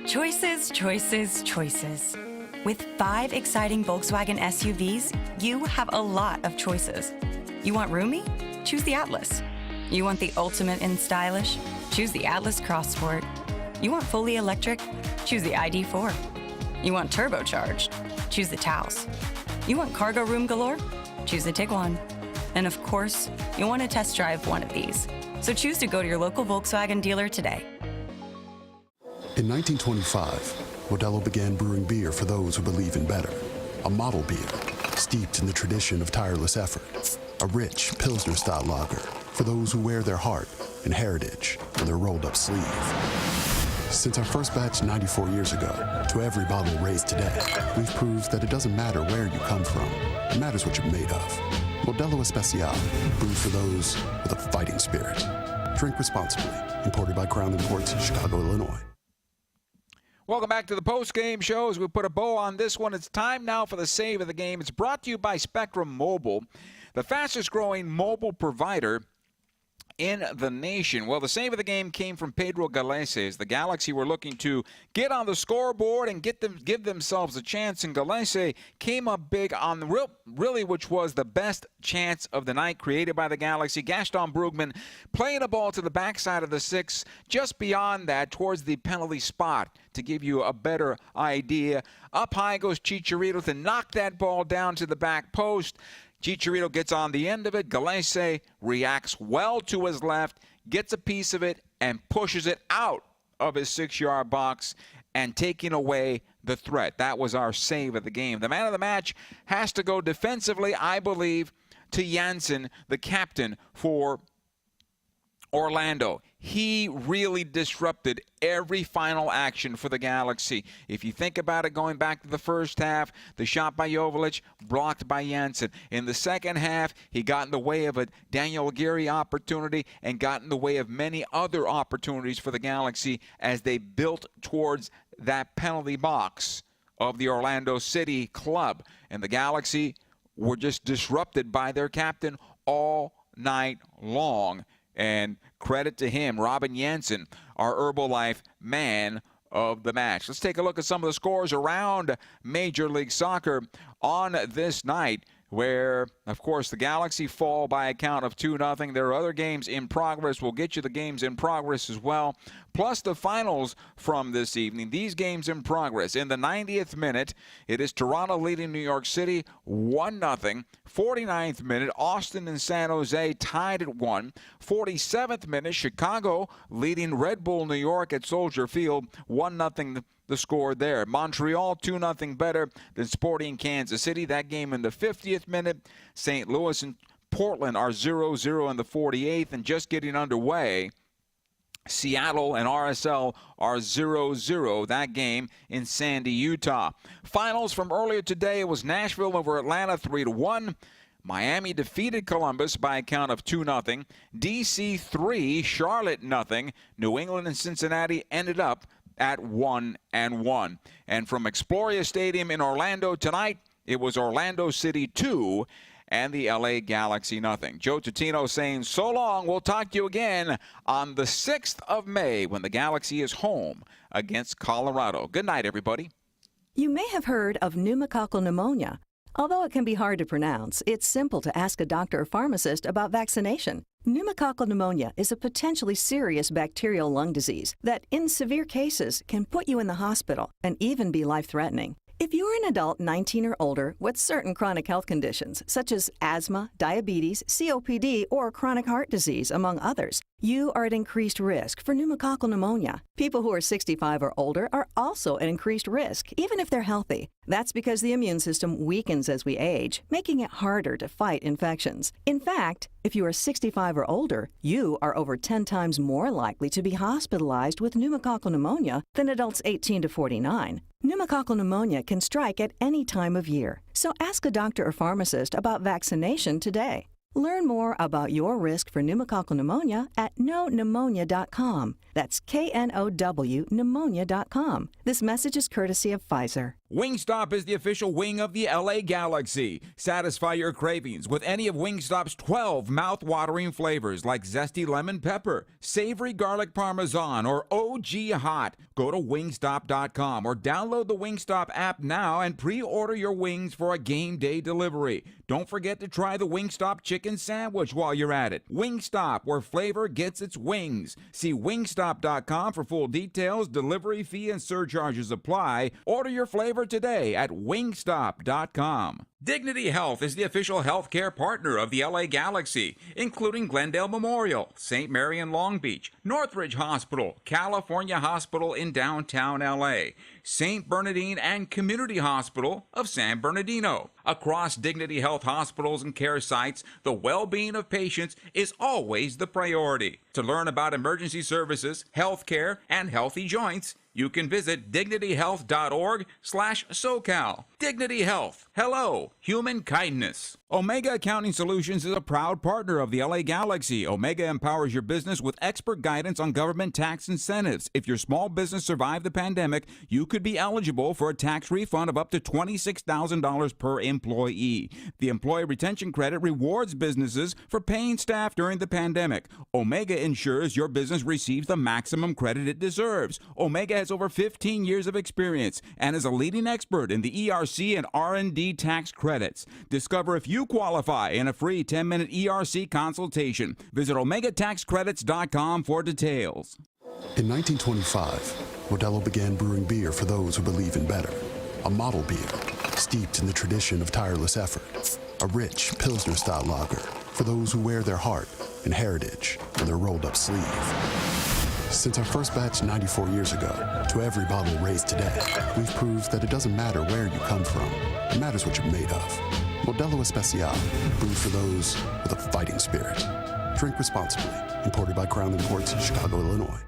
Speaker 5: Choices, choices, choices. With 5 exciting Volkswagen SUVs, you have a lot of choices. You want roomy? Choose the Atlas. You want the ultimate in stylish? Choose the Atlas Cross Sport. You want fully electric? Choose the ID4. You want turbocharged? Choose the Taos. You want cargo room galore? Choose the Tiguan. And of course, you want to test drive one of these. So choose to go to your local Volkswagen dealer today.
Speaker 3: In 1925, Modelo began brewing beer for those who believe in better. A model beer, steeped in the tradition of tireless effort. A rich Pilsner-style lager for those who wear their heart and heritage on their rolled-up sleeve. Since our first batch 94 years ago, to every bottle raised today, we've proved that it doesn't matter where you come from. It matters what you're made of. Modelo Especial, brewed for those with a fighting spirit. Drink responsibly. Imported by Crown Imports, Chicago, Illinois.
Speaker 1: Welcome back to the post-game show. As we put a bow on this one, it's time now for the save of the game. It's brought to you by Spectrum Mobile, the fastest-growing mobile provider in the nation. Well, the save of the game came from Pedro Galeses. The Galaxy were looking to get on the scoreboard and give themselves a chance, and Galese came up big on the really which was the best chance of the night created by the Galaxy. Gaston Brugman playing a ball to the backside of the 6, just beyond that, towards the penalty spot. To give you a better idea, up high goes Chicharito to knock that ball down to the back post. Chicharito gets on the end of it. Galese reacts well to his left, gets a piece of it, and pushes it out of his 6-yard box and taking away the threat. That was our save of the game. The man of the match has to go defensively, I believe, to Janssen, the captain for Orlando. He really disrupted every final action for the Galaxy. If you think about it, going back to the first half, the shot by Joveljic, blocked by Janssen. In the second half, he got in the way of a Daniel Aguirre opportunity and got in the way of many other opportunities for the Galaxy as they built towards that penalty box of the Orlando City club. And the Galaxy were just disrupted by their captain all night long. And credit to him, Robin Janssen, our Herbalife man of the match. Let's take a look at some of the scores around Major League Soccer on this night, where, of course, the Galaxy fall by a count of 2-0. There are other games in progress. We'll get you the games in progress as well, plus the finals from this evening. These games in progress. In the 90th minute, it is Toronto leading New York City 1-0. 49th minute, Austin and San Jose tied at 1. 47th minute, Chicago leading Red Bull New York at Soldier Field 1-0. The score there. Montreal 2-0 better than Sporting Kansas City. That game in the 50th minute. St. Louis and Portland are 0-0 in the 48th. And just getting underway, Seattle and RSL are 0-0. That game in Sandy, Utah. Finals from earlier today, it was Nashville over Atlanta 3-1. Miami defeated Columbus by a count of 2-0. DC 3, Charlotte 0. New England and Cincinnati ended up at 1-1. And from Exploria Stadium in Orlando tonight, it was Orlando City 2 and the LA Galaxy 0. Joe Tutino saying so long. We'll talk to you again on the 6th of May when the Galaxy is home against Colorado. Good night, everybody.
Speaker 9: You may have heard of pneumococcal pneumonia. Although it can be hard to pronounce, it's simple to ask a doctor or pharmacist about vaccination. Pneumococcal pneumonia is a potentially serious bacterial lung disease that, in severe cases, can put you in the hospital and even be life-threatening. If you're an adult 19 or older with certain chronic health conditions, such as asthma, diabetes, COPD, or chronic heart disease, among others, you are at increased risk for pneumococcal pneumonia. People who are 65 or older are also at increased risk, even if they're healthy. That's because the immune system weakens as we age, making it harder to fight infections. In fact, if you are 65 or older, you are over 10 times more likely to be hospitalized with pneumococcal pneumonia than adults 18 to 49. Pneumococcal pneumonia can strike at any time of year, so ask a doctor or pharmacist about vaccination today. Learn more about your risk for pneumococcal pneumonia at knowpneumonia.com. That's K-N-O-W pneumonia.com. This message is courtesy of Pfizer.
Speaker 1: Wingstop is the official wing of the LA Galaxy. Satisfy your cravings with any of Wingstop's 12 mouth-watering flavors like zesty lemon pepper, savory garlic parmesan, or OG hot. Go to wingstop.com or download the Wingstop app now and pre-order your wings for a game day delivery. Don't forget to try the Wingstop chicken sandwich while you're at it. Wingstop, where flavor gets its wings. See wingstop.com for full details. Delivery fee and surcharges apply. Order your flavor today at wingstop.com. Dignity Health is the official healthcare partner of the LA Galaxy, including Glendale Memorial, St. Mary in Long Beach, Northridge Hospital, California Hospital in downtown LA, St. Bernardine and Community Hospital of San Bernardino. Across Dignity Health hospitals and care sites, the well-being of patients is always the priority. To learn about emergency services, healthcare, and healthy joints, you can visit dignityhealth.org/SoCal. Dignity Health. Hello, human kindness. Omega Accounting Solutions is a proud partner of the LA Galaxy. Omega empowers your business with expert guidance on government tax incentives. If your small business survived the pandemic, you could be eligible for a tax refund of up to $26,000 per employee. The Employee Retention Credit rewards businesses for paying staff during the pandemic. Omega ensures your business receives the maximum credit it deserves. Omega has over 15 years of experience and is a leading expert in the ERC and R&D tax credits. Discover if you qualify in a free 10-minute ERC consultation. Visit OmegaTaxCredits.com for details.
Speaker 3: In 1925, Modelo began brewing beer for those who believe in better. A model beer, steeped in the tradition of tireless effort. A rich Pilsner-style lager for those who wear their heart and heritage on their rolled-up sleeve. Since our first batch 94 years ago, to every bottle raised today, we've proved that it doesn't matter where you come from. It matters what you're made of. Modelo Especial, brewed for those with a fighting spirit. Drink responsibly. Imported by Crown Imports, Chicago, Illinois.